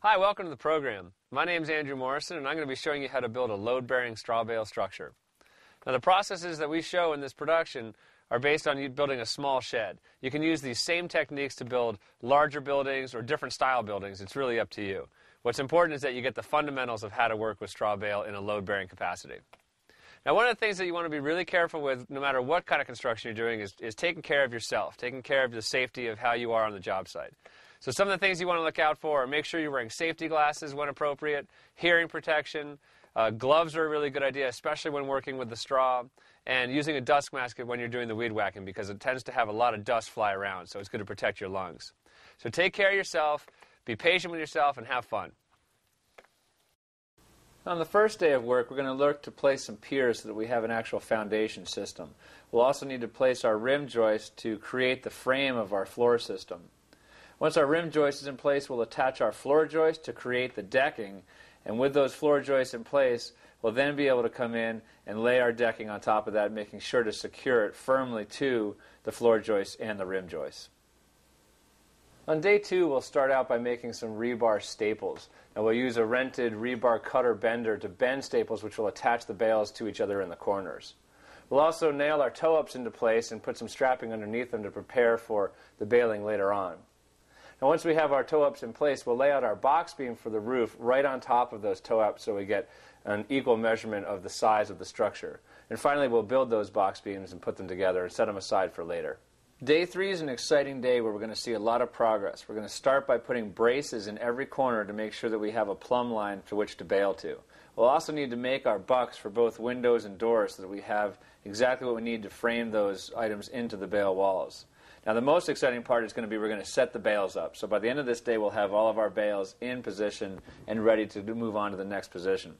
Hi, welcome to the program. My name is Andrew Morrison, and I'm going to be showing you how to build a load-bearing straw bale structure. Now, the processes that we show in this production are based on you building a small shed. You can use these same techniques to build larger buildings or different style buildings. It's really up to you. What's important is that you get the fundamentals of how to work with straw bale in a load-bearing capacity. Now, one of the things that you want to be really careful with, no matter what kind of construction you're doing, is taking care of yourself, taking care of the safety of how you are on the job site. So some of the things you want to look out for are make sure you're wearing safety glasses when appropriate, hearing protection, gloves are a really good idea, especially when working with the straw, and using a dust mask when you're doing the weed whacking because it tends to have a lot of dust fly around, so it's good to protect your lungs. So take care of yourself, be patient with yourself, and have fun. On the first day of work, we're going to look to place some piers so that we have an actual foundation system. We'll also need to place our rim joist to create the frame of our floor system. Once our rim joist is in place, we'll attach our floor joist to create the decking, and with those floor joists in place, we'll then be able to come in and lay our decking on top of that, making sure to secure it firmly to the floor joist and the rim joist. On day 2, we'll start out by making some rebar staples. And we'll use a rented rebar cutter bender to bend staples which will attach the bales to each other in the corners. We'll also nail our toe-ups into place and put some strapping underneath them to prepare for the baling later on. Now once we have our toe-ups in place, we'll lay out our box beam for the roof right on top of those toe-ups so we get an equal measurement of the size of the structure. And finally, we'll build those box beams and put them together and set them aside for later. Day 3 is an exciting day where we're going to see a lot of progress. We're going to start by putting braces in every corner to make sure that we have a plumb line to which to bale to. We'll also need to make our bucks for both windows and doors so that we have exactly what we need to frame those items into the bale walls. Now the most exciting part is going to be we're going to set the bales up. So by the end of this day we'll have all of our bales in position and ready to move on to the next position.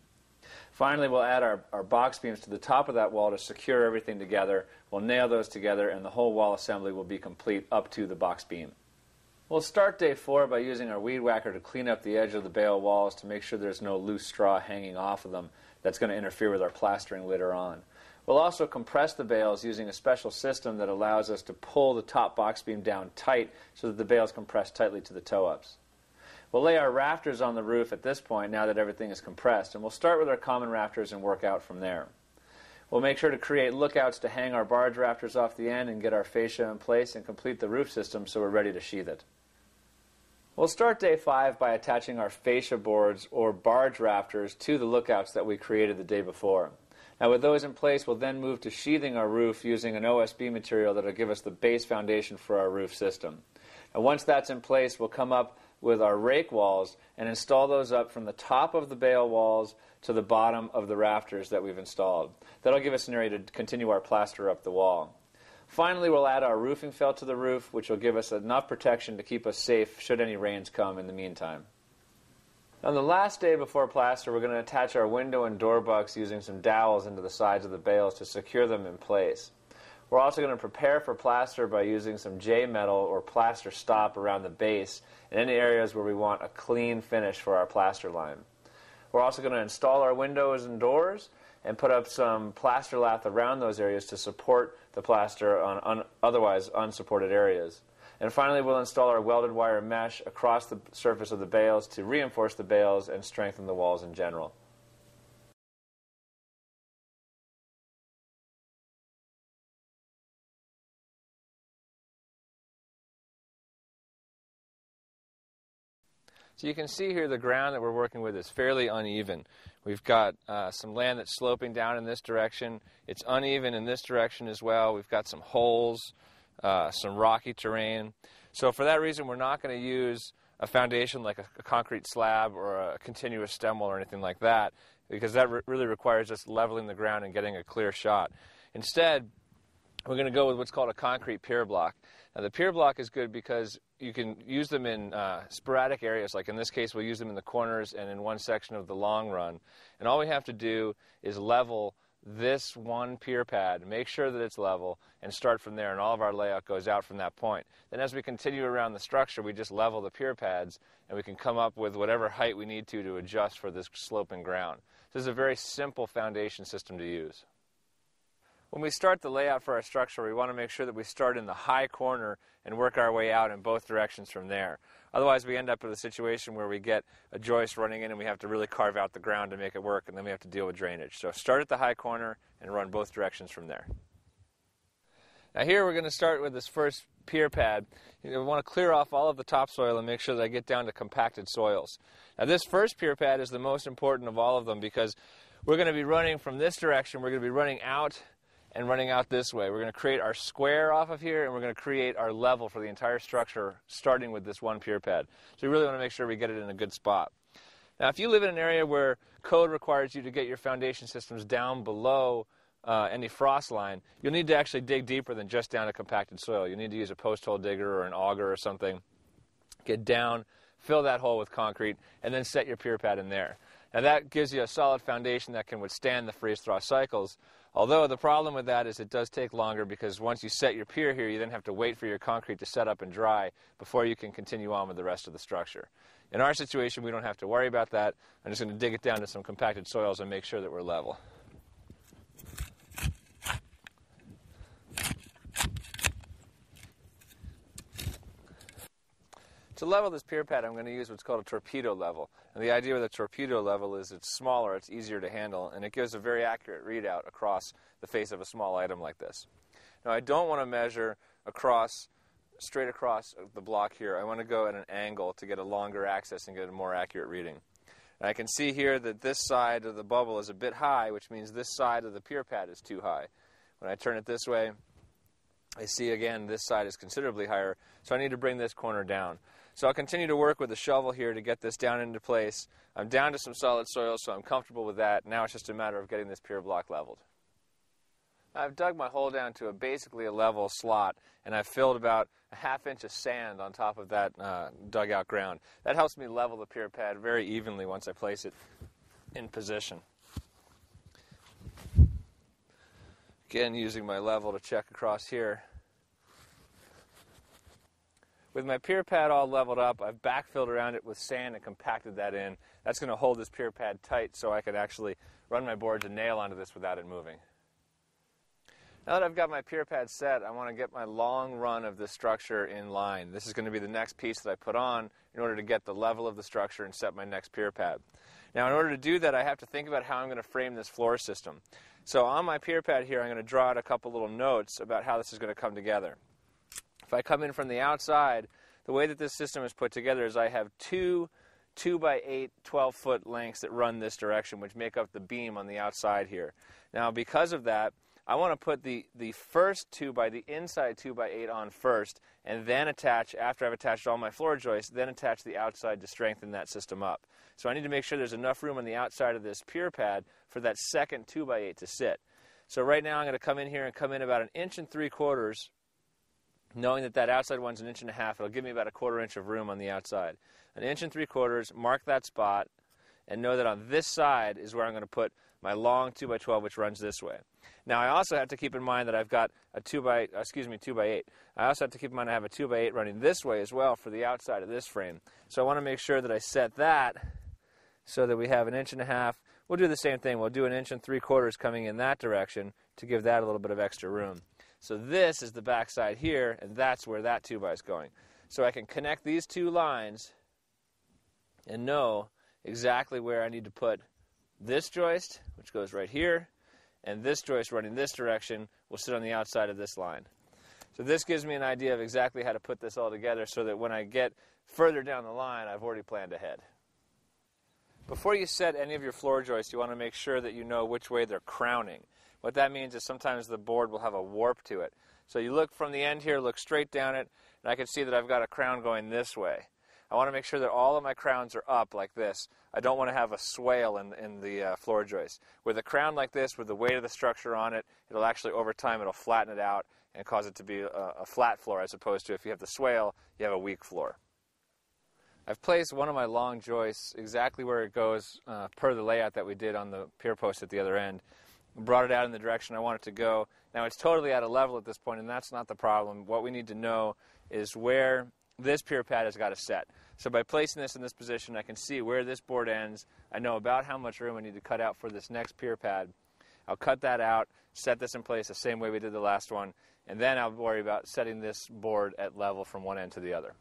Finally, we'll add our box beams to the top of that wall to secure everything together. We'll nail those together and the whole wall assembly will be complete up to the box beam. We'll start day 4 by using our weed whacker to clean up the edge of the bale walls to make sure there's no loose straw hanging off of them that's going to interfere with our plastering later on. We'll also compress the bales using a special system that allows us to pull the top box beam down tight so that the bales compress tightly to the toe-ups. We'll lay our rafters on the roof at this point now that everything is compressed, and we'll start with our common rafters and work out from there. We'll make sure to create lookouts to hang our barge rafters off the end and get our fascia in place and complete the roof system so we're ready to sheathe it. We'll start day 5 by attaching our fascia boards or barge rafters to the lookouts that we created the day before. Now with those in place, we'll then move to sheathing our roof using an OSB material that will give us the base foundation for our roof system. And once that's in place, we'll come up with our rake walls and install those up from the top of the bale walls to the bottom of the rafters that we've installed. That'll give us an area to continue our plaster up the wall. Finally, we'll add our roofing felt to the roof, which will give us enough protection to keep us safe should any rains come in the meantime. On the last day before plaster, we're going to attach our window and door bucks using some dowels into the sides of the bales to secure them in place. We're also going to prepare for plaster by using some J-metal or plaster stop around the base in any areas where we want a clean finish for our plaster line. We're also going to install our windows and doors and put up some plaster lath around those areas to support the plaster on otherwise unsupported areas. And finally, we'll install our welded wire mesh across the surface of the bales to reinforce the bales and strengthen the walls in general. So you can see here the ground that we're working with is fairly uneven. We've got some land that's sloping down in this direction. It's uneven in this direction as well. We've got some holes, some rocky terrain. So for that reason, we're not going to use a foundation like a concrete slab or a continuous stem wall or anything like that, because that really requires us leveling the ground and getting a clear shot. Instead, we're going to go with what's called a concrete pier block. Now the pier block is good because you can use them in sporadic areas, like in this case we'll use them in the corners and in one section of the long run. And all we have to do is level this one pier pad, make sure that it's level, and start from there, and all of our layout goes out from that point. Then as we continue around the structure, we just level the pier pads, and we can come up with whatever height we need to adjust for this sloping ground. This is a very simple foundation system to use. When we start the layout for our structure, we want to make sure that we start in the high corner and work our way out in both directions from there. Otherwise, we end up with a situation where we get a joist running in and we have to really carve out the ground to make it work, and then we have to deal with drainage. So start at the high corner and run both directions from there. Now here we're going to start with this first pier pad. We want to clear off all of the topsoil and make sure that I get down to compacted soils. Now this first pier pad is the most important of all of them because we're going to be running from this direction. We're going to be running out and running out this way. We're going to create our square off of here, and we're going to create our level for the entire structure starting with this one pier pad. So we really want to make sure we get it in a good spot. Now if you live in an area where code requires you to get your foundation systems down below any frost line, you'll need to actually dig deeper than just down to compacted soil. You need to use a post hole digger or an auger or something. Get down, fill that hole with concrete, and then set your pier pad in there. Now that gives you a solid foundation that can withstand the freeze-thaw cycles. Although the problem with that is it does take longer because once you set your pier here, you then have to wait for your concrete to set up and dry before you can continue on with the rest of the structure. In our situation, we don't have to worry about that. I'm just going to dig it down to some compacted soils and make sure that we're level. To level this pier pad, I'm going to use what's called a torpedo level. And the idea with a torpedo level is it's smaller, it's easier to handle, and it gives a very accurate readout across the face of a small item like this. Now I don't want to measure straight across the block here. I want to go at an angle to get a longer access and get a more accurate reading. And I can see here that this side of the bubble is a bit high, which means this side of the pier pad is too high. When I turn it this way, I see again this side is considerably higher, so I need to bring this corner down. So I'll continue to work with the shovel here to get this down into place. I'm down to some solid soil, so I'm comfortable with that. Now it's just a matter of getting this pier block leveled. I've dug my hole down to basically a level slot, and I've filled about a ½ inch of sand on top of that dug out ground. That helps me level the pier pad very evenly once I place it in position. Again, using my level to check across here. With my pier pad all leveled up, I've backfilled around it with sand and compacted that in. That's going to hold this pier pad tight so I can actually run my boards and nail onto this without it moving. Now that I've got my pier pad set, I want to get my long run of this structure in line. This is going to be the next piece that I put on in order to get the level of the structure and set my next pier pad. Now in order to do that, I have to think about how I'm going to frame this floor system. So on my pier pad here, I'm going to draw out a couple little notes about how this is going to come together. If I come in from the outside, the way that this system is put together is I have two 2x8 12-foot lengths that run this direction, which make up the beam on the outside here. Now because of that, I want to put the first the inside 2x8 on first, and then attach, after I've attached all my floor joists, then attach the outside to strengthen that system up. So I need to make sure there's enough room on the outside of this pier pad for that second 2x8 to sit. So right now I'm going to come in here and come in about 1 3/4 inches, knowing that that outside one's 1.5 inches. It'll give me about 1/4 inch of room on the outside. 1 3/4 inches, mark that spot, and know that on this side is where I'm going to put my long 2x12, which runs this way. Now I also have to keep in mind that I've got a 2x8. I also have to keep in mind I have a 2x8 running this way as well for the outside of this frame. So I want to make sure that I set that so that we have 1.5 inches. We'll do the same thing. We'll do 1 3/4 inches coming in that direction to give that a little bit of extra room. So this is the back side here, and that's where that 2x is going. So I can connect these two lines and know exactly where I need to put this joist, which goes right here, and this joist running this direction will sit on the outside of this line. So this gives me an idea of exactly how to put this all together so that when I get further down the line, I've already planned ahead. Before you set any of your floor joists, you want to make sure that you know which way they're crowning. What that means is sometimes the board will have a warp to it. So you look from the end here, look straight down it, and I can see that I've got a crown going this way. I want to make sure that all of my crowns are up like this. I don't want to have a swale in the floor joist. With a crown like this, with the weight of the structure on it, it'll actually, over time, it'll flatten it out and cause it to be a flat floor, as opposed to if you have the swale, you have a weak floor. I've placed one of my long joists exactly where it goes per the layout that we did on the pier post at the other end. Brought it out in the direction I want it to go. Now it's totally out of level at this point, and that's not the problem. What we need to know is where this pier pad has got to set. So by placing this in this position, I can see where this board ends. I know about how much room I need to cut out for this next pier pad. I'll cut that out, set this in place the same way we did the last one, and then I'll worry about setting this board at level from one end to the other.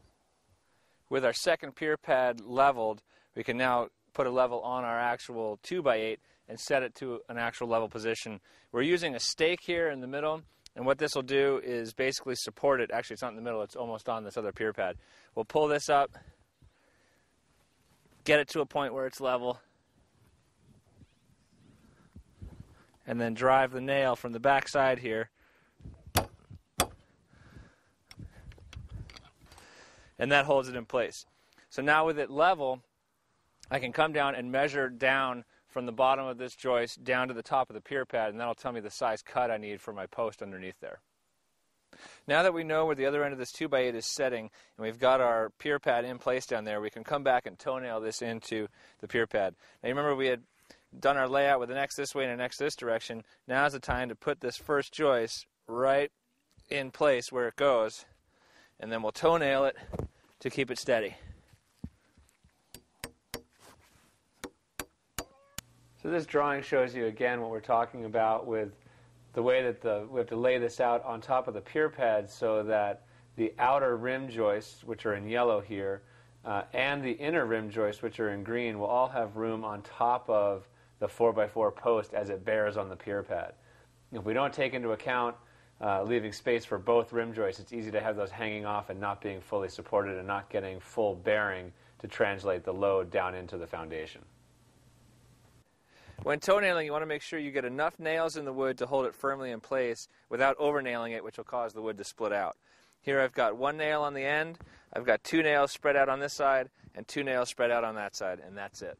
With our second pier pad leveled, we can now put a level on our actual 2x8 and set it to an actual level position. We're using a stake here in the middle, and what this will do is basically support it. Actually, it's not in the middle, it's almost on this other pier pad. We'll pull this up, get it to a point where it's level, and then drive the nail from the back side here, and that holds it in place. So now with it level, I can come down and measure down from the bottom of this joist down to the top of the pier pad, and that'll tell me the size cut I need for my post underneath there. Now that we know where the other end of this 2x8 is setting, and we've got our pier pad in place down there, we can come back and toenail this into the pier pad. Now you remember we had done our layout with an X this way and an X this direction. Now's the time to put this first joist right in place where it goes, and then we'll toenail it to keep it steady. So this drawing shows you again what we're talking about with the way that we have to lay this out on top of the pier pad so that the outer rim joists, which are in yellow here, and the inner rim joists, which are in green, will all have room on top of the 4x4 post as it bears on the pier pad. If we don't take into account leaving space for both rim joists, it's easy to have those hanging off and not being fully supported and not getting full bearing to translate the load down into the foundation. When toenailing, you want to make sure you get enough nails in the wood to hold it firmly in place without over-nailing it, which will cause the wood to split out. Here I've got one nail on the end, I've got two nails spread out on this side, and two nails spread out on that side, and that's it.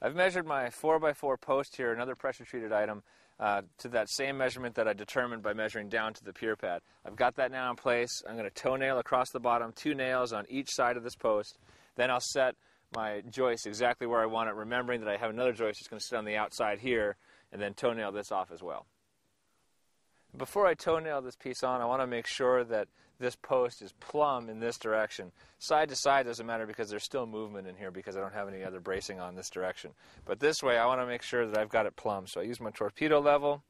I've measured my 4x4 post here, another pressure-treated item, to that same measurement that I determined by measuring down to the pier pad. I've got that now in place. I'm going to toenail across the bottom, two nails on each side of this post. Then I'll set my joist exactly where I want it, remembering that I have another joist that's going to sit on the outside here, and then toenail this off as well. Before I toenail this piece on, I want to make sure that this post is plumb in this direction. Side to side doesn't matter because there's still movement in here because I don't have any other bracing on this direction. But this way I want to make sure that I've got it plumb. So I use my torpedo level,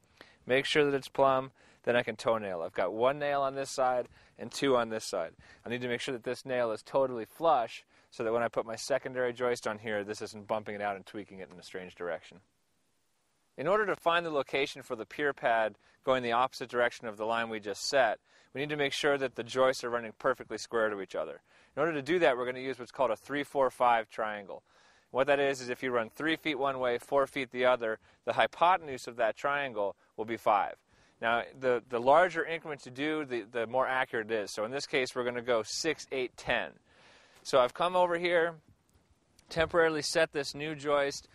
make sure that it's plumb, then I can toenail. I've got one nail on this side and two on this side. I need to make sure that this nail is totally flush so that when I put my secondary joist on here, this isn't bumping it out and tweaking it in a strange direction. In order to find the location for the pier pad going the opposite direction of the line we just set, we need to make sure that the joists are running perfectly square to each other. In order to do that, we're going to use what's called a 3-4-5 triangle. What that is if you run 3 feet one way, 4 feet the other, the hypotenuse of that triangle will be 5. Now, the larger increments you do, the more accurate it is. So in this case, we're going to go 6, 8, 10. So I've come over here, temporarily set this new joist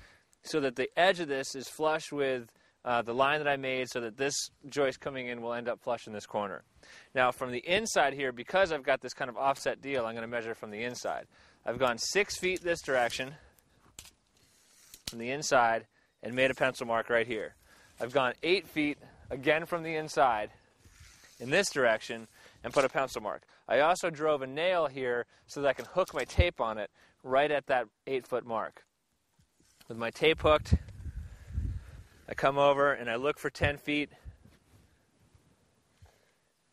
so that the edge of this is flush with the line that I made so that this joist coming in will end up flush in this corner. Now from the inside here, because I've got this kind of offset deal, I'm going to measure from the inside. I've gone 6 feet this direction from the inside and made a pencil mark right here. I've gone 8 feet again from the inside in this direction and put a pencil mark. I also drove a nail here so that I can hook my tape on it right at that 8-foot mark. With my tape hooked, I come over and I look for 10 feet,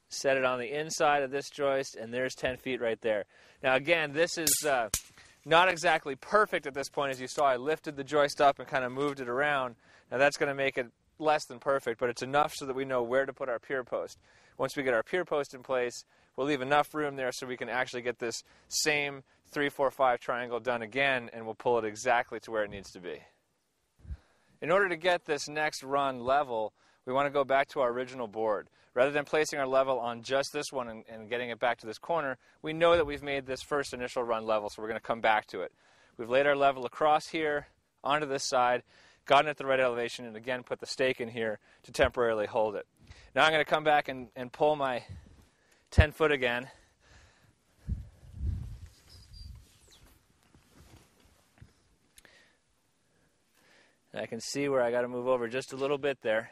set it on the inside of this joist, and there's 10 feet right there. Now again, this is not exactly perfect at this point. As you saw, I lifted the joist up and kind of moved it around. Now that's going to make it less than perfect, but it's enough so that we know where to put our pier post. Once we get our pier post in place, we'll leave enough room there so we can actually get this same 3-4-5 triangle done again, and we'll pull it exactly to where it needs to be. In order to get this next run level, we want to go back to our original board. Rather than placing our level on just this one and getting it back to this corner, we know that we've made this first initial run level, so we're going to come back to it. We've laid our level across here, onto this side, gotten it at the right elevation, and again put the stake in here to temporarily hold it. Now I'm going to come back and pull my 10 foot again. And I can see where I got to move over just a little bit there.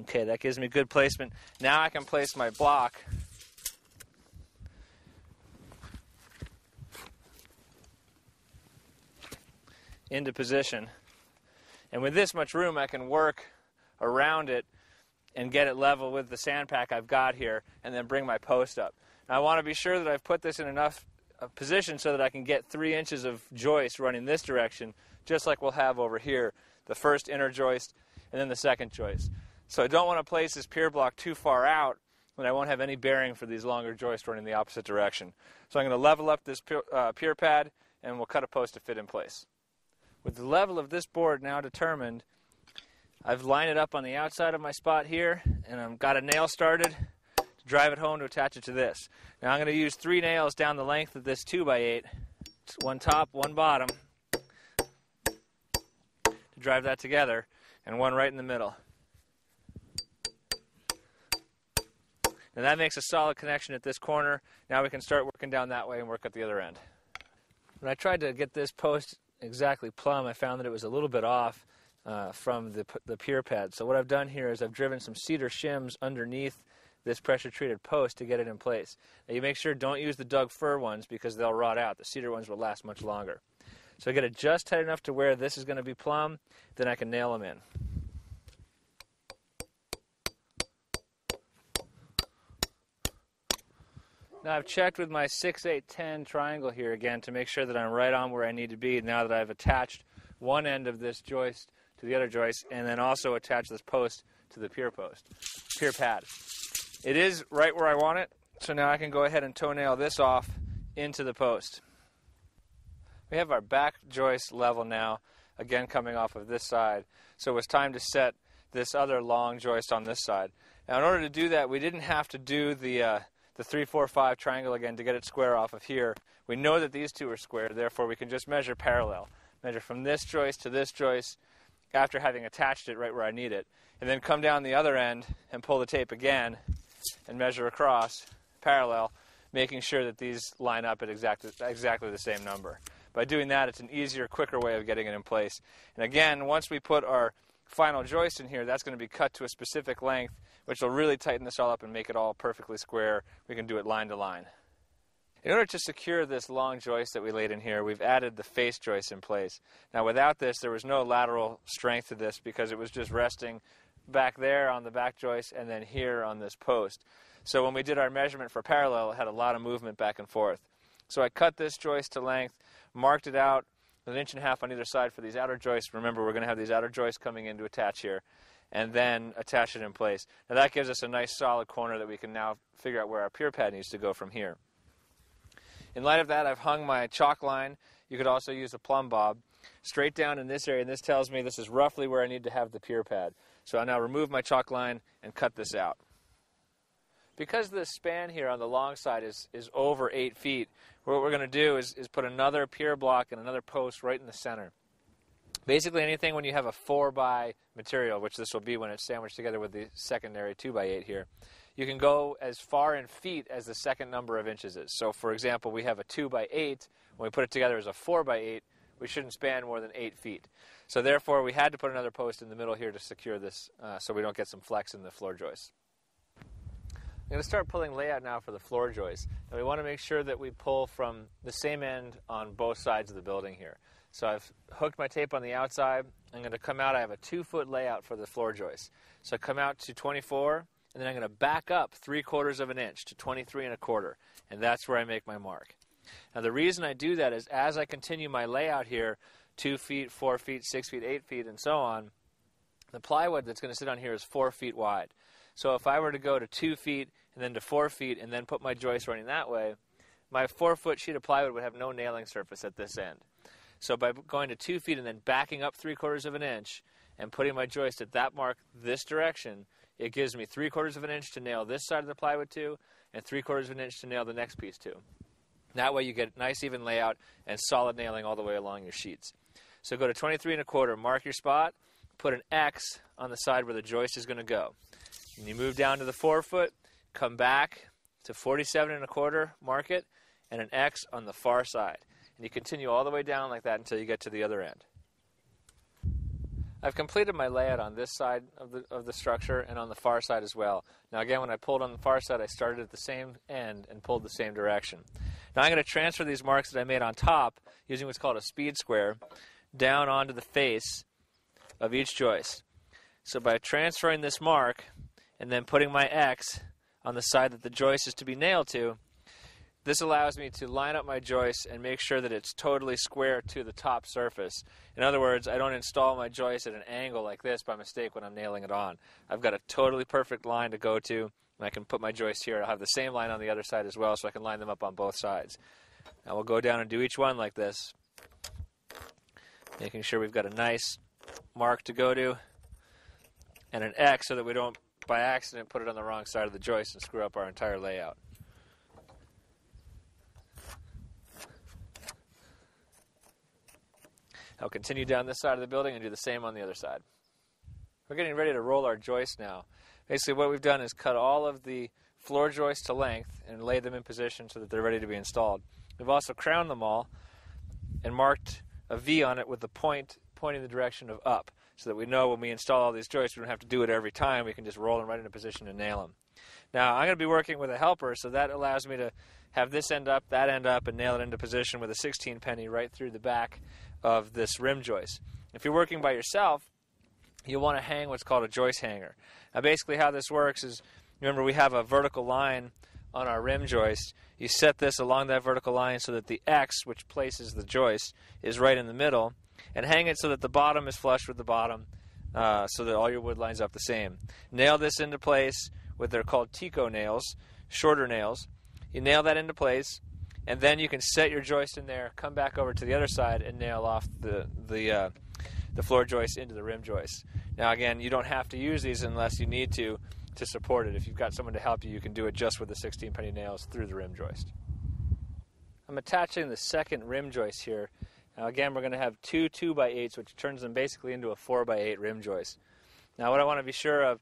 Okay, that gives me good placement. Now I can place my block into position. And with this much room, I can work around it and get it level with the sand pack I've got here, and then bring my post up. Now, I want to be sure that I've put this in enough position so that I can get 3 inches of joist running this direction, just like we'll have over here, the first inner joist and then the second joist. So I don't want to place this pier block too far out when I won't have any bearing for these longer joists running the opposite direction. So I'm going to level up this pier pad, and we'll cut a post to fit in place. With the level of this board now determined, I've lined it up on the outside of my spot here, and I've got a nail started to drive it home to attach it to this. Now I'm going to use 3 nails down the length of this 2x8, one top, one bottom, to drive that together, and one right in the middle. Now that makes a solid connection at this corner. Now we can start working down that way and work at the other end. When I tried to get this post exactly plumb, I found that it was a little bit off from the pier pad. So what I've done here is I've driven some cedar shims underneath this pressure-treated post to get it in place. Now you make sure don't use the Doug fir ones because they'll rot out. The cedar ones will last much longer. So I get it just tight enough to where this is going to be plumb, then I can nail them in. Now I've checked with my 6, 8, 10 triangle here again to make sure that I'm right on where I need to be now that I've attached one end of this joist to the other joist, and then also attach this post to the pier pad. It is right where I want it, so now I can go ahead and toenail this off into the post. We have our back joist level now, again coming off of this side, so it's time to set this other long joist on this side. Now in order to do that, we didn't have to do the 3, 4, 5 triangle again to get it square off of here. We know that these two are square, therefore we can just measure parallel. Measure from this joist to this joist after having attached it right where I need it, and then come down the other end and pull the tape again and measure across parallel, making sure that these line up at exactly the same number. By doing that, it's an easier, quicker way of getting it in place. And again, once we put our final joist in here, that's going to be cut to a specific length, which will really tighten this all up and make it all perfectly square. We can do it line to line. In order to secure this long joist that we laid in here, we've added the face joist in place. Now without this, there was no lateral strength to this because it was just resting back there on the back joist and then here on this post. So when we did our measurement for parallel, it had a lot of movement back and forth. So I cut this joist to length, marked it out 1.5 inches on either side for these outer joists. Remember, we're going to have these outer joists coming in to attach here, and then attach it in place. Now that gives us a nice solid corner that we can now figure out where our pier pad needs to go from here. In light of that, I've hung my chalk line. You could also use a plumb bob straight down in this area, and this tells me this is roughly where I need to have the pier pad. So I'll now remove my chalk line and cut this out. Because this span here on the long side is over 8 feet, what we're going to do is put another pier block and another post right in the center. Basically anything when you have a 4x material, which this will be when it's sandwiched together with the secondary 2x8 here, you can go as far in feet as the second number of inches is. So for example, we have a 2x8. When we put it together as a 4x8, we shouldn't span more than 8 feet. So therefore, we had to put another post in the middle here to secure this so we don't get some flex in the floor joist. I'm going to start pulling layout now for the floor joist. And we want to make sure that we pull from the same end on both sides of the building here. So I've hooked my tape on the outside. I'm going to come out. I have a 2-foot layout for the floor joist. So I come out to 24, and then I'm going to back up 3/4 of an inch to 23 1/4, and that's where I make my mark. Now the reason I do that is as I continue my layout here, 2 feet, 4 feet, 6 feet, 8 feet, and so on, the plywood that's going to sit on here is 4 feet wide. So if I were to go to 2 feet and then to 4 feet and then put my joist running that way, my 4-foot sheet of plywood would have no nailing surface at this end. So by going to 2 feet and then backing up 3/4 of an inch and putting my joist at that mark this direction, it gives me 3/4 of an inch to nail this side of the plywood to and 3/4 of an inch to nail the next piece to. That way you get nice even layout and solid nailing all the way along your sheets. So go to 23 1/4, mark your spot, put an X on the side where the joist is going to go. And you move down to the 4-foot, come back to 47 1/4, mark it, and an X on the far side. And you continue all the way down like that until you get to the other end. I've completed my layout on this side of the structure and on the far side as well. Now again, when I pulled on the far side, I started at the same end and pulled the same direction. Now I'm going to transfer these marks that I made on top using what's called a speed square. down onto the face of each joist. So by transferring this mark and then putting my X on the side that the joist is to be nailed to, this allows me to line up my joist and make sure that it's totally square to the top surface. In other words, I don't install my joist at an angle like this by mistake when I'm nailing it on. I've got a totally perfect line to go to, and I can put my joist here. I'll have the same line on the other side as well, so I can line them up on both sides. Now we'll go down and do each one like this, making sure we've got a nice mark to go to and an X so that we don't, by accident, put it on the wrong side of the joist and screw up our entire layout. I'll continue down this side of the building and do the same on the other side. We're getting ready to roll our joists now. Basically what we've done is cut all of the floor joists to length and lay them in position so that they're ready to be installed. We've also crowned them all and marked a V on it with the point pointing the direction of up, so that we know when we install all these joists we don't have to do it every time. We can just roll them right into position and nail them. Now I'm going to be working with a helper, so that allows me to have this end up, that end up, and nail it into position with a 16 penny right through the back of this rim joist. If you're working by yourself, you'll want to hang what's called a joist hanger. Now basically how this works is, remember we have a vertical line on our rim joist. You set this along that vertical line so that the X, which places the joist, is right in the middle, and hang it so that the bottom is flush with the bottom, so that all your wood lines up the same. Nail this into place with, they're called Tico nails, shorter nails. You nail that into place, and then you can set your joist in there, come back over to the other side, and nail off the floor joist into the rim joist. Now again, you don't have to use these unless you need to support it. If you've got someone to help you, you can do it just with the 16 penny nails through the rim joist. I'm attaching the second rim joist here. Now again, we're going to have two 2x8s, which turns them basically into a 4x8 rim joist. Now what I want to be sure of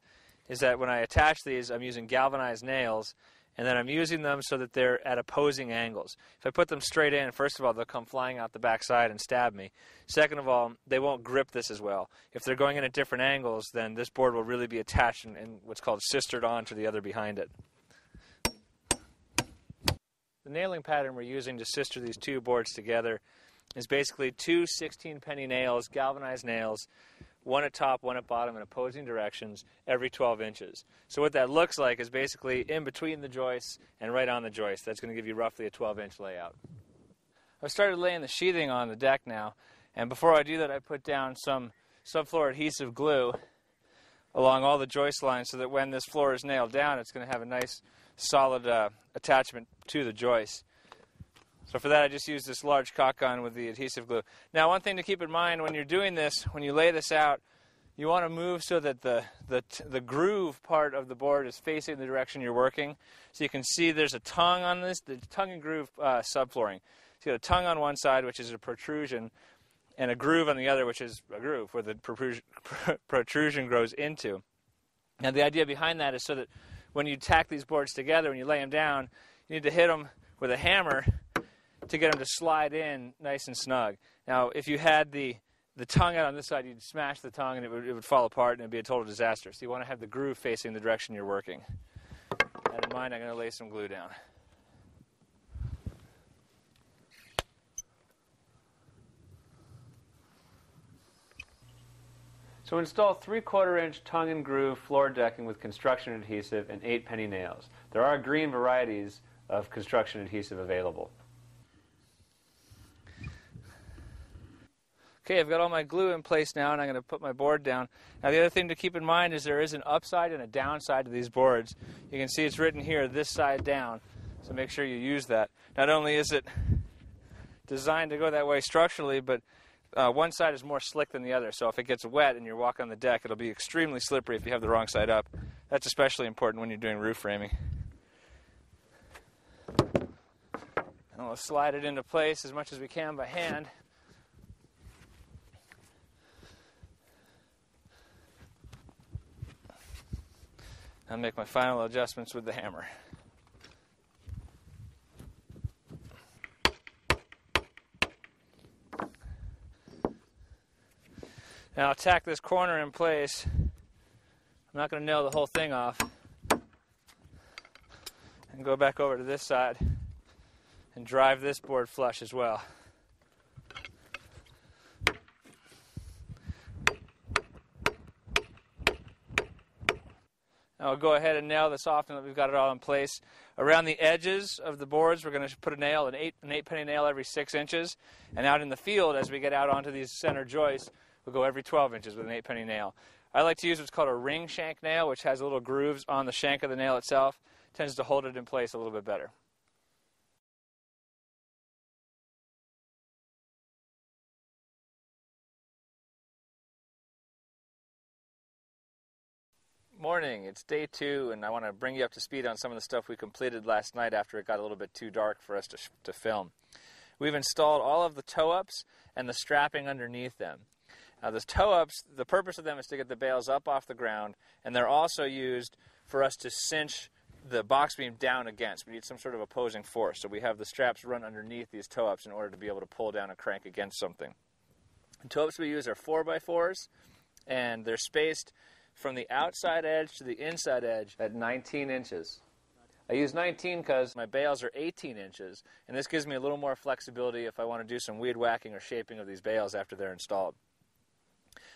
is that when I attach these, I'm using galvanized nails, and then I'm using them so that they're at opposing angles. If I put them straight in, first of all, they'll come flying out the back side and stab me. Second of all, they won't grip this as well. If they're going in at different angles, then this board will really be attached and what's called sistered on to the other behind it. The nailing pattern we're using to sister these two boards together is basically two 16 penny nails, galvanized nails, one at top, one at bottom in opposing directions every 12 inches. So what that looks like is basically in between the joists and right on the joist. That's going to give you roughly a 12-inch layout. I've started laying the sheathing on the deck now, and before I do that I put down some subfloor adhesive glue along all the joist lines so that when this floor is nailed down it's going to have a nice solid attachment to the joist. So for that I just use this large caulk gun with the adhesive glue. Now one thing to keep in mind when you're doing this, when you lay this out, you want to move so that the groove part of the board is facing the direction you're working. So you can see there's a tongue on this, the tongue and groove subflooring. So you got a tongue on one side, which is a protrusion, and a groove on the other, which is a groove where the protrusion grows into. Now the idea behind that is so that when you tack these boards together, when you lay them down, you need to hit them with a hammer to get them to slide in nice and snug. Now, if you had the tongue out on this side, you'd smash the tongue and it would fall apart and it would be a total disaster. So you want to have the groove facing the direction you're working. That in mind, I'm going to lay some glue down. So install 3/4-inch tongue and groove floor decking with construction adhesive and 8 penny nails. There are green varieties of construction adhesive available. Okay, I've got all my glue in place now, and I'm going to put my board down. Now the other thing to keep in mind is there is an upside and a downside to these boards. You can see it's written here, this side down, so make sure you use that. Not only is it designed to go that way structurally, but one side is more slick than the other, so if it gets wet and you're walking on the deck, it'll be extremely slippery if you have the wrong side up. That's especially important when you're doing roof framing. And we'll slide it into place as much as we can by hand. I'll make my final adjustments with the hammer. Now I'll tack this corner in place. I'm not going to nail the whole thing off. And go back over to this side and drive this board flush as well. Now we'll go ahead and nail this off now that we've got it all in place. Around the edges of the boards, we're going to put a nail, an 8-penny nail every 6 inches. And out in the field, as we get out onto these center joists, we'll go every 12 inches with an 8-penny nail. I like to use what's called a ring shank nail, which has little grooves on the shank of the nail itself. Tends to hold it in place a little bit better. Morning, it's day 2, and I want to bring you up to speed on some of the stuff we completed last night after it got a little bit too dark for us to film. We've installed all of the toe-ups and the strapping underneath them. Now the toe-ups, the purpose of them is to get the bales up off the ground, and they're also used for us to cinch the box beam down against. We need some sort of opposing force, so we have the straps run underneath these toe-ups in order to be able to pull down and crank against something. The toe-ups we use are 4x4s, and they're spaced from the outside edge to the inside edge at 19 inches. I use 19 because my bales are 18 inches, and this gives me a little more flexibility if I want to do some weed whacking or shaping of these bales after they're installed.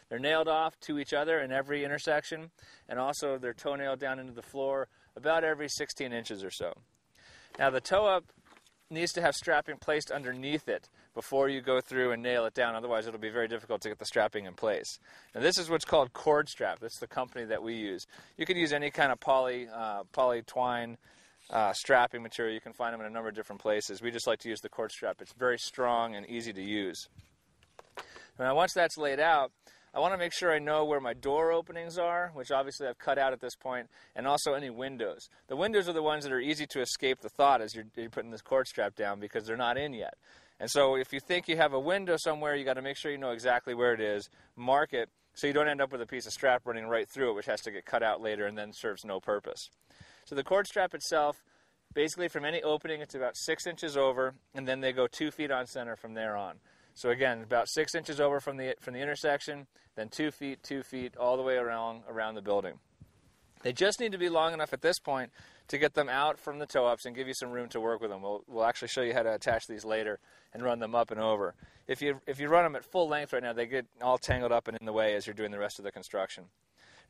They're nailed off to each other in every intersection, and also they're toe-nailed down into the floor about every 16 inches or so. Now the toe-up needs to have strapping placed underneath it before you go through and nail it down, otherwise it'll be very difficult to get the strapping in place. Now this is what's called cord strap. That's the company that we use. You could use any kind of poly twine strapping material. You can find them in a number of different places. We just like to use the cord strap. It's very strong and easy to use. Now once that's laid out, I want to make sure I know where my door openings are, which obviously I've cut out at this point, and also any windows. The windows are the ones that are easy to escape the thought as you're putting this cord strap down because they're not in yet. And so if you think you have a window somewhere, you got to make sure you know exactly where it is, mark it, so you don't end up with a piece of strap running right through it, which has to get cut out later and then serves no purpose. So the cord strap itself, basically from any opening, it's about 6 inches over, and then they go 2 feet on center from there on. So again, about 6 inches over from the intersection, then 2 feet, all the way around the building. They just need to be long enough at this point to get them out from the toe-ups and give you some room to work with them. We'll actually show you how to attach these later and run them up and over. If you run them at full length right now, they get all tangled up and in the way as you're doing the rest of the construction.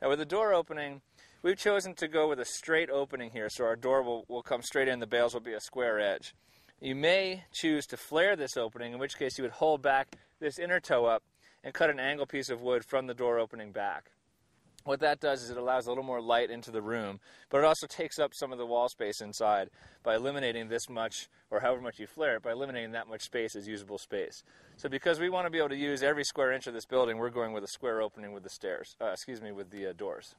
Now with the door opening, we've chosen to go with a straight opening here, so our door will come straight in, the bales will be a square edge. You may choose to flare this opening, in which case you would hold back this inner toe-up and cut an angle piece of wood from the door opening back. What that does is it allows a little more light into the room, but it also takes up some of the wall space inside by eliminating this much, or however much you flare it, by eliminating that much space as usable space. So because we want to be able to use every square inch of this building, we're going with a square opening with the doors.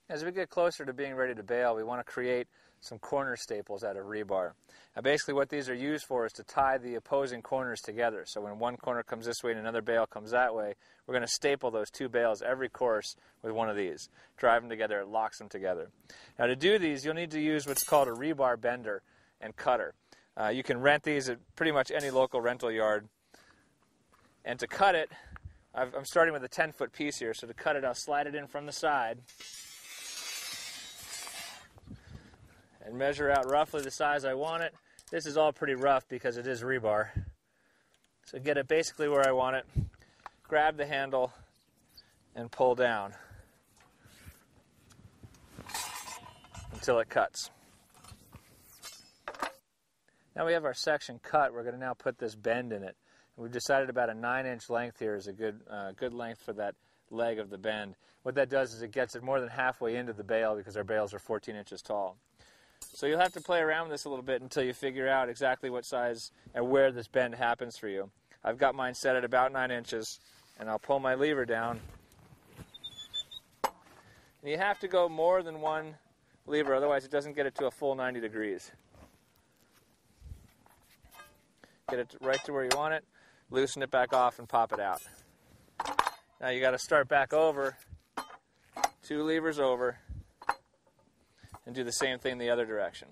As we get closer to being ready to bale, we want to create some corner staples out of rebar. Now basically what these are used for is to tie the opposing corners together. So when one corner comes this way and another bale comes that way, we're going to staple those two bales every course with one of these. Drive them together, it locks them together. Now to do these, you'll need to use what's called a rebar bender and cutter. You can rent these at pretty much any local rental yard. And to cut it, I'm starting with a 10-foot piece here, so to cut it, I'll slide it in from the side and measure out roughly the size I want it. This is all pretty rough because it is rebar. So get it basically where I want it, grab the handle, and pull down until it cuts. Now we have our section cut. We're going to now put this bend in it. And we've decided about a 9-inch length here is a good length for that leg of the bend. What that does is it gets it more than halfway into the bale because our bales are 14 inches tall. So you'll have to play around with this a little bit until you figure out exactly what size and where this bend happens for you. I've got mine set at about 9 inches, and I'll pull my lever down. And you have to go more than one lever, otherwise it doesn't get it to a full 90 degrees. Get it right to where you want it, loosen it back off, and pop it out. Now you got to start back over, 2 levers over, and do the same thing the other direction.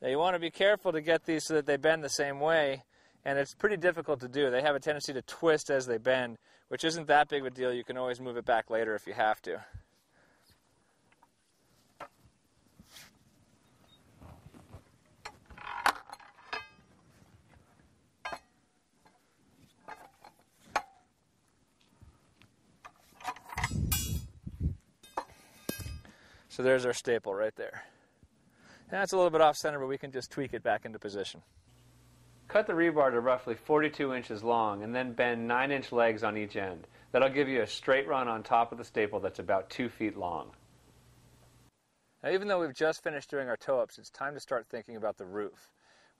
Now you want to be careful to get these so that they bend the same way, and it's pretty difficult to do. They have a tendency to twist as they bend, which isn't that big of a deal. You can always move it back later if you have to. So there's our staple right there. And that's a little bit off center, but we can just tweak it back into position. Cut the rebar to roughly 42 inches long and then bend 9-inch legs on each end. That'll give you a straight run on top of the staple that's about 2 feet long. Now, even though we've just finished doing our toe-ups, it's time to start thinking about the roof.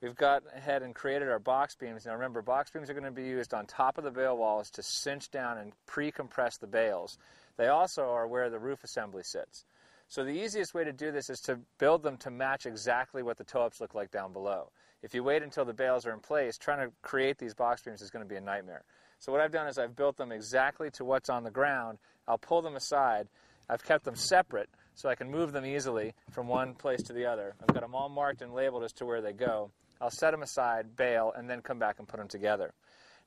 We've got ahead and created our box beams. Now remember, box beams are going to be used on top of the bale walls to cinch down and pre-compress the bales. They also are where the roof assembly sits. So the easiest way to do this is to build them to match exactly what the toe-ups look like down below. If you wait until the bales are in place, trying to create these box beams is going to be a nightmare. So what I've done is I've built them exactly to what's on the ground. I'll pull them aside. I've kept them separate so I can move them easily from one place to the other. I've got them all marked and labeled as to where they go. I'll set them aside, bale, and then come back and put them together.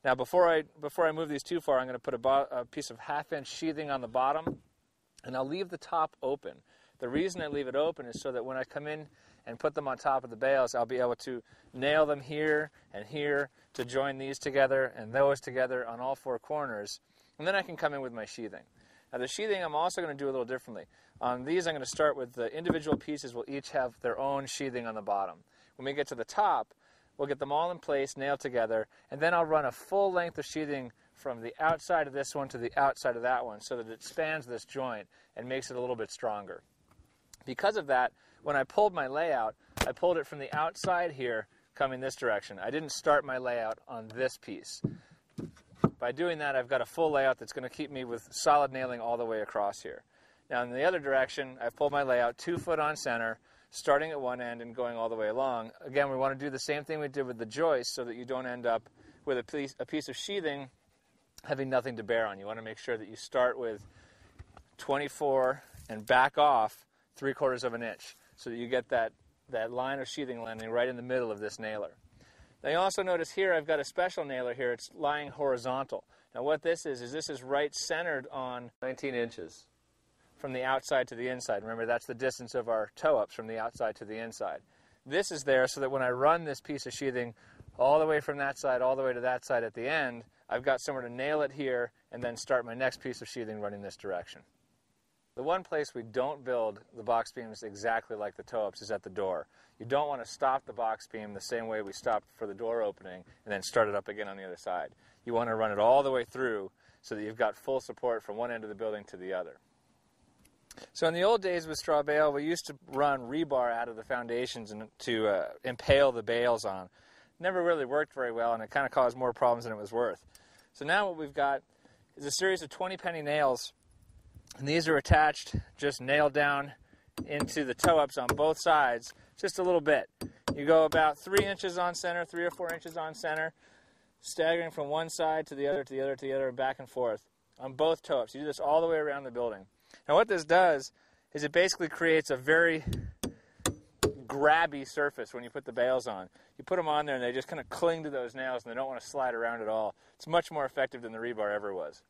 Now before I move these too far, I'm going to put a piece of 1/2-inch sheathing on the bottom, and I'll leave the top open. The reason I leave it open is so that when I come in and put them on top of the bales, I'll be able to nail them here and here to join these together and those together on all 4 corners, and then I can come in with my sheathing. Now the sheathing I'm also going to do a little differently. On these I'm going to start with the individual pieces will each have their own sheathing on the bottom. When we get to the top, we'll get them all in place, nailed together, and then I'll run a full length of sheathing from the outside of this one to the outside of that one so that it spans this joint and makes it a little bit stronger. Because of that, when I pulled my layout, I pulled it from the outside here, coming this direction. I didn't start my layout on this piece. By doing that, I've got a full layout that's going to keep me with solid nailing all the way across here. Now in the other direction, I've pulled my layout 2 foot on center, starting at one end and going all the way along. Again, we want to do the same thing we did with the joist so that you don't end up with a piece of sheathing having nothing to bear on. You want to make sure that you start with 24 and back off 3/4 of an inch so that you get that line of sheathing landing right in the middle of this nailer. Now you also notice here I've got a special nailer here. It's lying horizontal. Now what this is right centered on 19 inches from the outside to the inside. Remember, that's the distance of our toe-ups from the outside to the inside. This is there so that when I run this piece of sheathing all the way from that side all the way to that side at the end, I've got somewhere to nail it here and then start my next piece of sheathing running this direction. The one place we don't build the box beams exactly like the toe-ups is at the door. You don't want to stop the box beam the same way we stopped for the door opening and then start it up again on the other side. You want to run it all the way through so that you've got full support from one end of the building to the other. So in the old days with straw bale, we used to run rebar out of the foundations and to impale the bales on. Never really worked very well, and it kind of caused more problems than it was worth. So now what we've got is a series of 20-penny nails, and these are attached, just nailed down into the toe-ups on both sides, just a little bit. You go about 3 inches on center, 3 or 4 inches on center, staggering from one side to the other, to the other, to the other, back and forth on both toe-ups. You do this all the way around the building. Now what this does is it basically creates a very grabby surface when you put the bales on. You put them on there and they just kind of cling to those nails and they don't want to slide around at all. It's much more effective than the rebar ever was.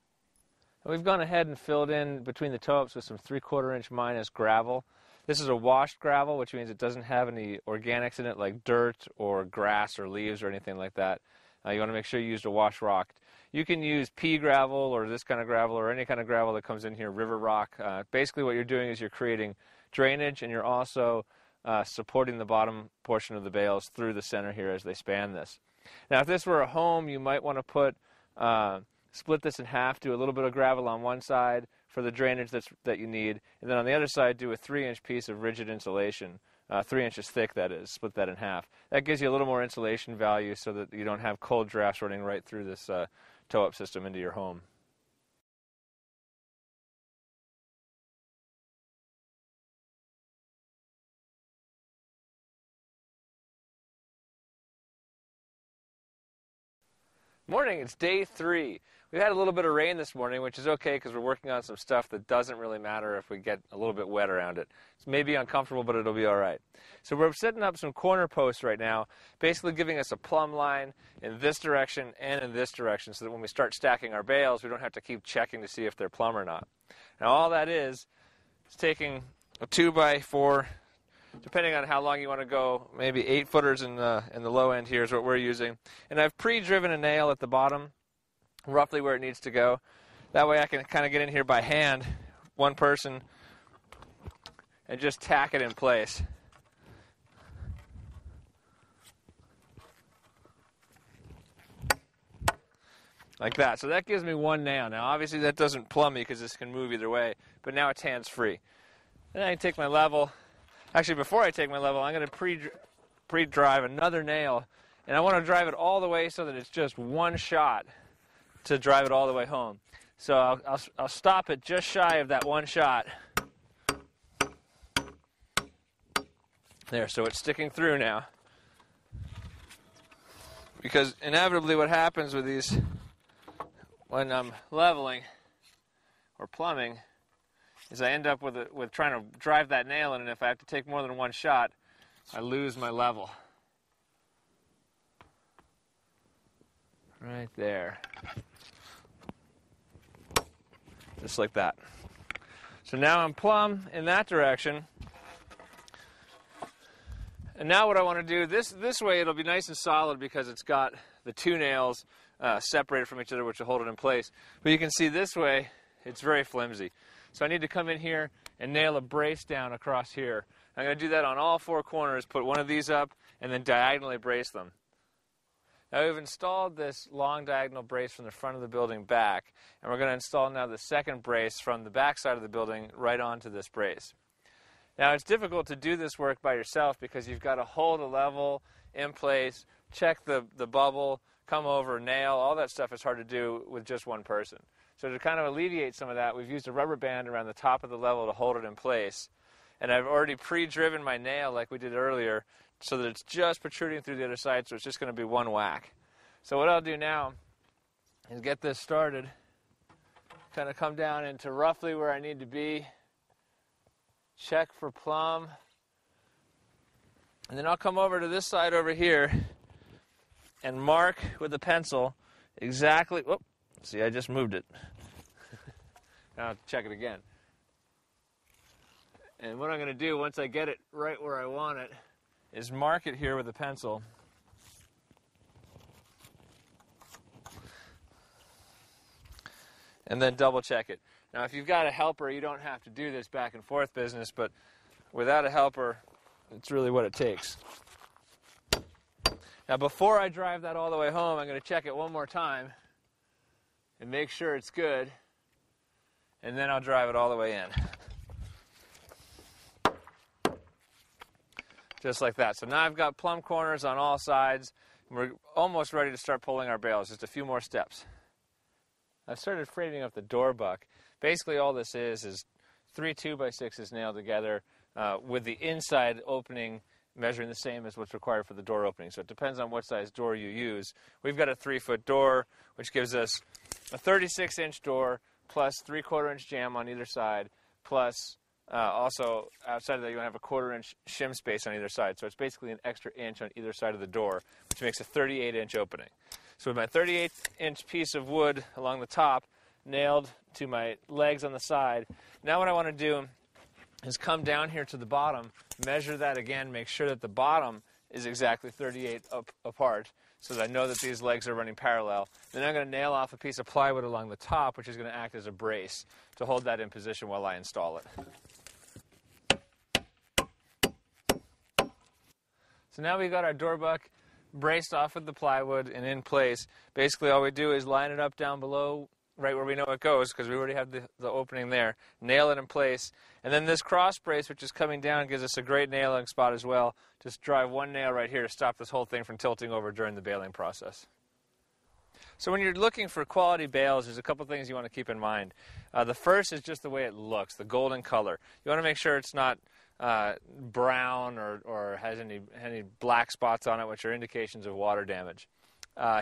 And we've gone ahead and filled in between the toe-ups with some 3/4 inch minus gravel. This is a washed gravel, which means it doesn't have any organics in it like dirt or grass or leaves or anything like that. You want to make sure you use a wash rock. You can use pea gravel or this kind of gravel or any kind of gravel that comes in here, river rock. Basically what you're doing is you're creating drainage and you're also supporting the bottom portion of the bales through the center here as they span this. Now if this were a home, you might want to put split this in half, do a little bit of gravel on one side for the drainage that you need, and then on the other side do a 3-inch piece of rigid insulation, 3 inches thick that is, split that in half. That gives you a little more insulation value so that you don't have cold drafts running right through this toe-up system into your home. Morning, it's day 3. We had a little bit of rain this morning, which is okay because we're working on some stuff that doesn't really matter if we get a little bit wet around it. It's maybe uncomfortable, but it'll be all right. So we're setting up some corner posts right now, basically giving us a plumb line in this direction and in this direction so that when we start stacking our bales, we don't have to keep checking to see if they're plumb or not. Now all that is taking a 2x4, depending on how long you want to go, maybe 8-footers in the low end here is what we're using. And I've pre-driven a nail at the bottom, roughly where it needs to go. That way I can kind of get in here by hand, one person, and just tack it in place. Like that. So that gives me one nail. Now obviously that doesn't plumb me because this can move either way, but now it's hands-free. Then I can take my level. Actually, before I take my level, I'm going to pre-drive another nail, and I want to drive it all the way so that it's just one shot to drive it all the way home. So I'll stop it just shy of that one shot. There, so it's sticking through now. Because inevitably what happens with these, when I'm leveling or plumbing, is I end up with trying to drive that nail in, and if I have to take more than one shot, I lose my level. Right there. Just like that. So now I'm plumb in that direction. And now what I want to do, this way it'll be nice and solid because it's got the two nails separated from each other, which will hold it in place. But you can see this way, it's very flimsy. So I need to come in here and nail a brace down across here. I'm going to do that on all four corners, put one of these up, and then diagonally brace them. Now we've installed this long diagonal brace from the front of the building back, and we're going to install now the second brace from the back side of the building right onto this brace. Now it's difficult to do this work by yourself because you've got to hold a level in place, check the bubble, come over, nail, all that stuff is hard to do with just one person. So to kind of alleviate some of that, we've used a rubber band around the top of the level to hold it in place. And I've already pre-driven my nail like we did earlier so that it's just protruding through the other side, so it's just going to be one whack. So what I'll do now is get this started, kind of come down into roughly where I need to be, check for plumb, and then I'll come over to this side over here and mark with a pencil exactly, whoop, see I just moved it. Now I'll have to check it again. And what I'm going to do once I get it right where I want it is mark it here with a pencil. And then double check it. Now if you've got a helper, you don't have to do this back and forth business, but without a helper, it's really what it takes. Now before I drive that all the way home, I'm going to check it one more time and make sure it's good, and then I'll drive it all the way in. Just like that. So now I've got plumb corners on all sides, and we're almost ready to start pulling our bales. Just a few more steps. I've started framing up the door buck. Basically all this is 3 2x6s nailed together with the inside opening measuring the same as what's required for the door opening. So it depends on what size door you use. We've got a 3-foot door, which gives us a 36-inch door plus 3/4-inch jamb on either side, plus also outside of that you want to have a 1/4-inch shim space on either side. So it's basically an extra inch on either side of the door, which makes a 38-inch opening. So with my 38-inch piece of wood along the top nailed to my legs on the side, now what I want to do is come down here to the bottom, measure that again, make sure that the bottom is exactly 38 apart so that I know that these legs are running parallel. Then I'm going to nail off a piece of plywood along the top, which is going to act as a brace to hold that in position while I install it. So now we've got our door buck braced off with the plywood and in place. Basically all we do is line it up down below right where we know it goes because we already have the opening there, nail it in place, and then this cross brace which is coming down gives us a great nailing spot as well. Just drive one nail right here to stop this whole thing from tilting over during the baling process. So when you're looking for quality bales, there's a couple things you want to keep in mind. The first is just the way it looks, the golden color. You want to make sure it's not brown or has any black spots on it, which are indications of water damage.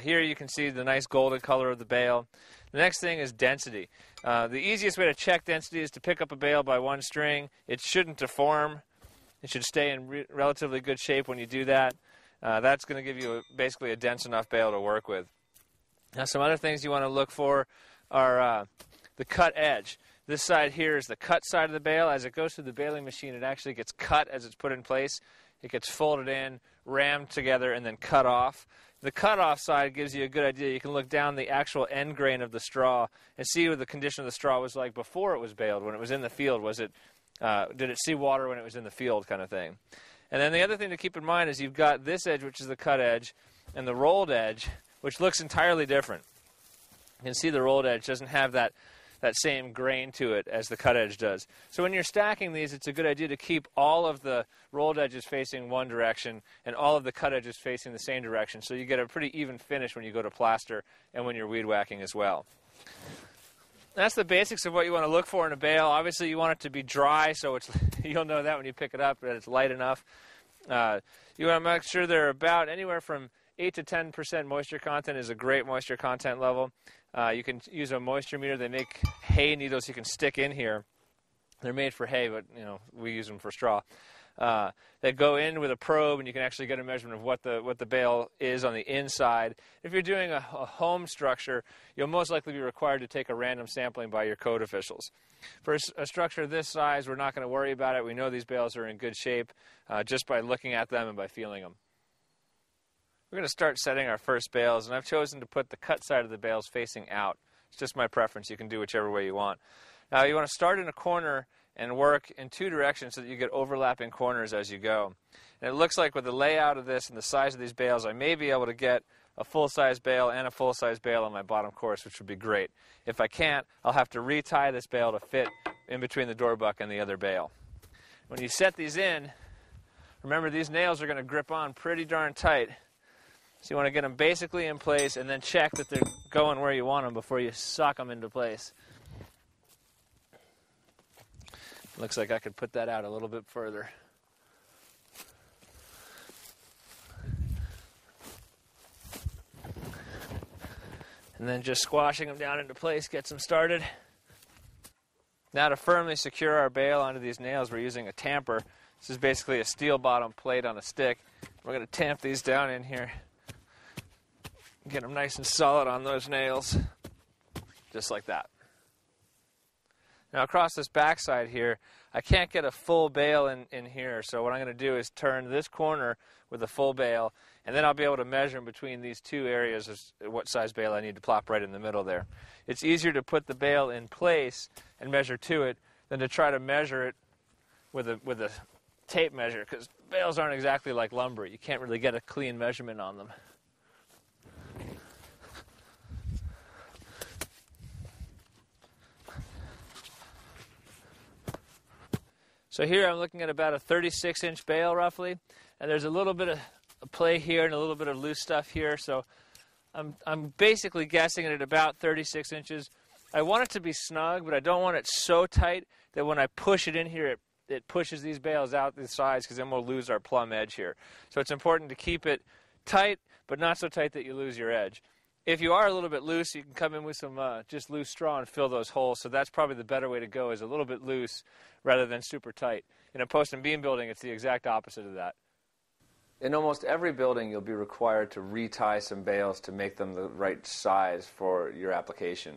Here you can see the nice golden color of the bale. The next thing is density. The easiest way to check density is to pick up a bale by one string. It shouldn't deform. It should stay in relatively good shape when you do that. That's going to give you basically a dense enough bale to work with. Now some other things you want to look for are the cut edge. This side here is the cut side of the bale. As it goes through the baling machine, it actually gets cut as it's put in place. It gets folded in, rammed together, and then cut off. The cut-off side gives you a good idea. You can look down the actual end grain of the straw and see what the condition of the straw was like before it was baled, when it was in the field. Was it Did it see water when it was in the field, kind of thing. And then the other thing to keep in mind is you've got this edge, which is the cut edge, and the rolled edge, which looks entirely different. You can see the rolled edge doesn't have that same grain to it as the cut edge does. So when you're stacking these, it's a good idea to keep all of the rolled edges facing one direction and all of the cut edges facing the same direction, so you get a pretty even finish when you go to plaster and when you're weed whacking as well. That's the basics of what you want to look for in a bale. Obviously, you want it to be dry, so you'll know that when you pick it up, that it's light enough. You want to make sure they're about anywhere from 8 to 10% moisture content is a great moisture content level. You can use a moisture meter. They make hay needles you can stick in here. They're made for hay, but we use them for straw. They go in with a probe, and you can actually get a measurement of what the bale is on the inside. If you're doing a home structure, you'll most likely be required to take a random sampling by your code officials. For a structure this size, we're not going to worry about it. We know these bales are in good shape just by looking at them and by feeling them. We're going to start setting our first bales, and I've chosen to put the cut side of the bales facing out. It's just my preference. You can do whichever way you want. Now, you want to start in a corner and work in two directions so that you get overlapping corners as you go. And it looks like with the layout of this and the size of these bales, I may be able to get a full-size bale and a full-size bale on my bottom course, which would be great. If I can't, I'll have to retie this bale to fit in between the door buck and the other bale. When you set these in, remember these nails are going to grip on pretty darn tight. So you want to get them basically in place and then check that they're going where you want them before you sock them into place. Looks like I could put that out a little bit further. And then just squashing them down into place gets them started. Now to firmly secure our bale onto these nails, we're using a tamper. This is basically a steel bottom plate on a stick. We're going to tamp these down in here. Get them nice and solid on those nails, just like that. Now across this backside here, I can't get a full bale in here, so what I'm going to do is turn this corner with a full bale, and then I'll be able to measure in between these two areas as what size bale I need to plop right in the middle there. It's easier to put the bale in place and measure to it than to try to measure it with a tape measure, because bales aren't exactly like lumber. You can't really get a clean measurement on them. So here I'm looking at about a 36-inch bale roughly, and there's a little bit of play here and a little bit of loose stuff here, so I'm basically guessing it at about 36 inches. I want it to be snug, but I don't want it so tight that when I push it in here, it pushes these bales out the sides, because then we'll lose our plumb edge here. So it's important to keep it tight, but not so tight that you lose your edge. If you are a little bit loose, you can come in with some just loose straw and fill those holes. So that's probably the better way to go, is a little bit loose rather than super tight. In a post and beam building, it's the exact opposite of that. In almost every building, you'll be required to retie some bales to make them the right size for your application.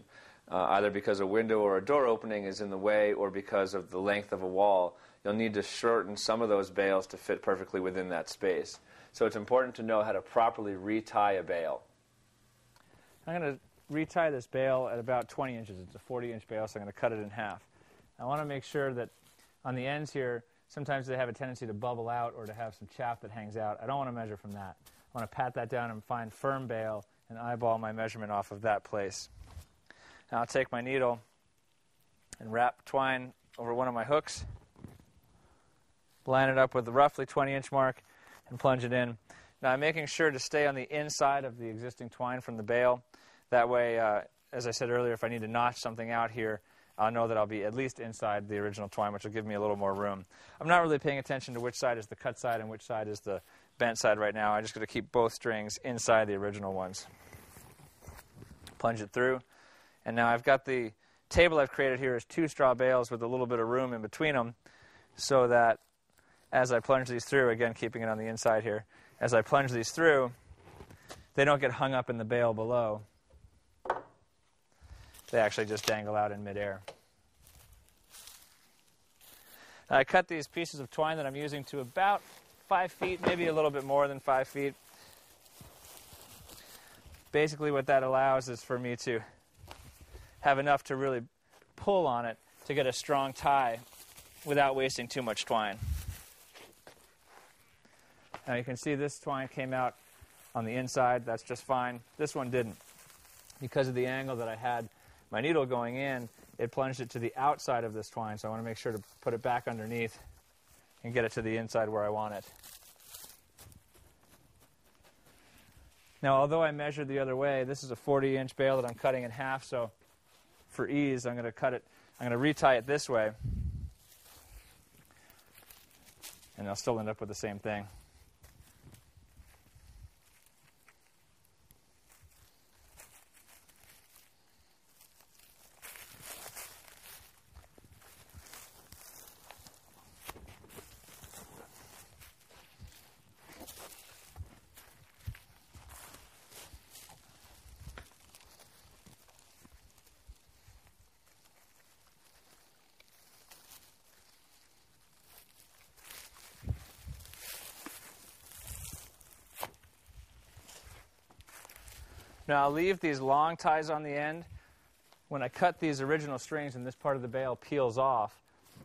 Either because a window or a door opening is in the way, or because of the length of a wall, you'll need to shorten some of those bales to fit perfectly within that space. So it's important to know how to properly retie a bale. I'm going to retie this bale at about 20 inches. It's a 40-inch bale, so I'm going to cut it in half. I want to make sure that on the ends here, sometimes they have a tendency to bubble out or to have some chaff that hangs out. I don't want to measure from that. I want to pat that down and find firm bale and eyeball my measurement off of that place. Now I'll take my needle and wrap twine over one of my hooks, line it up with the roughly 20-inch mark, and plunge it in. Now I'm making sure to stay on the inside of the existing twine from the bale. That way, as I said earlier, if I need to notch something out here, I'll know that I'll be at least inside the original twine, which will give me a little more room. I'm not really paying attention to which side is the cut side and which side is the bent side right now. I'm just going to keep both strings inside the original ones. Plunge it through. And now I've got the table I've created here is 2 straw bales with a little bit of room in between them, so that as I plunge these through, again keeping it on the inside here, as I plunge these through, they don't get hung up in the bale below. They actually just dangle out in midair. I cut these pieces of twine that I'm using to about 5 feet, maybe a little bit more than 5 feet. Basically what that allows is for me to have enough to really pull on it to get a strong tie without wasting too much twine. Now you can see this twine came out on the inside. That's just fine. This one didn't. Because of the angle that I had my needle going in, it plunged it to the outside of this twine, so I want to make sure to put it back underneath and get it to the inside where I want it. Now, although I measured the other way, this is a 40-inch bale that I'm cutting in half, so for ease, I'm going to cut it. I'm going to retie it this way, and I'll still end up with the same thing. Now I'll leave these long ties on the end. When I cut these original strings and this part of the bale peels off,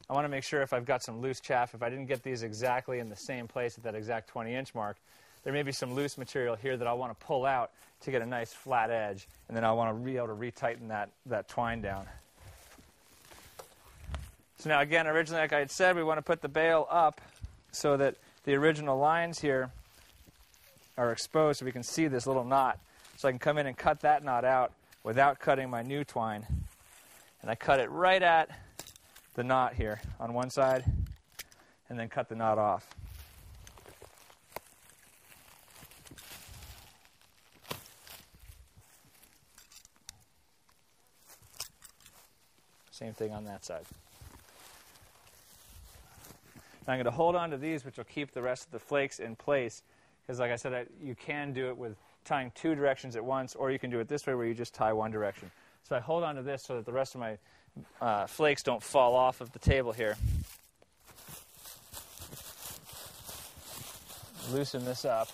I want to make sure if I've got some loose chaff, if I didn't get these exactly in the same place at that exact 20-inch mark, there may be some loose material here that I'll want to pull out to get a nice flat edge, and then I'll want to be able to retighten that twine down. So now again, originally, like I had said, we want to put the bale up so that the original lines here are exposed so we can see this little knot. So I can come in and cut that knot out without cutting my new twine. And I cut it right at the knot here on one side and then cut the knot off. Same thing on that side. Now I'm going to hold on to these, which will keep the rest of the flakes in place, because like I said, you can do it with tying two directions at once, or you can do it this way where you just tie one direction. So I hold on to this so that the rest of my flakes don't fall off of the table here. Loosen this up.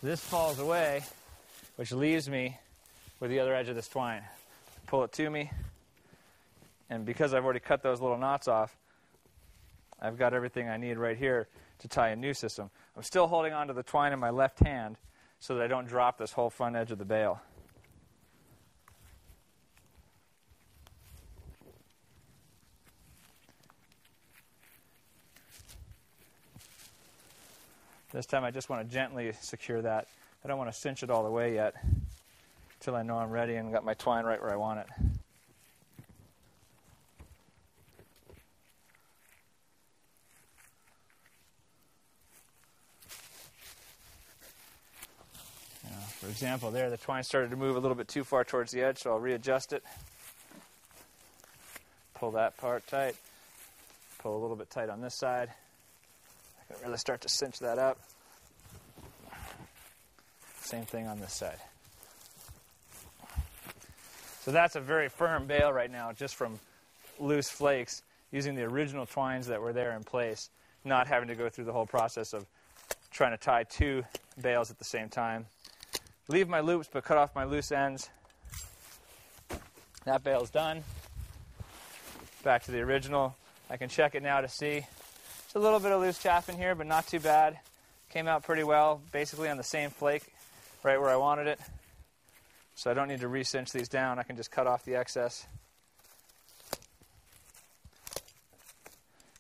This falls away, which leaves me with the other edge of this twine. Pull it to me, and because I've already cut those little knots off, I've got everything I need right here to tie a new system. I'm still holding on to the twine in my left hand so that I don't drop this whole front edge of the bale. This time I just want to gently secure that. I don't want to cinch it all the way yet until I know I'm ready and got my twine right where I want it. For example, there the twine started to move a little bit too far towards the edge, so I'll readjust it. Pull that part tight. Pull a little bit tight on this side. I can really start to cinch that up. Same thing on this side. So that's a very firm bale right now, just from loose flakes, using the original twines that were there in place, not having to go through the whole process of trying to tie two bales at the same time. Leave my loops, but cut off my loose ends. That bale's done. Back to the original. I can check it now to see. There's a little bit of loose chaff in here, but not too bad. Came out pretty well, basically on the same flake, right where I wanted it. So I don't need to re-cinch these down. I can just cut off the excess.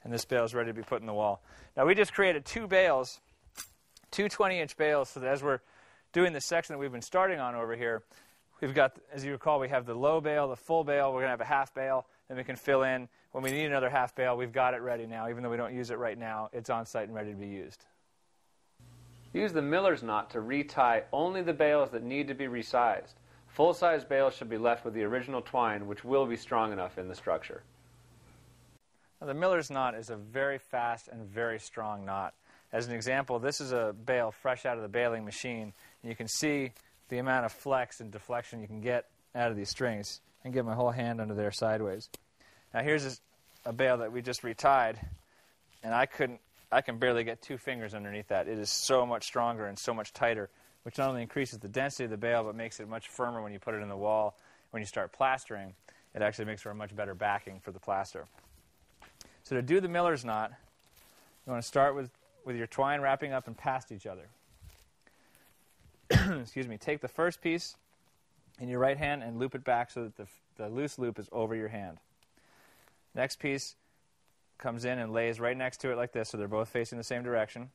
And this bale is ready to be put in the wall. Now we just created two bales, two 20-inch bales, so that as we're doing this section that we've been starting on over here, we've got, as you recall, we have the low bale, the full bale, we're going to have a half bale, then we can fill in. When we need another half bale, we've got it ready now. Even though we don't use it right now, it's on site and ready to be used. Use the miller's knot to retie only the bales that need to be resized. Full-size bales should be left with the original twine, which will be strong enough in the structure. Now, the miller's knot is a very fast and very strong knot. As an example, this is a bale fresh out of the baling machine. And you can see the amount of flex and deflection you can get out of these strings. I can get my whole hand under there sideways. Now here's a bale that we just retied, and I can barely get 2 fingers underneath that. It is so much stronger and so much tighter, which not only increases the density of the bale, but makes it much firmer when you put it in the wall, when you start plastering. it actually makes for a much better backing for the plaster. So to do the miller's knot, you want to start with your twine wrapping up and past each other. Excuse me. Take the first piece in your right hand and loop it back so that the loose loop is over your hand. Next piece comes in and lays right next to it like this, so they're both facing the same direction.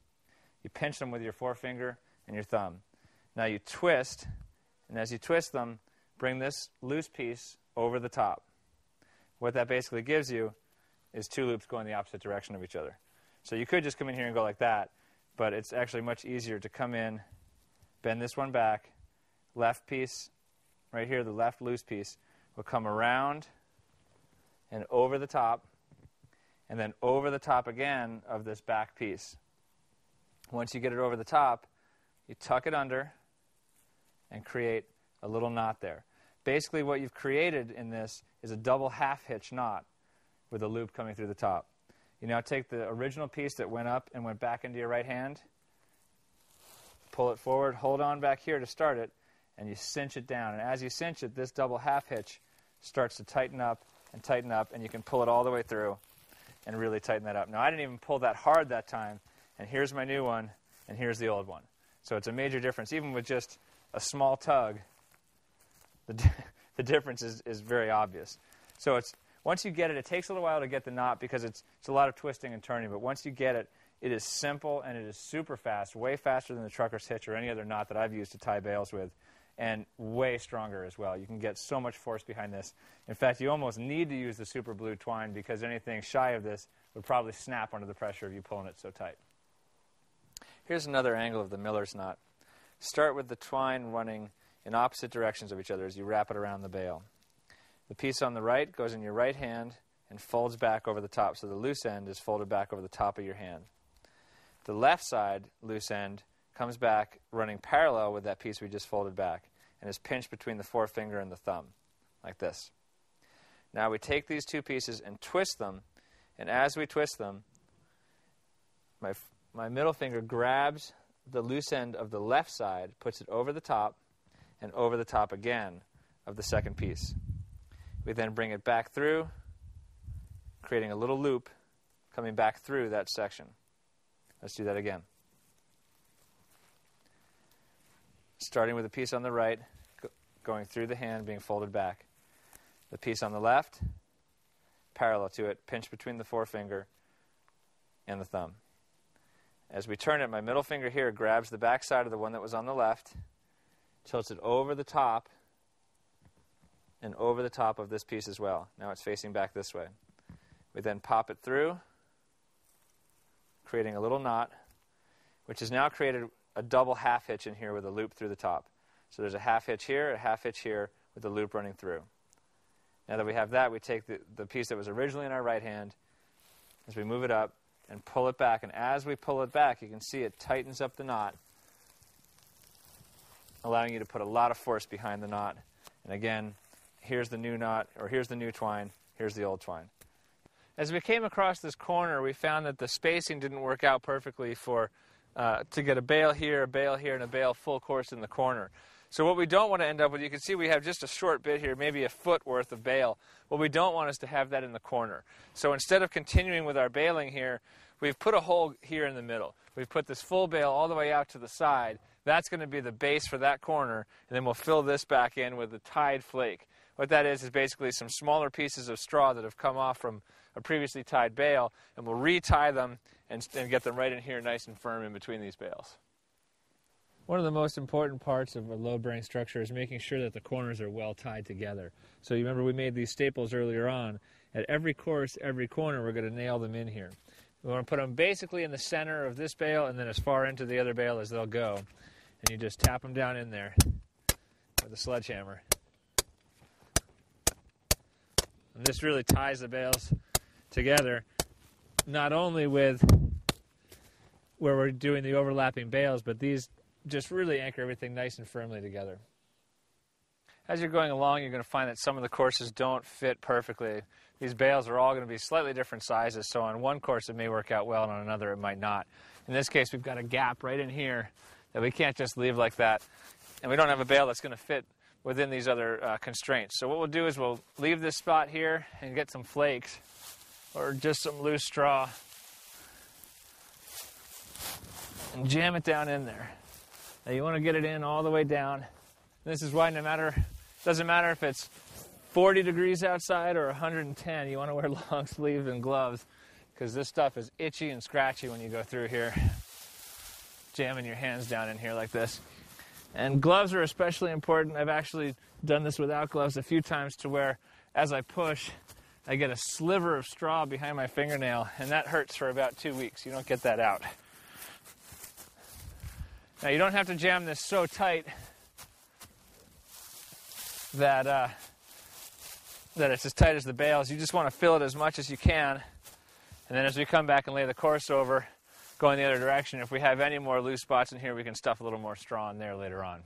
You pinch them with your forefinger and your thumb. Now you twist, and as you twist them, bring this loose piece over the top. What that basically gives you is two loops going the opposite direction of each other. So you could just come in here and go like that, but it's actually much easier to come in, bend this one back, left piece right here, the left loose piece, will come around and over the top, and then over the top again of this back piece. Once you get it over the top, you tuck it under and create a little knot there. Basically what you've created in this is a double half hitch knot with a loop coming through the top. You now take the original piece that went up and went back into your right hand, pull it forward, hold on back here to start it, and you cinch it down. And as you cinch it, this double half hitch starts to tighten up, and you can pull it all the way through and really tighten that up. Now, I didn't even pull that hard that time, and here's my new one, and here's the old one. So it's a major difference. Even with just a small tug, the difference is very obvious. So it's once you get it, it takes a little while to get the knot because it's a lot of twisting and turning, but once you get it, it is simple and it is super fast, way faster than the trucker's hitch or any other knot that I've used to tie bales with, and way stronger as well. You can get so much force behind this. In fact, you almost need to use the super blue twine because anything shy of this would probably snap under the pressure of you pulling it so tight. Here's another angle of the miller's knot. Start with the twine running in opposite directions of each other as you wrap it around the bale. The piece on the right goes in your right hand and folds back over the top, so the loose end is folded back over the top of your hand. The left side loose end comes back running parallel with that piece we just folded back and is pinched between the forefinger and the thumb, like this. Now we take these two pieces and twist them, and as we twist them, my middle finger grabs the loose end of the left side, puts it over the top, and over the top again of the second piece. We then bring it back through, creating a little loop coming back through that section. Let's do that again. Starting with the piece on the right, going through the hand, being folded back. The piece on the left, parallel to it, pinched between the forefinger and the thumb. As we turn it, my middle finger here grabs the back side of the one that was on the left, tilts it over the top, and over the top of this piece as well. Now it's facing back this way. We then pop it through, creating a little knot, which has now created a double half hitch in here with a loop through the top. So there's a half hitch here, a half hitch here, with a loop running through. Now that we have that, we take the piece that was originally in our right hand, as we move it up, and pull it back. And as we pull it back, you can see it tightens up the knot, allowing you to put a lot of force behind the knot. And again, here's the new knot, or here's the new twine, here's the old twine. As we came across this corner, we found that the spacing didn't work out perfectly to get a bale here, and a bale full course in the corner. So what we don't want to end up with, you can see we have just a short bit here, maybe a foot worth of bale. What we don't want is to have that in the corner. So instead of continuing with our baling here, we've put a hole here in the middle. We've put this full bale all the way out to the side. That's going to be the base for that corner, and then we'll fill this back in with a tied flake. What that is basically some smaller pieces of straw that have come off from a previously tied bale, and we'll retie them and get them right in here nice and firm in between these bales. One of the most important parts of a load-bearing structure is making sure that the corners are well tied together. So you remember we made these staples earlier on. At every course, every corner, we're going to nail them in here. We want to put them basically in the center of this bale and then as far into the other bale as they'll go. And you just tap them down in there with a sledgehammer. And this really ties the bales together, not only with where we're doing the overlapping bales, but these just really anchor everything nice and firmly together. As you're going along, you're going to find that some of the courses don't fit perfectly. These bales are all going to be slightly different sizes, so on one course it may work out well and on another it might not. In this case, we've got a gap right in here that we can't just leave like that, and we don't have a bale that's going to fit within these other constraints. So what we'll do is we'll leave this spot here and get some flakes or just some loose straw and jam it down in there. Now you want to get it in all the way down. This is why doesn't matter if it's 40 degrees outside or 110, you want to wear long sleeves and gloves because this stuff is itchy and scratchy when you go through here, jamming your hands down in here like this. And gloves are especially important. I've actually done this without gloves a few times to where as I push, I get a sliver of straw behind my fingernail, and that hurts for about 2 weeks. You don't get that out. Now you don't have to jam this so tight that it's as tight as the bales. You just want to fill it as much as you can. And then as we come back and lay the course over, go in the other direction. If we have any more loose spots in here, we can stuff a little more straw in there later on.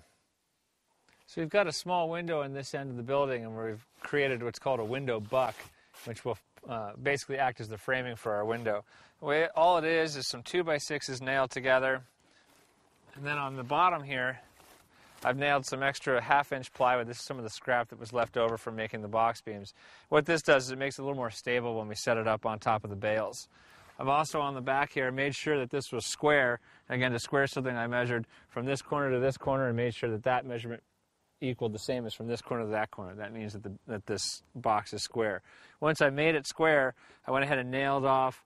So we've got a small window in this end of the building, and we've created what's called a window buck, which will basically act as the framing for our window. All it is some 2x6s nailed together. And then on the bottom here, I've nailed some extra 1/2-inch plywood. This is some of the scrap that was left over from making the box beams. What this does is it makes it a little more stable when we set it up on top of the bales. I've also on the back here made sure that this was square. Again, to square something, I measured from this corner to this corner and made sure that that measurement equaled the same as from this corner to that corner. That means that this box is square. Once I made it square, I went ahead and nailed off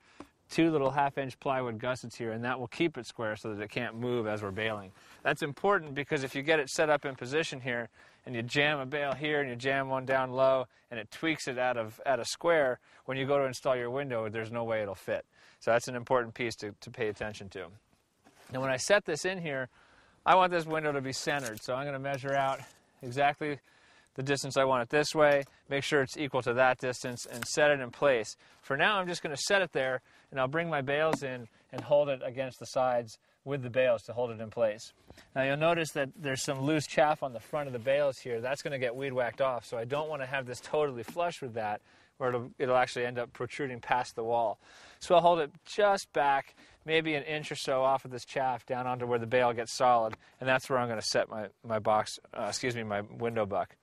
2 little 1/2-inch plywood gussets here, and that will keep it square so that it can't move as we're baling. That's important because if you get it set up in position here and you jam a bale here and you jam one down low and it tweaks it out of square, when you go to install your window, there's no way it'll fit. So that's an important piece to pay attention to. Now when I set this in here, I want this window to be centered, so I'm going to measure out exactly the distance I want it this way, make sure it's equal to that distance, and set it in place. For now, I'm just going to set it there, and I'll bring my bales in and hold it against the sides with the bales to hold it in place. Now you'll notice that there's some loose chaff on the front of the bales here. That's going to get weed whacked off, so I don't want to have this totally flush with that, or it'll actually end up protruding past the wall. So I'll hold it just back, maybe an inch or so off of this chaff down onto where the bale gets solid, and that's where I'm going to set my window buck.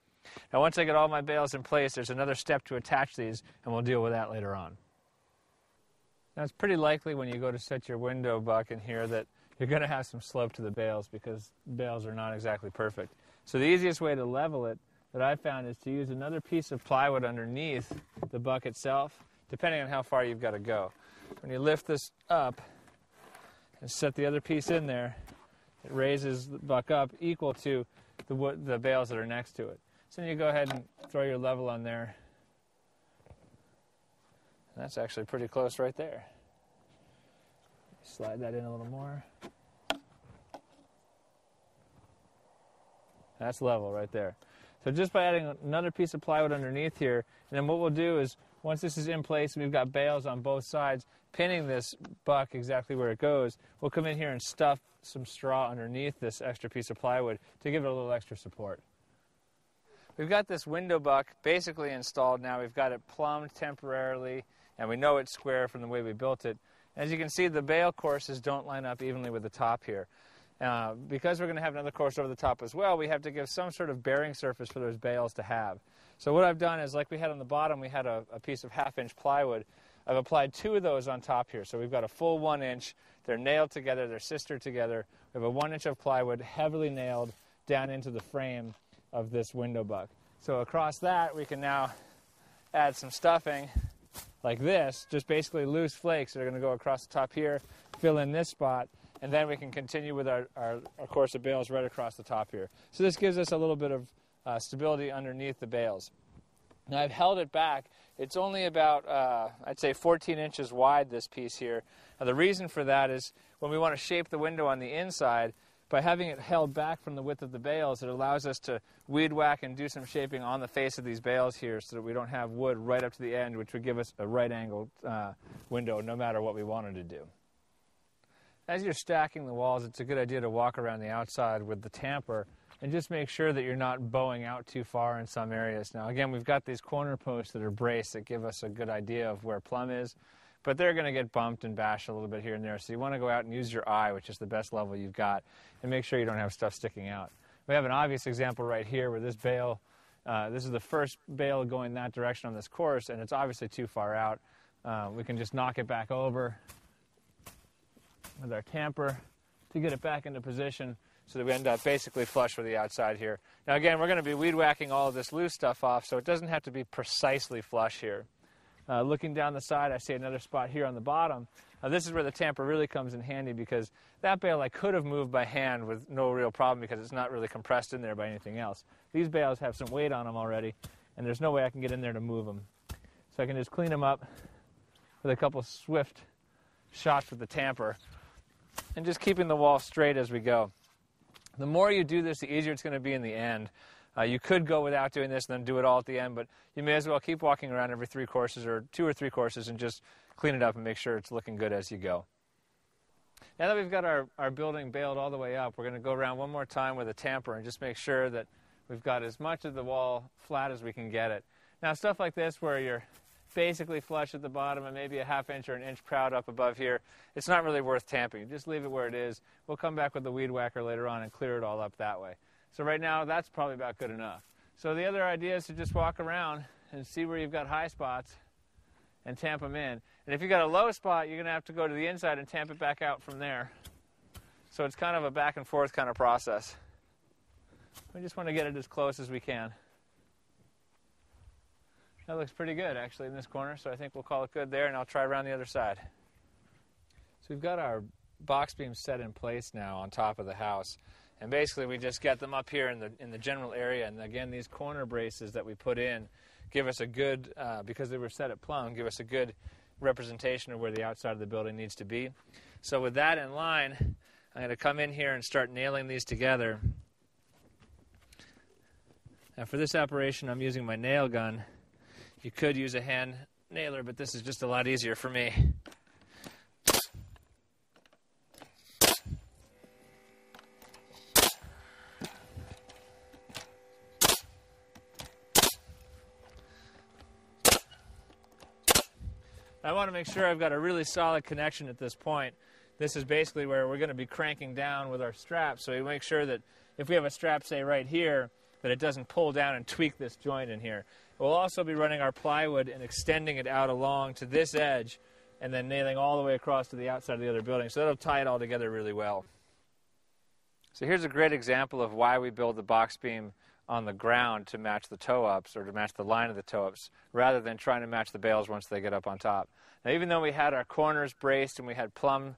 Now once I get all my bales in place, there's another step to attach these, and we'll deal with that later on. Now it's pretty likely when you go to set your window buck in here that you're going to have some slope to the bales because bales are not exactly perfect. So the easiest way to level it that I found is to use another piece of plywood underneath the buck itself, depending on how far you've got to go. When you lift this up and set the other piece in there, it raises the buck up equal to the bales that are next to it. So then you go ahead and throw your level on there. That's actually pretty close right there. Slide that in a little more. That's level right there. So just by adding another piece of plywood underneath here, and then what we'll do is, once this is in place and we've got bales on both sides, pinning this buck exactly where it goes, we'll come in here and stuff some straw underneath this extra piece of plywood to give it a little extra support. We've got this window buck basically installed now. We've got it plumbed temporarily, and we know it's square from the way we built it. As you can see, the bale courses don't line up evenly with the top here. Because we're going to have another course over the top as well, we have to give some sort of bearing surface for those bales to have. So what I've done is, like we had on the bottom, we had a piece of 1/2-inch plywood. I've applied 2 of those on top here. So we've got a full 1 inch. They're nailed together. They're sistered together. We have a 1 inch of plywood heavily nailed down into the frame of this window buck. So across that, we can now add some stuffing like this, just basically loose flakes that are going to go across the top here, fill in this spot, and then we can continue with our course of bales right across the top here. So this gives us a little bit of stability underneath the bales. Now I've held it back. It's only about, I'd say 14 inches wide, this piece here. Now the reason for that is when we want to shape the window on the inside, by having it held back from the width of the bales, it allows us to weed whack and do some shaping on the face of these bales here so that we don't have wood right up to the end, which would give us a right-angled window no matter what we wanted to do. As you're stacking the walls, it's a good idea to walk around the outside with the tamper and just make sure that you're not bowing out too far in some areas. Now, again, we've got these corner posts that are braced that give us a good idea of where plumb is, but they're going to get bumped and bashed a little bit here and there. So you want to go out and use your eye, which is the best level you've got, and make sure you don't have stuff sticking out. We have an obvious example right here where this bale, this is the first bale going that direction on this course, and it's obviously too far out. We can just knock it back over with our tamper to get it back into position so that we end up basically flush with the outside here. Now again, we're going to be weed whacking all of this loose stuff off, so it doesn't have to be precisely flush here. Looking down the side, I see another spot here on the bottom. This is where the tamper really comes in handy, because that bale I could have moved by hand with no real problem because it's not really compressed in there by anything else. These bales have some weight on them already, and there's no way I can get in there to move them. So I can just clean them up with a couple swift shots with the tamper and just keeping the wall straight as we go. The more you do this, the easier it's going to be in the end. You could go without doing this and then do it all at the end, but you may as well keep walking around every 3 courses or 2 or 3 courses and just clean it up and make sure it's looking good as you go. Now that we've got our building baled all the way up, we're going to go around one more time with a tamper and just make sure that we've got as much of the wall flat as we can get it. Now stuff like this where you're basically flush at the bottom and maybe a ½ inch or an inch proud up above here, it's not really worth tamping. Just leave it where it is. We'll come back with the weed whacker later on and clear it all up that way. So right now, that's probably about good enough. So the other idea is to just walk around and see where you've got high spots and tamp them in. And if you've got a low spot, you're going to have to go to the inside and tamp it back out from there. So it's kind of a back and forth kind of process. We just want to get it as close as we can. That looks pretty good, actually, in this corner, so I think we'll call it good there, and I'll try around the other side. So we've got our box beams set in place now on top of the house. And basically, we just get them up here in the general area. And again, these corner braces that we put in give us a good, because they were set at plumb, give us a good representation of where the outside of the building needs to be. So with that in line, I'm going to come in here and start nailing these together. Now for this operation, I'm using my nail gun. You could use a hand nailer, but this is just a lot easier for me. I want to make sure I've got a really solid connection at this point. This is basically where we're going to be cranking down with our straps, so we make sure that if we have a strap, say, right here, that it doesn't pull down and tweak this joint in here. We'll also be running our plywood and extending it out along to this edge and then nailing all the way across to the outside of the other building, so that'll tie it all together really well. So here's a great example of why we build the box beam on the ground to match the toe-ups or to match the line of the toe-ups rather than trying to match the bales once they get up on top. Now, even though we had our corners braced and we had plumb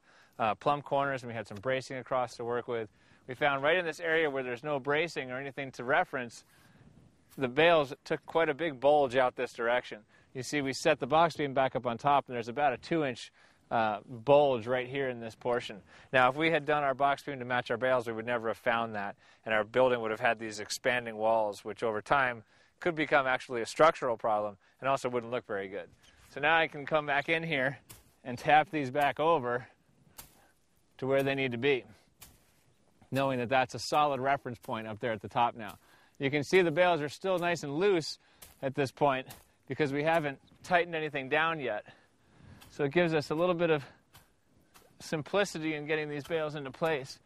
corners and we had some bracing across to work with, we found right in this area where there's no bracing or anything to reference, the bales took quite a big bulge out this direction. You see, we set the box beam back up on top and there's about a 2-inch bulge right here in this portion. Now, if we had done our box beam to match our bales, we would never have found that, and our building would have had these expanding walls, which over time could become actually a structural problem and also wouldn't look very good. So now I can come back in here and tap these back over to where they need to be, knowing that that's a solid reference point up there at the top now. You can see the bales are still nice and loose at this point because we haven't tightened anything down yet. So it gives us a little bit of simplicity in getting these bales into place.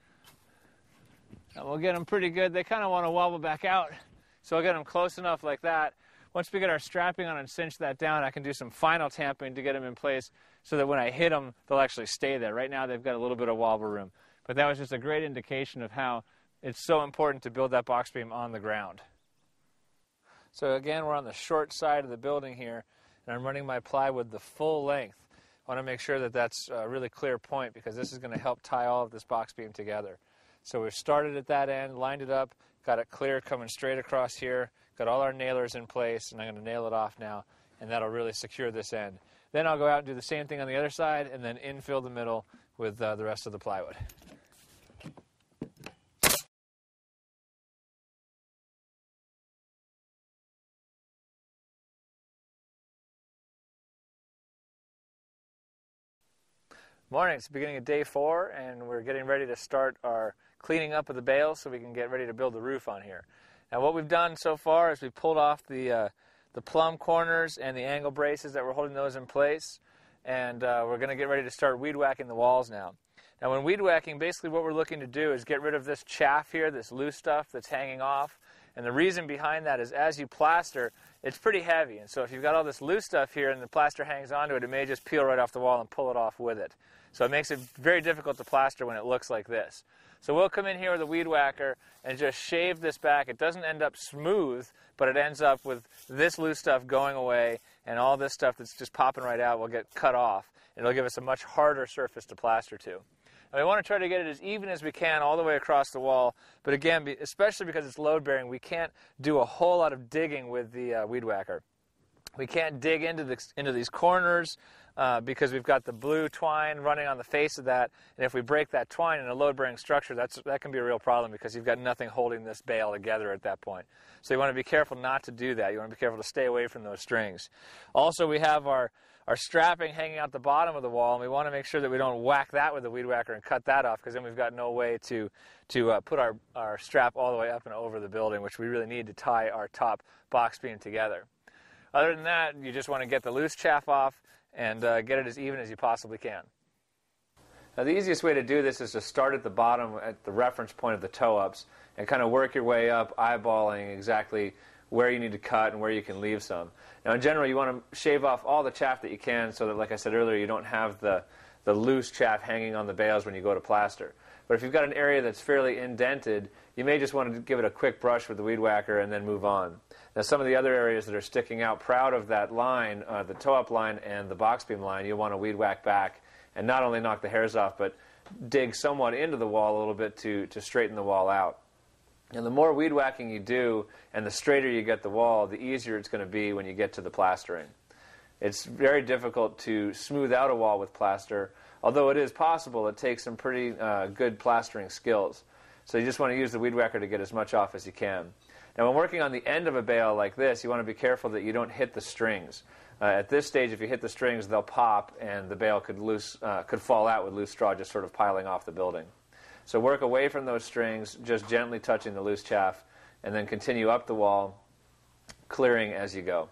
And we'll get them pretty good. They kind of want to wobble back out, so I'll get them close enough like that. Once we get our strapping on and cinch that down, I can do some final tamping to get them in place so that when I hit them, they'll actually stay there. Right now, they've got a little bit of wobble room. But that was just a great indication of how it's so important to build that box beam on the ground. So again, we're on the short side of the building here, and I'm running my plywood the full length. I want to make sure that that's a really clear point because this is going to help tie all of this box beam together. So we've started at that end, lined it up, got it clear coming straight across here, got all our nailers in place, and I'm going to nail it off now, and that'll really secure this end. Then I'll go out and do the same thing on the other side and then infill the middle with the rest of the plywood. Morning, it's the beginning of day 4, and we're getting ready to start our cleaning up of the bales so we can get ready to build the roof on here. Now what we've done so far is we've pulled off the plumb corners and the angle braces that were holding those in place, and we're going to get ready to start weed whacking the walls now. Now when weed whacking, basically what we're looking to do is get rid of this chaff here, this loose stuff that's hanging off. And the reason behind that is as you plaster, it's pretty heavy. And so if you've got all this loose stuff here and the plaster hangs onto it, it may just peel right off the wall and pull it off with it. So it makes it very difficult to plaster when it looks like this. So we'll come in here with a weed whacker and just shave this back. It doesn't end up smooth, but it ends up with this loose stuff going away, and all this stuff that's just popping right out will get cut off. It'll give us a much harder surface to plaster to. And we want to try to get it as even as we can all the way across the wall, but again, especially because it's load-bearing, we can't do a whole lot of digging with the weed whacker. We can't dig into these corners because we've got the blue twine running on the face of that, and if we break that twine in a load-bearing structure, that can be a real problem because you've got nothing holding this bale together at that point. So you want to be careful not to do that. You want to be careful to stay away from those strings. Also, we have our strapping hanging out the bottom of the wall, and we want to make sure that we don't whack that with the weed whacker and cut that off, because then we've got no way to put our strap all the way up and over the building, which we really need to tie our top box beam together. Other than that, you just want to get the loose chaff off and get it as even as you possibly can. Now the easiest way to do this is to start at the bottom at the reference point of the toe-ups and kind of work your way up, eyeballing exactly where you need to cut and where you can leave some. Now in general, you want to shave off all the chaff that you can so that, like I said earlier, you don't have the loose chaff hanging on the bales when you go to plaster. But if you've got an area that's fairly indented, you may just want to give it a quick brush with the weed whacker and then move on. Now some of the other areas that are sticking out proud of that line, the toe-up line and the box beam line, you'll want to weed whack back and not only knock the hairs off, but dig somewhat into the wall a little bit to straighten the wall out. And the more weed whacking you do and the straighter you get the wall, the easier it's going to be when you get to the plastering. It's very difficult to smooth out a wall with plaster. Although it is possible, it takes some pretty good plastering skills. So you just want to use the weed whacker to get as much off as you can. Now when working on the end of a bale like this, you want to be careful that you don't hit the strings. At this stage, if you hit the strings, they'll pop and the bale could fall out with loose straw just sort of piling off the building. So work away from those strings, just gently touching the loose chaff, and then continue up the wall, clearing as you go.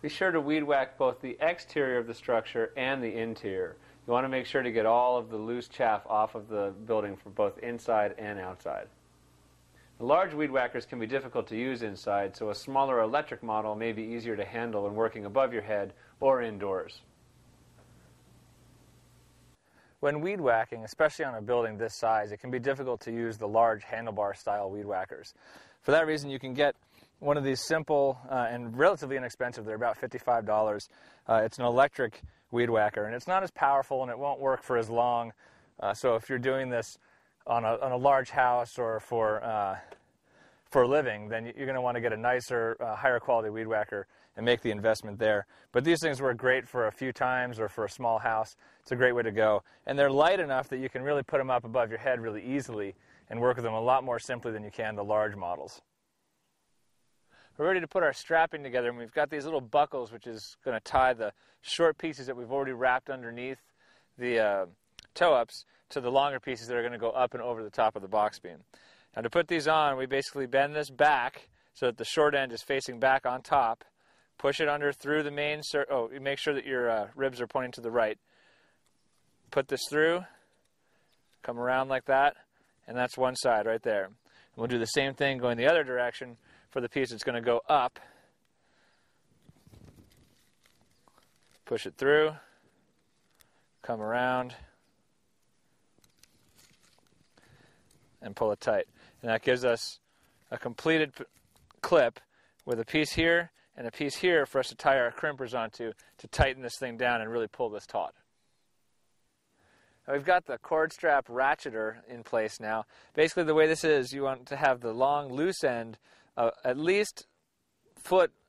Be sure to weed whack both the exterior of the structure and the interior. You want to make sure to get all of the loose chaff off of the building from both inside and outside. The large weed whackers can be difficult to use inside, so a smaller electric model may be easier to handle when working above your head or indoors. When weed whacking, especially on a building this size, it can be difficult to use the large handlebar style weed whackers. For that reason, you can get one of these simple and relatively inexpensive. They're about $55. It's an electric weed whacker, and it's not as powerful and it won't work for as long. So if you're doing this on a large house or for a living, then you're going to want to get a nicer, higher quality weed whacker and make the investment there. But these things work great for a few times or for a small house. It's a great way to go. And they're light enough that you can really put them up above your head really easily and work with them a lot more simply than you can the large models. We're ready to put our strapping together, and we've got these little buckles which is going to tie the short pieces that we've already wrapped underneath the toe-ups to the longer pieces that are going to go up and over the top of the box beam. Now to put these on, we basically bend this back so that the short end is facing back on top. Push it under through the main, make sure that your ribs are pointing to the right. Put this through, come around like that, and that's one side right there. And we'll do the same thing going the other direction for the piece that's going to go up. Push it through, come around, and pull it tight. And that gives us a completed clip with a piece here and a piece here for us to tie our crimpers onto to tighten this thing down and really pull this taut. Now we've got the cord strap ratcheter in place now. Basically the way this is, you want to have the long loose end at least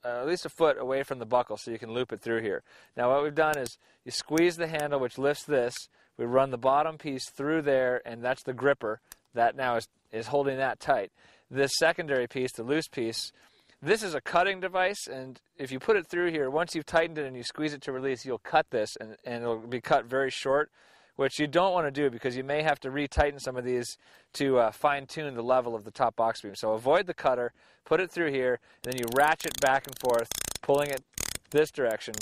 a foot away from the buckle so you can loop it through here. Now what we've done is you squeeze the handle which lifts this, we run the bottom piece through there, and that's the gripper. That now is holding that tight. This secondary piece, the loose piece, this is a cutting device, and if you put it through here, once you've tightened it and you squeeze it to release, you'll cut this, and it'll be cut very short, which you don't want to do because you may have to retighten some of these to fine-tune the level of the top box beam. So avoid the cutter, put it through here, and then you ratchet back and forth, pulling it this direction,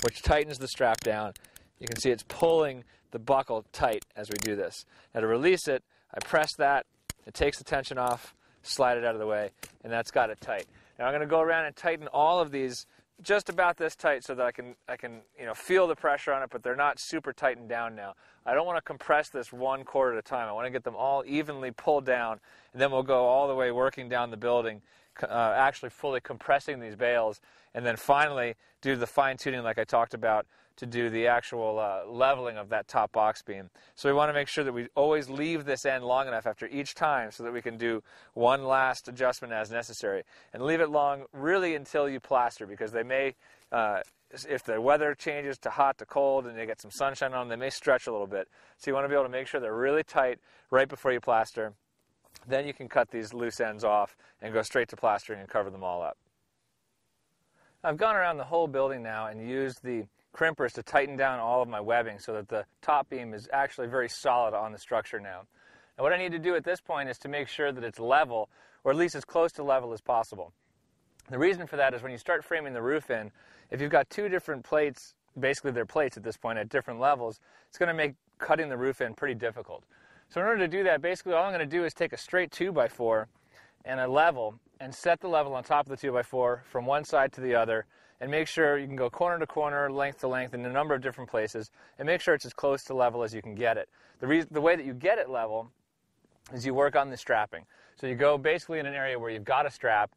which tightens the strap down. You can see it's pulling the buckle tight as we do this. Now to release it, I press that, it takes the tension off, slide it out of the way, and that's got it tight. Now I'm going to go around and tighten all of these just about this tight so that I can feel the pressure on it, but they're not super tightened down now. I don't want to compress this one cord at a time. I want to get them all evenly pulled down, and then we'll go all the way working down the building, actually fully compressing these bales, and then finally do the fine-tuning like I talked about to do the actual leveling of that top box beam. So we want to make sure that we always leave this end long enough after each time so that we can do one last adjustment as necessary. And leave it long really until you plaster, because they may, if the weather changes to hot to cold and they get some sunshine on them, they may stretch a little bit. So you want to be able to make sure they're really tight right before you plaster. Then you can cut these loose ends off and go straight to plastering and cover them all up. I've gone around the whole building now and used the crimpers to tighten down all of my webbing so that the top beam is actually very solid on the structure now. And what I need to do at this point is to make sure that it's level, or at least as close to level as possible. The reason for that is when you start framing the roof in, if you've got two different plates, basically they're plates at this point at different levels, it's going to make cutting the roof in pretty difficult. So in order to do that, basically all I'm going to do is take a straight 2x4 and a level and set the level on top of the 2x4 from one side to the other, and make sure you can go corner to corner, length to length in a number of different places, and make sure it's as close to level as you can get it. The way that you get it level is you work on the strapping. So you go basically in an area where you've got a strap,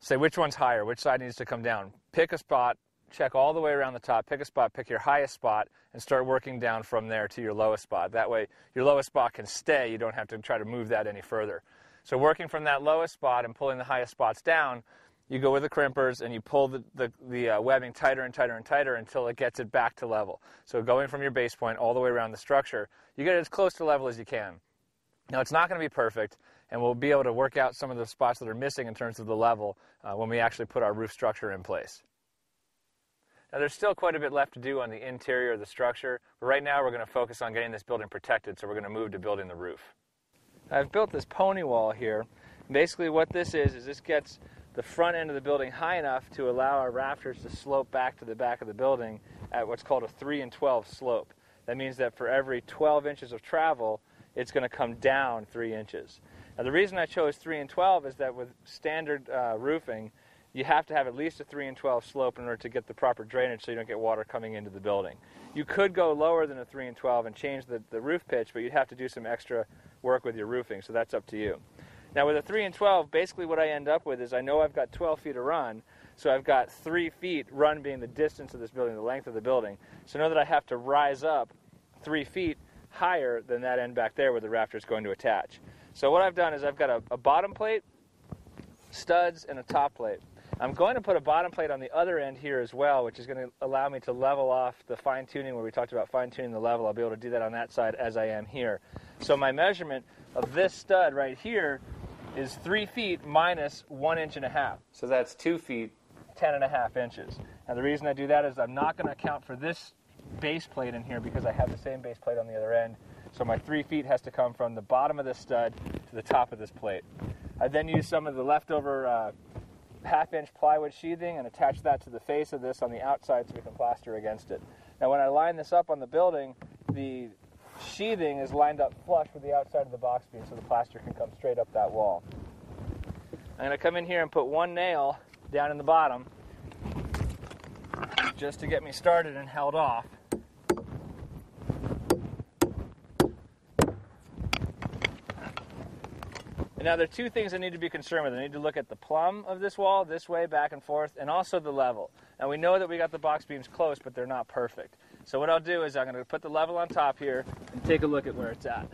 say which one's higher, which side needs to come down. Pick a spot, check all the way around the top, pick a spot, pick your highest spot, and start working down from there to your lowest spot. That way your lowest spot can stay, you don't have to try to move that any further. So working from that lowest spot and pulling the highest spots down, you go with the crimpers and you pull the webbing tighter and tighter and tighter until it gets it back to level. So going from your base point all the way around the structure, you get it as close to level as you can. Now it's not going to be perfect, and we'll be able to work out some of the spots that are missing in terms of the level when we actually put our roof structure in place. Now there's still quite a bit left to do on the interior of the structure, but right now we're going to focus on getting this building protected, so we're going to move to building the roof. I've built this pony wall here. Basically what this is this gets the front end of the building high enough to allow our rafters to slope back to the back of the building at what's called a 3 and 12 slope. That means that for every 12 inches of travel, it's going to come down 3 inches. Now the reason I chose 3 and 12 is that with standard roofing, you have to have at least a 3 and 12 slope in order to get the proper drainage so you don't get water coming into the building. You could go lower than a 3 and 12 and change the roof pitch, but you'd have to do some extra work with your roofing, so that's up to you. Now with a 3 and 12, basically what I end up with is I know I've got 12 feet of run, so I've got 3 feet, run being the distance of this building, the length of the building. So I know that I have to rise up 3 feet higher than that end back there where the rafter is going to attach. So what I've done is I've got a bottom plate, studs, and a top plate. I'm going to put a bottom plate on the other end here as well, which is going to allow me to level off the fine-tuning where we talked about fine-tuning the level. I'll be able to do that on that side as I am here. So my measurement of this stud right here is 3 feet minus 1.5 inches. So that's 2 feet, 10.5 inches. And the reason I do that is I'm not going to account for this base plate in here because I have the same base plate on the other end. So my 3 feet has to come from the bottom of this stud to the top of this plate. I then use some of the leftover half-inch plywood sheathing and attach that to the face of this on the outside so we can plaster against it. Now when I line this up on the building, the sheathing is lined up flush with the outside of the box beam so the plaster can come straight up that wall. I'm going to come in here and put one nail down in the bottom just to get me started and held off. And now there are two things I need to be concerned with. I need to look at the plumb of this wall, this way, back and forth, and also the level. Now we know that we got the box beams close, but they're not perfect. So what I'll do is I'm going to put the level on top here and take a look at where it's at.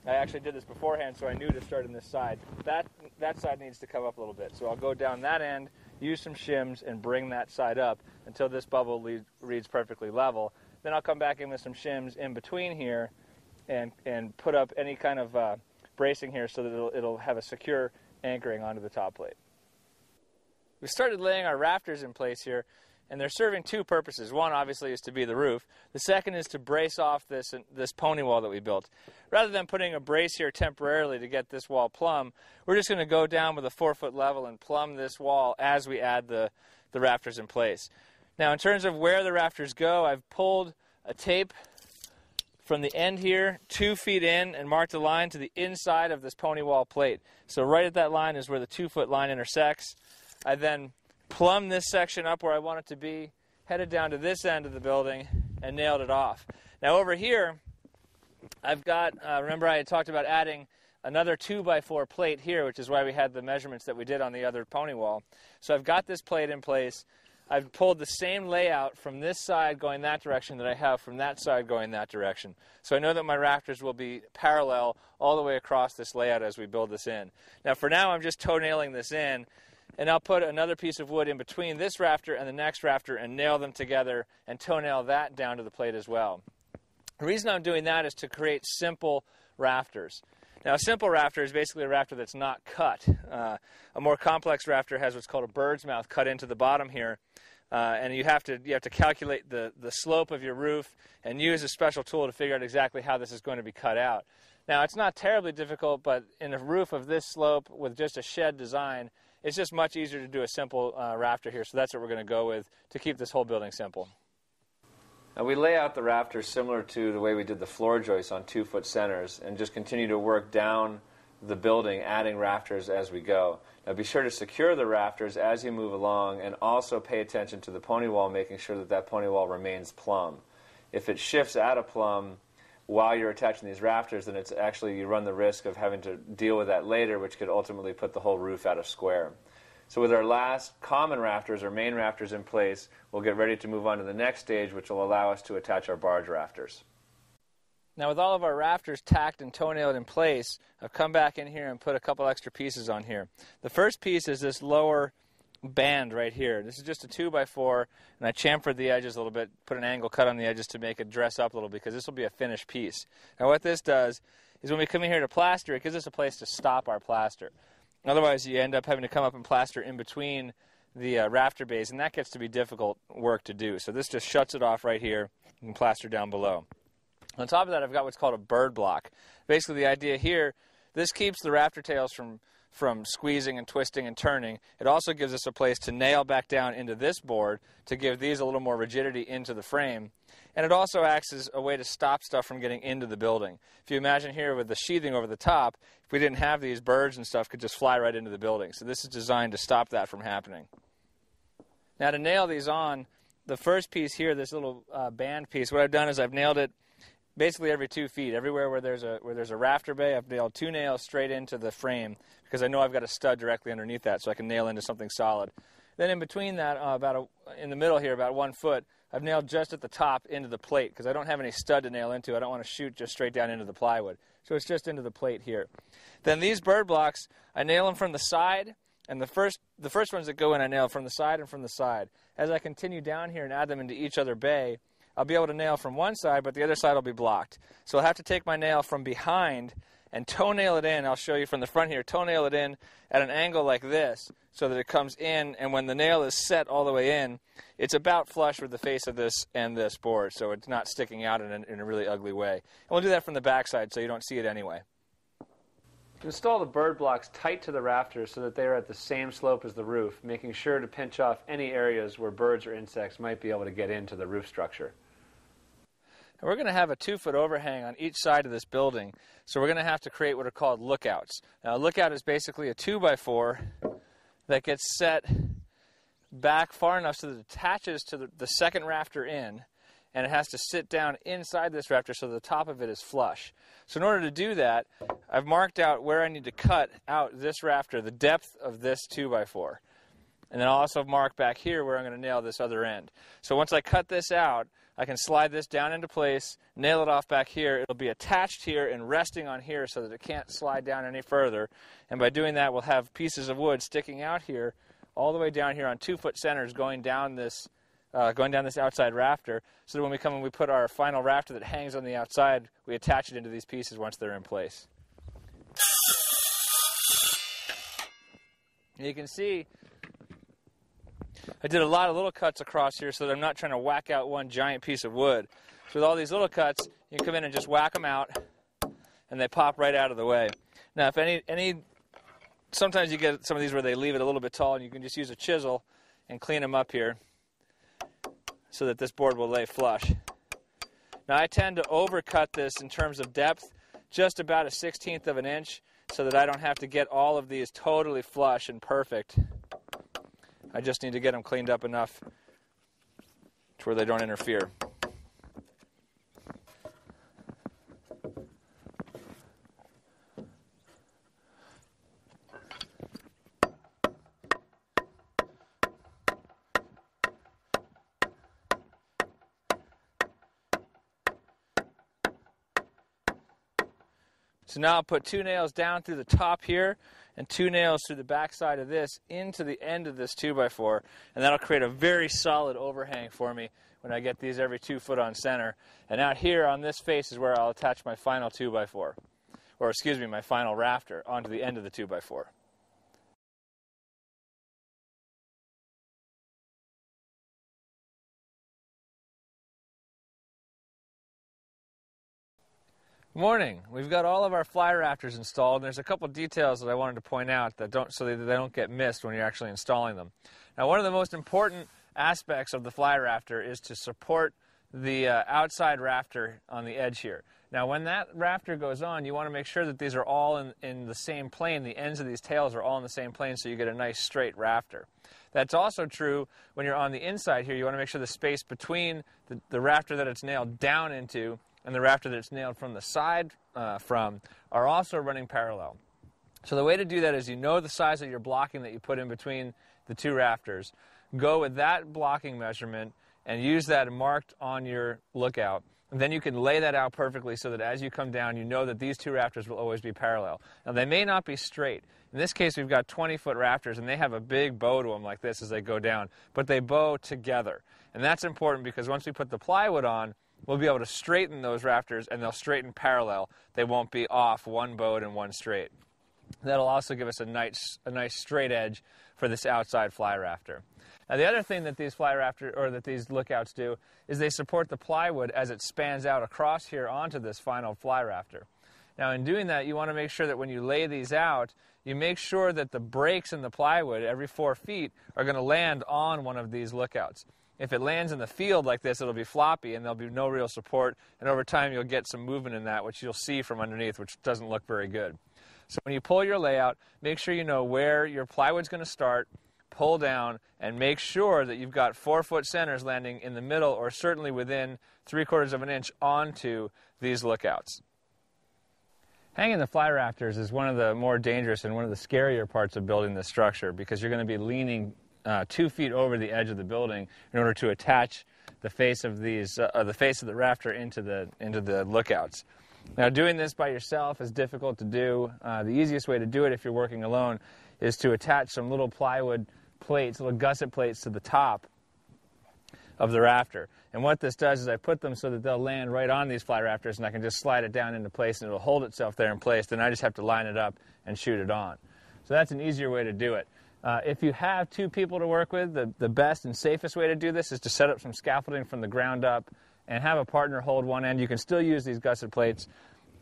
I actually did this beforehand, so I knew to start on this side. That side needs to come up a little bit. So I'll go down that end, use some shims, and bring that side up until this bubble reads perfectly level. Then I'll come back in with some shims in between here and put up any kind of bracing here so that it'll have a secure anchoring onto the top plate. We started laying our rafters in place here, and they're serving two purposes. One, obviously, is to be the roof. The second is to brace off this pony wall that we built. Rather than putting a brace here temporarily to get this wall plumb, we're just going to go down with a 4-foot level and plumb this wall as we add the rafters in place. Now, in terms of where the rafters go, I've pulled a tape from the end here 2 feet in and marked a line to the inside of this pony wall plate. So right at that line is where the 2-foot line intersects. I then plumbed this section up where I want it to be, headed down to this end of the building, and nailed it off. Now over here, I've got, remember I had talked about adding another 2x4 plate here, which is why we had the measurements that we did on the other pony wall. So I've got this plate in place. I've pulled the same layout from this side going that direction that I have from that side going that direction. So I know that my rafters will be parallel all the way across this layout as we build this in. Now for now I'm just toe-nailing this in, and I'll put another piece of wood in between this rafter and the next rafter and nail them together and toe-nail that down to the plate as well. The reason I'm doing that is to create simple rafters. Now, a simple rafter is basically a rafter that's not cut. A more complex rafter has what's called a bird's mouth cut into the bottom here, and you have to calculate the slope of your roof and use a special tool to figure out exactly how this is going to be cut out. Now, it's not terribly difficult, but in a roof of this slope with just a shed design, it's just much easier to do a simple rafter here, so that's what we're going to go with to keep this whole building simple. Now we lay out the rafters similar to the way we did the floor joists on 2-foot centers and just continue to work down the building, adding rafters as we go. Now be sure to secure the rafters as you move along and also pay attention to the pony wall, making sure that that pony wall remains plumb. If it shifts out of plumb while you're attaching these rafters, then it's actually, you run the risk of having to deal with that later, which could ultimately put the whole roof out of square. So with our last common rafters or main rafters in place, we'll get ready to move on to the next stage, which will allow us to attach our barge rafters. Now with all of our rafters tacked and toe-nailed in place, I've come back in here and put a couple extra pieces on here. The first piece is this lower band right here. This is just a 2x4, and I chamfered the edges a little bit, put an angle cut on the edges to make it dress up a little because this will be a finished piece. Now what this does is when we come in here to plaster, it gives us a place to stop our plaster. Otherwise, you end up having to come up and plaster in between the rafter bays, and that gets to be difficult work to do. So this just shuts it off right here and plaster down below. On top of that, I've got what's called a bird block. Basically, the idea here, this keeps the rafter tails from squeezing and twisting and turning. It also gives us a place to nail back down into this board to give these a little more rigidity into the frame. And it also acts as a way to stop stuff from getting into the building. If you imagine here with the sheathing over the top, if we didn't have these, birds and stuff could just fly right into the building. So this is designed to stop that from happening. Now to nail these on, the first piece here, this little band piece, what I've done is I've nailed it basically every 2 feet. Everywhere where there's a rafter bay, I've nailed 2 nails straight into the frame because I know I've got a stud directly underneath that so I can nail into something solid. Then in between that, in the middle here, about 1 foot, I've nailed just at the top into the plate because I don't have any stud to nail into. I don't want to shoot just straight down into the plywood. So it's just into the plate here. Then these bird blocks, I nail them from the side, and the first ones that go in, I nail from the side and from the side. As I continue down here and add them into each other bay, I'll be able to nail from one side, but the other side will be blocked. So I'll have to take my nail from behind and toe-nail it in. I'll show you from the front here. Toe-nail it in at an angle like this so that it comes in, and when the nail is set all the way in, it's about flush with the face of this and this board, so it's not sticking out in a really ugly way. And we'll do that from the back side so you don't see it anyway. Install the bird blocks tight to the rafters so that they are at the same slope as the roof, making sure to pinch off any areas where birds or insects might be able to get into the roof structure. And we're going to have a 2-foot overhang on each side of this building, so we're going to have to create what are called lookouts. Now, a lookout is basically a 2x4 that gets set back far enough so that it attaches to the second rafter in, and it has to sit down inside this rafter so the top of it is flush. So in order to do that, I've marked out where I need to cut out this rafter, the depth of this 2x4. And then I'll also mark back here where I'm going to nail this other end. So once I cut this out, I can slide this down into place, nail it off back here. It'll be attached here and resting on here so that it can't slide down any further. And by doing that, we'll have pieces of wood sticking out here, all the way down here on 2-foot centers going down this outside rafter, so that when we come and we put our final rafter that hangs on the outside, we attach it into these pieces once they're in place. And you can see I did a lot of little cuts across here so that I'm not trying to whack out one giant piece of wood. So with all these little cuts, you can come in and just whack them out, and they pop right out of the way. Now, if sometimes you get some of these where they leave it a little bit tall, and you can just use a chisel and clean them up here. so that this board will lay flush. Now I tend to overcut this in terms of depth, just about a 1/16 of an inch, so that I don't have to get all of these totally flush and perfect. I just need to get them cleaned up enough to where they don't interfere. So now I'll put 2 nails down through the top here and 2 nails through the back side of this into the end of this 2x4, and that'll create a very solid overhang for me when I get these every 2 foot on center. And out here on this face is where I'll attach my final 2x4, or excuse me, my final rafter onto the end of the 2x4. Morning. We've got all of our fly rafters installed, and there's a couple details that I wanted to point out that so that they don't get missed when you're actually installing them. Now, one of the most important aspects of the fly rafter is to support the outside rafter on the edge here. Now, when that rafter goes on, you want to make sure that these are all in the same plane. The ends of these tails are all in the same plane, so you get a nice straight rafter. That's also true when you're on the inside here. You want to make sure the space between the rafter that it's nailed down into and the rafter that it's nailed from the side are also running parallel. So the way to do that is, you know the size of your blocking that you put in between the 2 rafters. Go with that blocking measurement and use that marked on your lookout. And then you can lay that out perfectly so that as you come down, you know that these 2 rafters will always be parallel. Now, they may not be straight. In this case, we've got 20-foot rafters, and they have a big bow to them like this as they go down, but they bow together. And that's important because once we put the plywood on, we'll be able to straighten those rafters, and they'll straighten parallel. They won't be off, one bowed and one straight. That'll also give us a nice straight edge for this outside fly rafter. Now, the other thing that these lookouts do is they support the plywood as it spans out across here onto this final fly rafter. Now, in doing that, you want to make sure that when you lay these out, you make sure that the breaks in the plywood every 4 feet are going to land on one of these lookouts. If it lands in the field like this, it'll be floppy and there'll be no real support, and over time you'll get some movement in that, which you'll see from underneath, which doesn't look very good. So when you pull your layout, make sure you know where your plywood's going to start, pull down, and make sure that you've got 4-foot centers landing in the middle, or certainly within 3/4 of an inch onto these lookouts. Hanging the fly rafters is one of the more dangerous and one of the scarier parts of building this structure, because you're going to be leaning 2 feet over the edge of the building in order to attach the face of the rafter into the lookouts. Now, doing this by yourself is difficult to do. The easiest way to do it if you're working alone is to attach some little plywood plates, little gusset plates, to the top of the rafter. And what this does is I put them so that they'll land right on these fly rafters, and I can just slide it down into place and it'll hold itself there in place. Then I just have to line it up and shoot it on. So that's an easier way to do it. If you have 2 people to work with, the best and safest way to do this is to set up some scaffolding from the ground up and have a partner hold one end. You can still use these gusset plates.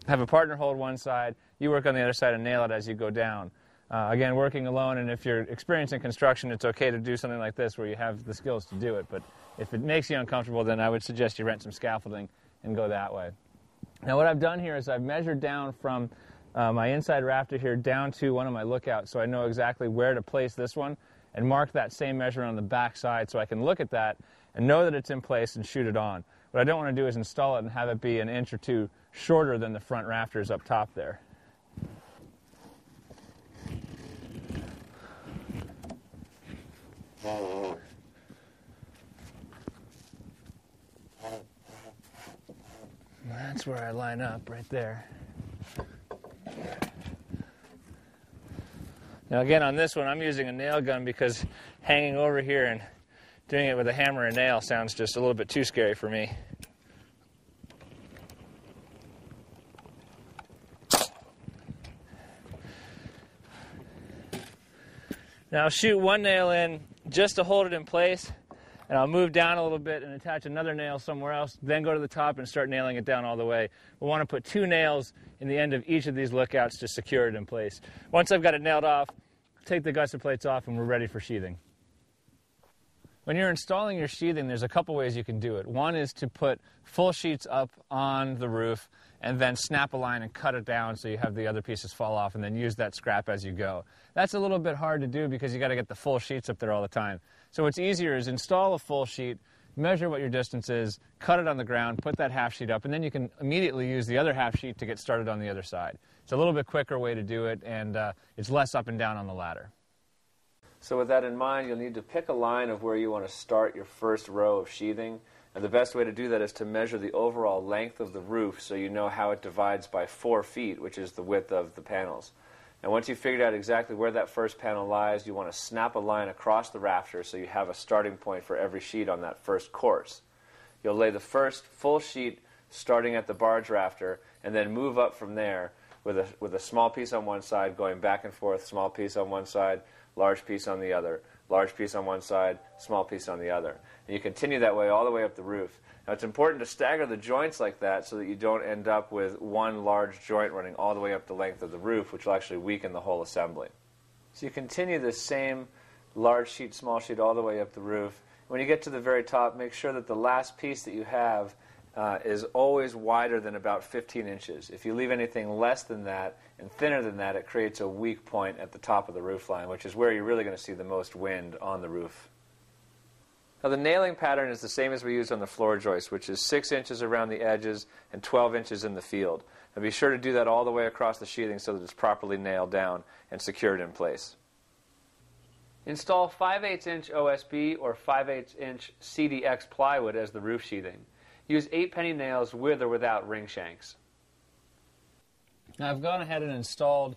Have a partner hold one side, you work on the other side and nail it as you go down. Again, working alone, and if you're experienced in construction, it's okay to do something like this where you have the skills to do it. But if it makes you uncomfortable, then I would suggest you rent some scaffolding and go that way. Now, what I've done here is I've measured down from my inside rafter here down to one of my lookouts, so I know exactly where to place this one, and mark that same measurement on the back side so I can look at that and know that it's in place and shoot it on. What I don't want to do is install it and have it be an inch or 2 shorter than the front rafters up top there. That's where I line up, right there. Now again, on this one, I'm using a nail gun because hanging over here and doing it with a hammer and nail sounds just a little bit too scary for me. Now I'll shoot one nail in just to hold it in place, and I'll move down a little bit and attach another nail somewhere else, then go to the top and start nailing it down all the way. We want to put 2 nails in the end of each of these lookouts to secure it in place. Once I've got it nailed off, take the gusset plates off and we're ready for sheathing. When you're installing your sheathing, there's a couple ways you can do it. One is to put full sheets up on the roof and then snap a line and cut it down so you have the other pieces fall off, and then use that scrap as you go. That's a little bit hard to do because you got to get the full sheets up there all the time. So what's easier is install a full sheet, measure what your distance is, cut it on the ground, put that half sheet up, and then you can immediately use the other half sheet to get started on the other side. It's a little bit quicker way to do it, and it's less up and down on the ladder. So with that in mind, you'll need to pick a line of where you want to start your first row of sheathing. And the best way to do that is to measure the overall length of the roof so you know how it divides by 4 feet, which is the width of the panels. And once you've figured out exactly where that first panel lies, you want to snap a line across the rafter so you have a starting point for every sheet on that first course. You'll lay the first full sheet starting at the barge rafter and then move up from there with a small piece on one side, going back and forth, small piece on one side, large piece on the other, large piece on one side, small piece on the other. And you continue that way all the way up the roof. Now it's important to stagger the joints like that so that you don't end up with one large joint running all the way up the length of the roof, which will actually weaken the whole assembly. So you continue this same large sheet, small sheet all the way up the roof. When you get to the very top, make sure that the last piece that you have is always wider than about 15 inches. If you leave anything less than that and thinner than that, it creates a weak point at the top of the roof line, which is where you're really going to see the most wind on the roof. Now the nailing pattern is the same as we used on the floor joist, which is 6 inches around the edges and 12 inches in the field. And be sure to do that all the way across the sheathing so that it's properly nailed down and secured in place. Install 5/8 inch OSB or 5/8 inch CDX plywood as the roof sheathing. Use 8-penny nails with or without ring shanks. Now I've gone ahead and installed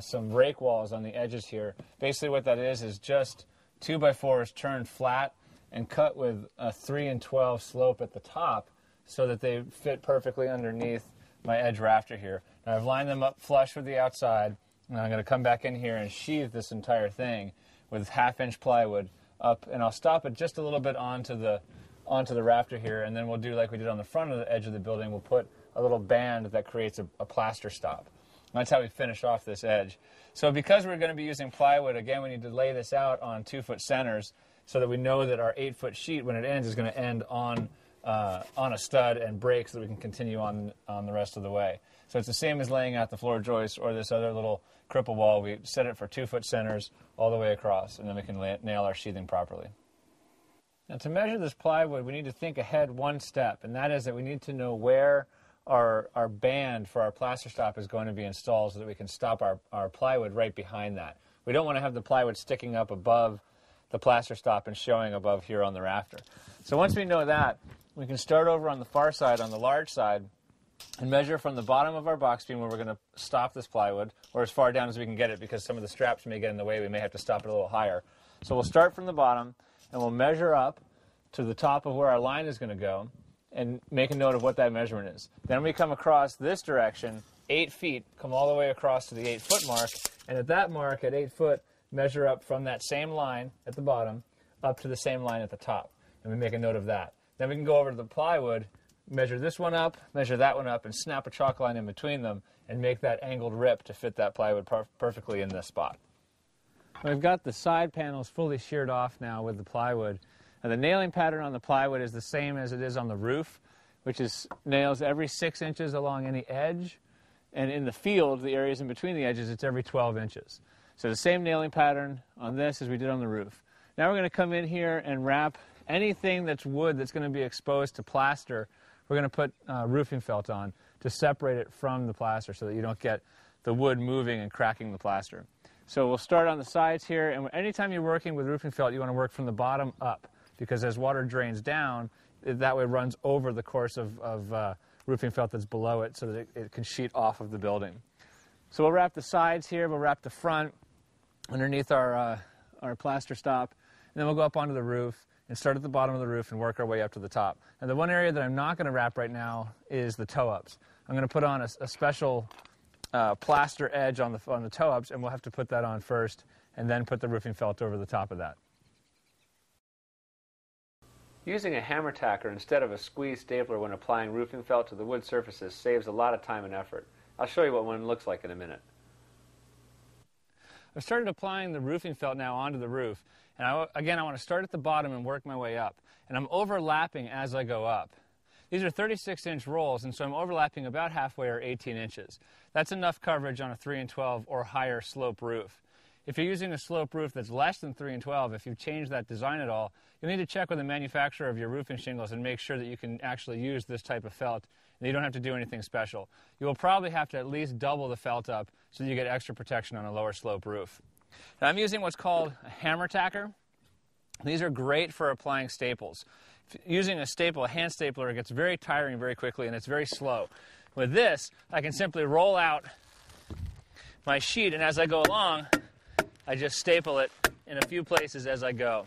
some rake walls on the edges here. Basically what that is just 2x4s turned flat and cut with a 3 and 12 slope at the top so that they fit perfectly underneath my edge rafter here. Now I've lined them up flush with the outside, and I'm going to come back in here and sheathe this entire thing with 1/2-inch plywood up, and I'll stop it just a little bit onto the rafter here, and then we'll do like we did on the front of the edge of the building. We'll put a little band that creates a plaster stop. And that's how we finish off this edge. So because we're going to be using plywood, again, we need to lay this out on 2-foot centers so that we know that our 8-foot sheet, when it ends, is going to end on a stud and break so that we can continue on the rest of the way. So it's the same as laying out the floor joist or this other little cripple wall. We set it for 2-foot centers all the way across, and then we can nail our sheathing properly. Now to measure this plywood, we need to think ahead one step, and that is that we need to know where our band for our plaster stop is going to be installed so that we can stop our plywood right behind that. We don't want to have the plywood sticking up above the plaster stop and showing above here on the rafter. So once we know that, we can start over on the far side, on the large side, and measure from the bottom of our box beam where we're going to stop this plywood, or as far down as we can get it, because some of the straps may get in the way. We may have to stop it a little higher. So we'll start from the bottom, and we'll measure up to the top of where our line is going to go and make a note of what that measurement is. Then we come across this direction, 8 feet, come all the way across to the 8-foot mark, and at that mark, at 8 foot, measure up from that same line at the bottom up to the same line at the top, and we make a note of that. Then we can go over to the plywood, measure this one up, measure that one up, and snap a chalk line in between them and make that angled rip to fit that plywood perfectly in this spot. We've got the side panels fully sheared off now with the plywood. And the nailing pattern on the plywood is the same as it is on the roof, which is nails every 6 inches along any edge. And in the field, the areas in between the edges, it's every 12 inches. So the same nailing pattern on this as we did on the roof. Now we're going to come in here and wrap anything that's wood that's going to be exposed to plaster. We're going to put roofing felt on to separate it from the plaster so that you don't get the wood moving and cracking the plaster. So we'll start on the sides here, and anytime you're working with roofing felt, you want to work from the bottom up, because as water drains down, that way runs over the course of roofing felt that's below it so that it can sheet off of the building. So we'll wrap the sides here, we'll wrap the front underneath our plaster stop, and then we'll go up onto the roof and start at the bottom of the roof and work our way up to the top. And the one area that I'm not going to wrap right now is the toe-ups. I'm going to put on a special plaster edge on the toe-ups, and we'll have to put that on first and then put the roofing felt over the top of that. Using a hammer tacker instead of a squeeze stapler when applying roofing felt to the wood surfaces saves a lot of time and effort. I'll show you what one looks like in a minute. I've started applying the roofing felt now onto the roof, And again, I want to start at the bottom and work my way up. And I'm overlapping as I go up. These are 36-inch rolls, and so I'm overlapping about halfway or 18 inches. That's enough coverage on a 3 and 12 or higher slope roof. If you're using a slope roof that's less than 3 and 12, if you've changed that design at all, you'll need to check with the manufacturer of your roofing shingles and make sure that you can actually use this type of felt and you don't have to do anything special. You will probably have to at least double the felt up so you get extra protection on a lower slope roof. Now, I'm using what's called a hammer tacker. These are great for applying staples. Using a staple, a hand stapler, it gets very tiring very quickly and it's very slow. With this, I can simply roll out my sheet, and as I go along, I just staple it in a few places as I go.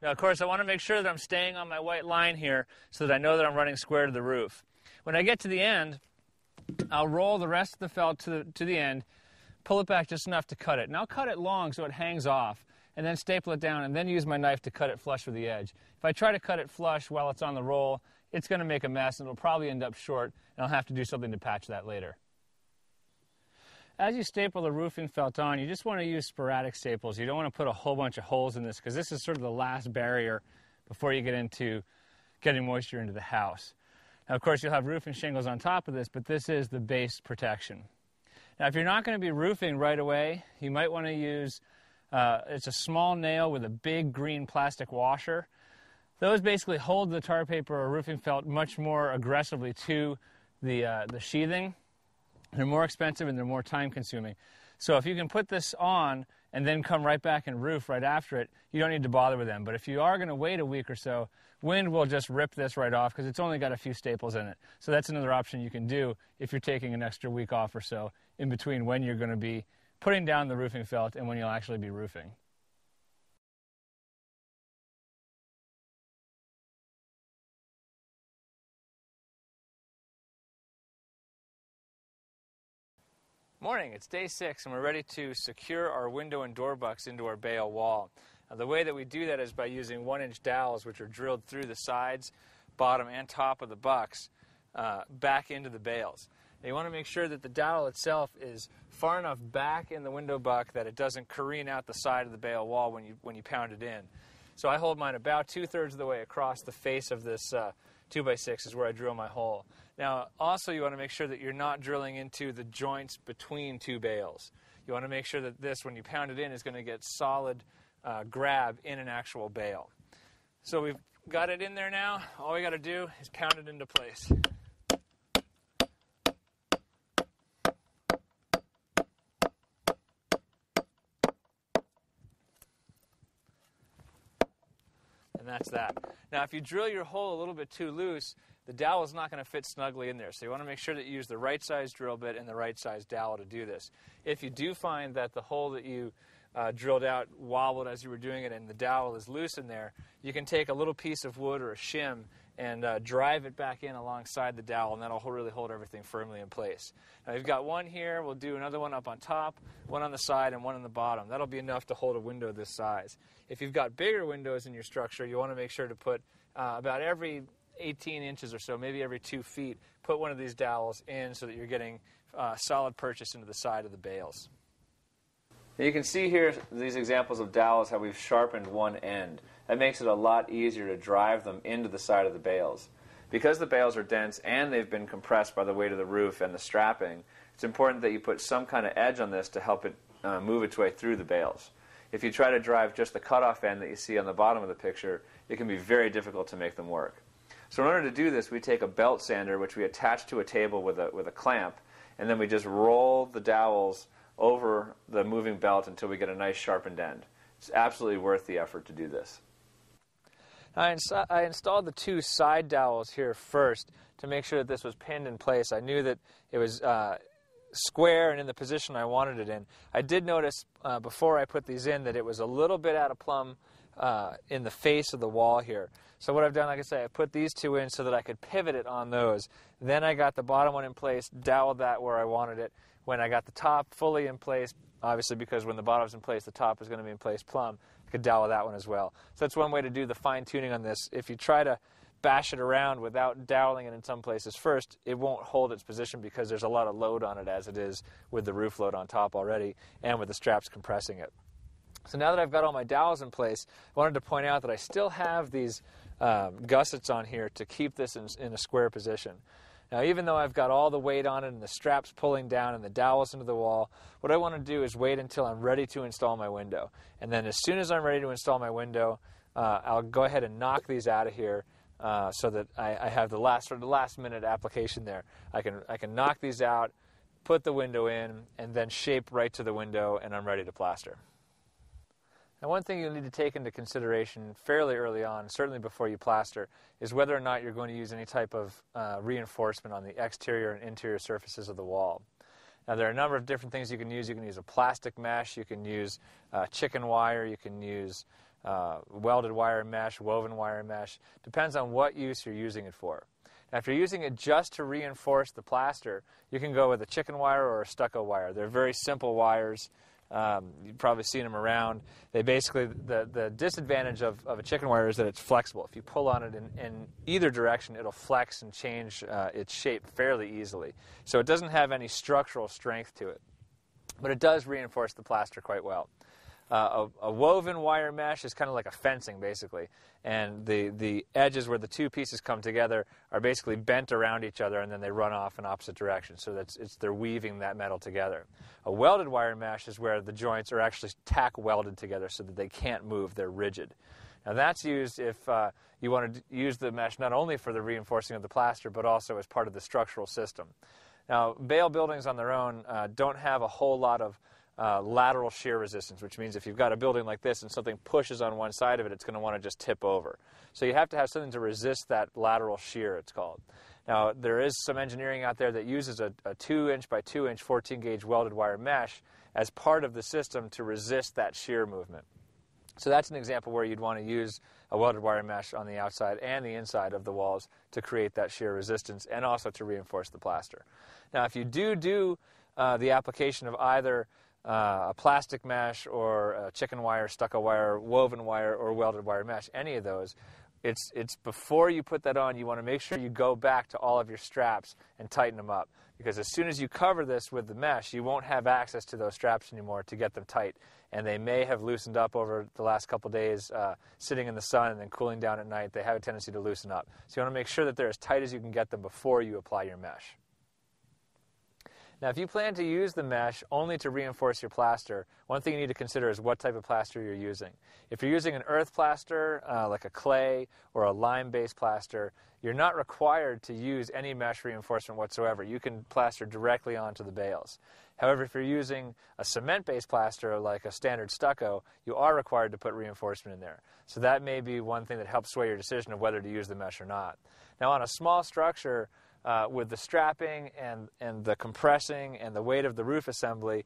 Now, of course, I want to make sure that I'm staying on my white line here so that I know that I'm running square to the roof. When I get to the end, I'll roll the rest of the felt to the end, pull it back just enough to cut it. And I'll cut it long so it hangs off, and then staple it down, and then use my knife to cut it flush with the edge. If I try to cut it flush while it's on the roll, it's going to make a mess, and it'll probably end up short, and I'll have to do something to patch that later. As you staple the roofing felt on, you just want to use sporadic staples. You don't want to put a whole bunch of holes in this because this is sort of the last barrier before you get into getting moisture into the house. Now, of course, you'll have roofing shingles on top of this, but this is the base protection. Now, if you're not going to be roofing right away, you might want to use, it's a small nail with a big green plastic washer. Those basically hold the tar paper or roofing felt much more aggressively to the sheathing. They're more expensive and they're more time consuming. So if you can put this on and then come right back and roof right after it, you don't need to bother with them. But if you are going to wait a week or so, wind will just rip this right off because it's only got a few staples in it. So that's another option you can do if you're taking an extra week off or so in between when you're going to be putting down the roofing felt and when you'll actually be roofing. Morning, it's day 6 and we're ready to secure our window and door bucks into our bale wall. Now, the way that we do that is by using 1-inch dowels which are drilled through the sides, bottom and top of the bucks back into the bales. Now, you want to make sure that the dowel itself is far enough back in the window buck that it doesn't careen out the side of the bale wall when you pound it in. So I hold mine about 2/3 of the way across the face of this 2x6 is where I drill my hole. Now, also you want to make sure that you're not drilling into the joints between two bales. You want to make sure that this, when you pound it in, is going to get solid grab in an actual bale. So we've got it in there now. All we got to do is pound it into place. And that's that. Now, if you drill your hole a little bit too loose, the dowel is not going to fit snugly in there. So you want to make sure that you use the right size drill bit and the right size dowel to do this. If you do find that the hole that you drilled out wobbled as you were doing it and the dowel is loose in there, you can take a little piece of wood or a shim and drive it back in alongside the dowel, and that'll really hold everything firmly in place. Now, we've got one here. We'll do another one up on top, one on the side, and one on the bottom. That'll be enough to hold a window this size. If you've got bigger windows in your structure, you want to make sure to put about every 18 inches or so, maybe every 2 feet, put one of these dowels in so that you're getting solid purchase into the side of the bales. You can see here these examples of dowels how we've sharpened one end. That makes it a lot easier to drive them into the side of the bales. Because the bales are dense and they've been compressed by the weight of the roof and the strapping, it's important that you put some kind of edge on this to help it move its way through the bales. If you try to drive just the cutoff end that you see on the bottom of the picture, it can be very difficult to make them work. So in order to do this, we take a belt sander, which we attach to a table with a clamp, and then we just roll the dowels over the moving belt until we get a nice sharpened end. It's absolutely worth the effort to do this. I installed the 2 side dowels here first to make sure that this was pinned in place. I knew that it was square and in the position I wanted it in. I did notice before I put these in that it was a little bit out of plumb in the face of the wall here. So what I've done, like I say, I put these 2 in so that I could pivot it on those. Then I got the bottom one in place, doweled that where I wanted it. When I got the top fully in place, obviously because when the bottom's in place, the top is going to be in place plumb, I could dowel that one as well. So that's one way to do the fine-tuning on this. If you try to bash it around without doweling it in some places first, it won't hold its position because there's a lot of load on it as it is with the roof load on top already and with the straps compressing it. So now that I've got all my dowels in place, I wanted to point out that I still have these gussets on here to keep this in a square position. Now, even though I've got all the weight on it and the straps pulling down and the dowels into the wall, what I want to do is wait until I'm ready to install my window. And then as soon as I'm ready to install my window, I'll go ahead and knock these out of here so that I have the last minute application there. I can knock these out, put the window in, and then shape right to the window, and I'm ready to plaster. Now, one thing you'll need to take into consideration fairly early on, certainly before you plaster, is whether or not you're going to use any type of reinforcement on the exterior and interior surfaces of the wall. Now, there are a number of different things you can use. You can use a plastic mesh, you can use chicken wire, you can use welded wire mesh, woven wire mesh. Depends on what use you're using it for. Now, if you're using it just to reinforce the plaster, you can go with a chicken wire or a stucco wire. They're very simple wires. You've probably seen them around. They basically, the disadvantage of a chicken wire is that it's flexible. If you pull on it in either direction, it'll flex and change its shape fairly easily. So it doesn't have any structural strength to it, but it does reinforce the plaster quite well. A woven wire mesh is kind of like a fencing, basically, and the edges where the two pieces come together are basically bent around each other, and then they run off in opposite directions. So they're weaving that metal together. A welded wire mesh is where the joints are actually tack welded together so that they can't move; they're rigid. Now that's used if you want to use the mesh not only for the reinforcing of the plaster, but also as part of the structural system. Now, bale buildings on their own don't have a whole lot of lateral shear resistance, which means if you've got a building like this and something pushes on one side of it, it's going to want to just tip over. So you have to have something to resist that lateral shear, it's called. Now, there is some engineering out there that uses a 2-inch by 2-inch 14-gauge welded wire mesh as part of the system to resist that shear movement. So that's an example where you'd want to use a welded wire mesh on the outside and the inside of the walls to create that shear resistance and also to reinforce the plaster. Now, if you do the application of either a plastic mesh or a chicken wire, stucco wire, woven wire, or welded wire mesh, any of those, it's before you put that on, you want to make sure you go back to all of your straps and tighten them up. Because as soon as you cover this with the mesh, you won't have access to those straps anymore to get them tight. And they may have loosened up over the last couple days sitting in the sun and then cooling down at night. They have a tendency to loosen up. So you want to make sure that they're as tight as you can get them before you apply your mesh. Now, if you plan to use the mesh only to reinforce your plaster, one thing you need to consider is what type of plaster you're using. If you're using an earth plaster, like a clay or a lime-based plaster, you're not required to use any mesh reinforcement whatsoever. You can plaster directly onto the bales. However, if you're using a cement-based plaster like a standard stucco, you are required to put reinforcement in there. So that may be one thing that helps sway your decision of whether to use the mesh or not. Now, on a small structure, with the strapping and the compressing and the weight of the roof assembly,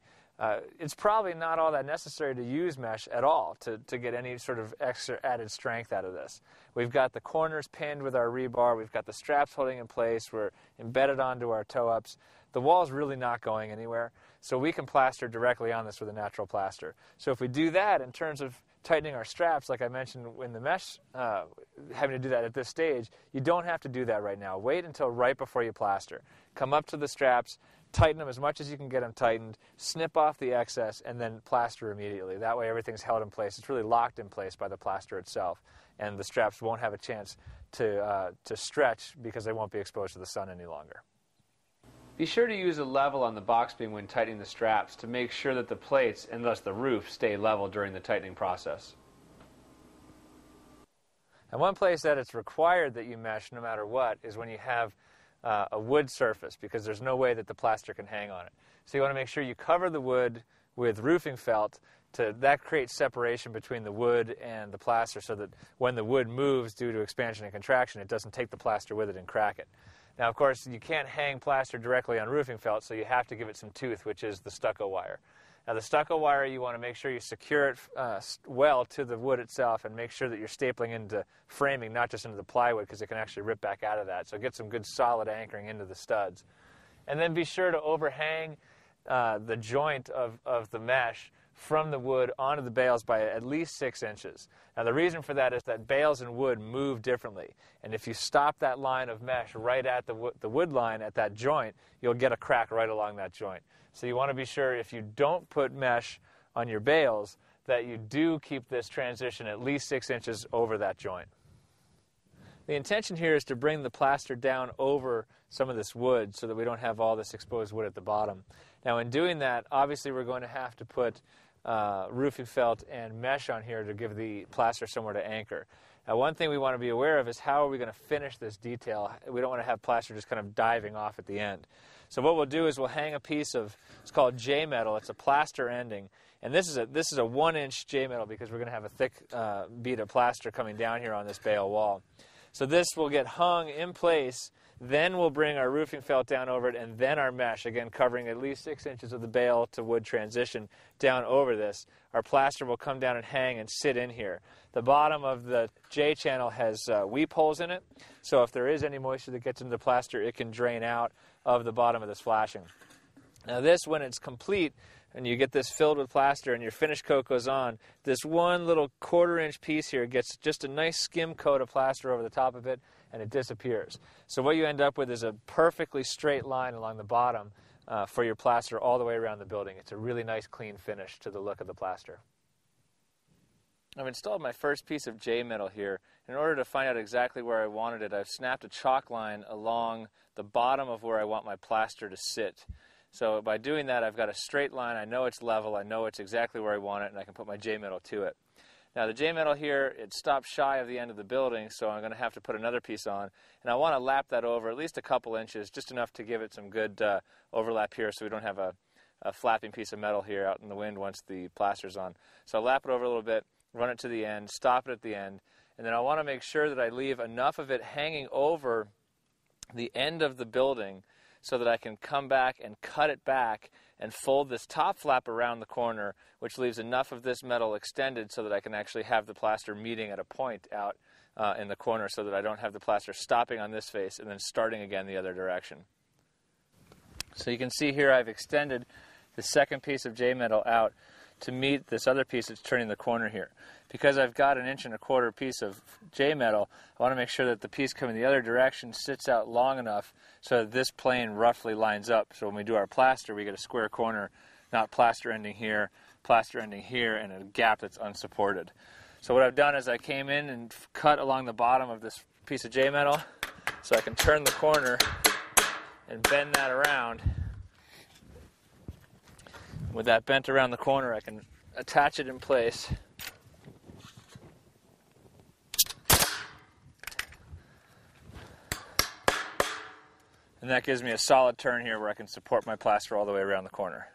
it's probably not all that necessary to use mesh at all to get any sort of extra added strength out of this. We've got the corners pinned with our rebar. We've got the straps holding in place. We're embedded onto our toe-ups. The wall's really not going anywhere, so we can plaster directly on this with a natural plaster. So if we do that in terms of tightening our straps, like I mentioned in the mesh, having to do that at this stage, you don't have to do that right now. Wait until right before you plaster. Come up to the straps, tighten them as much as you can get them tightened, snip off the excess, and then plaster immediately. That way everything's held in place. It's really locked in place by the plaster itself, and the straps won't have a chance to stretch because they won't be exposed to the sun any longer. Be sure to use a level on the box beam when tightening the straps to make sure that the plates, and thus the roof, stay level during the tightening process. And one place that it's required that you mesh no matter what is when you have a wood surface, because there's no way that the plaster can hang on it. So you want to make sure you cover the wood with roofing felt. That creates separation between the wood and the plaster so that when the wood moves due to expansion and contraction, it doesn't take the plaster with it and crack it. Now, of course, you can't hang plaster directly on roofing felt, so you have to give it some tooth, which is the stucco wire. Now, the stucco wire, you want to make sure you secure it well to the wood itself and make sure that you're stapling into framing, not just into the plywood, because it can actually rip back out of that. So get some good solid anchoring into the studs. And then be sure to overhang the joint of the mesh from the wood onto the bales by at least 6 inches. Now, the reason for that is that bales and wood move differently. And if you stop that line of mesh right at the wood line at that joint, you'll get a crack right along that joint. So you want to be sure if you don't put mesh on your bales that you do keep this transition at least 6 inches over that joint. The intention here is to bring the plaster down over some of this wood so that we don't have all this exposed wood at the bottom. Now in doing that, obviously we're going to have to put roofing felt and mesh on here to give the plaster somewhere to anchor. Now one thing we want to be aware of is how are we going to finish this detail. We don't want to have plaster just kind of diving off at the end. So what we'll do is we'll hang a piece of, it's called J-metal, it's a plaster ending. And this is a 1-inch J-metal because we're going to have a thick bead of plaster coming down here on this bale wall. So this will get hung in place, then we'll bring our roofing felt down over it, and then our mesh, again covering at least 6 inches of the bale to wood transition down over this. Our plaster will come down and hang and sit in here. The bottom of the J channel has weep holes in it, so if there is any moisture that gets into the plaster, it can drain out of the bottom of this flashing. Now this, when it's complete, and you get this filled with plaster and your finish coat goes on, this one little 1/4-inch piece here gets just a nice skim coat of plaster over the top of it, and it disappears. So what you end up with is a perfectly straight line along the bottom for your plaster all the way around the building. It's a really nice clean finish to the look of the plaster. I've installed my first piece of J-metal here. In order to find out exactly where I wanted it, I've snapped a chalk line along the bottom of where I want my plaster to sit. So by doing that, I've got a straight line, I know it's level, I know it's exactly where I want it, and I can put my J-metal to it. Now the J-metal here, it stops shy of the end of the building, so I'm going to have to put another piece on. And I want to lap that over at least a couple inches, just enough to give it some good overlap here so we don't have a flapping piece of metal here out in the wind once the plaster's on. So I'll lap it over a little bit, run it to the end, stop it at the end, and then I want to make sure that I leave enough of it hanging over the end of the building so that I can come back and cut it back and fold this top flap around the corner, which leaves enough of this metal extended so that I can actually have the plaster meeting at a point out in the corner so that I don't have the plaster stopping on this face and then starting again the other direction. So you can see here I've extended the second piece of J-metal out to meet this other piece that's turning the corner here. Because I've got an 1 1/4 inch piece of J-metal, I want to make sure that the piece coming the other direction sits out long enough so that this plane roughly lines up. So when we do our plaster, we get a square corner, not plaster ending here, and a gap that's unsupported. So what I've done is I came in and cut along the bottom of this piece of J-metal so I can turn the corner and bend that around. With that bent around the corner, I can attach it in place. And that gives me a solid turn here where I can support my plaster all the way around the corner.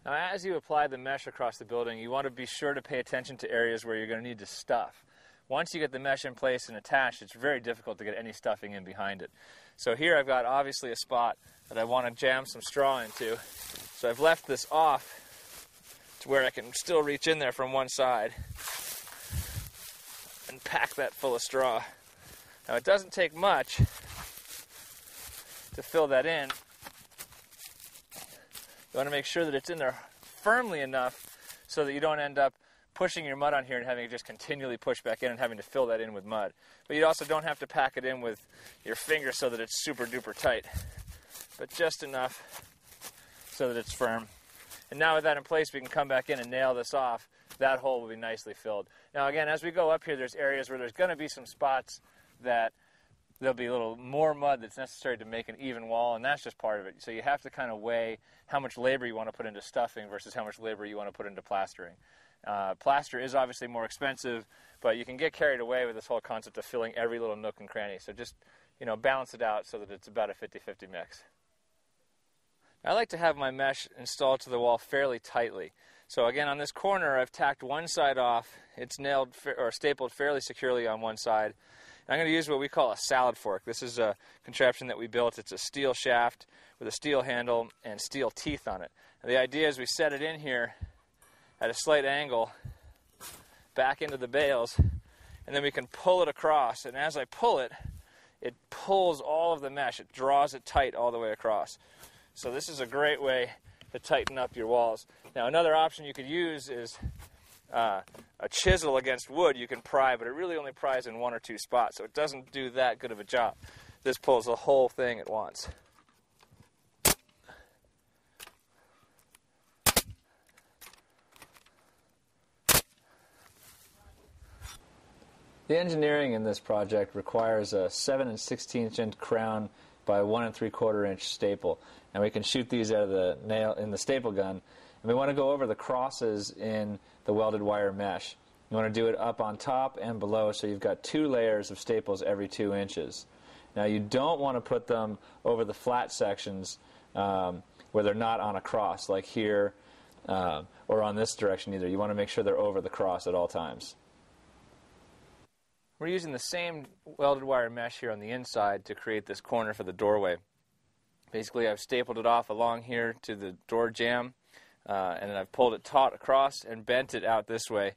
Now, as you apply the mesh across the building, you want to be sure to pay attention to areas where you're going to need to stuff. Once you get the mesh in place and attached, it's very difficult to get any stuffing in behind it. So here I've got obviously a spot that I want to jam some straw into. So I've left this off to where I can still reach in there from one side and pack that full of straw. Now it doesn't take much to fill that in. You want to make sure that it's in there firmly enough so that you don't end up pushing your mud on here and having it just continually push back in and having to fill that in with mud. But you also don't have to pack it in with your finger so that it's super duper tight, but just enough so that it's firm. And now with that in place, we can come back in and nail this off. That hole will be nicely filled. Now again, as we go up here, there's areas where there's going to be some spots that there'll be a little more mud that's necessary to make an even wall, and that's just part of it. So you have to kind of weigh how much labor you want to put into stuffing versus how much labor you want to put into plastering. Plaster is obviously more expensive, but you can get carried away with this whole concept of filling every little nook and cranny. So just, balance it out so that it's about a 50-50 mix. I like to have my mesh installed to the wall fairly tightly. So again, on this corner, I've tacked one side off. It's nailed or stapled fairly securely on one side. And I'm going to use what we call a salad fork. This is a contraption that we built. It's a steel shaft with a steel handle and steel teeth on it. And the idea is we set it in here at a slight angle back into the bales, and then we can pull it across. And as I pull it, it pulls all of the mesh. It draws it tight all the way across. So this is a great way to tighten up your walls. Now another option you could use is a chisel against wood. You can pry, but it really only pries in one or two spots, so it doesn't do that good of a job. This pulls the whole thing at once. The engineering in this project requires a 7 16 inch crown by 1 3/4 inch staple, and we can shoot these out of the nail in the staple gun. And we want to go over the crosses in the welded wire mesh. You want to do it up on top and below, so you've got 2 layers of staples every 2 inches. Now you don't want to put them over the flat sections where they're not on a cross, like here or on this direction either. You want to make sure they're over the cross at all times. We're using the same welded wire mesh here on the inside to create this corner for the doorway. Basically, I've stapled it off along here to the door jamb, and then I've pulled it taut across and bent it out this way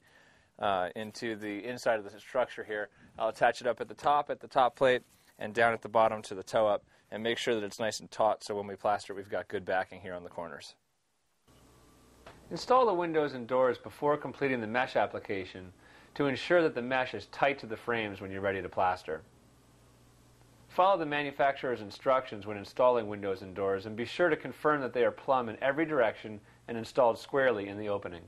into the inside of the structure here. I'll attach it up at the top plate, and down at the bottom to the toe up, and make sure that it's nice and taut so when we plaster it, we've got good backing here on the corners. Install the windows and doors before completing the mesh application to ensure that the mesh is tight to the frames when you're ready to plaster. Follow the manufacturer's instructions when installing windows and doors, and be sure to confirm that they are plumb in every direction and installed squarely in the opening.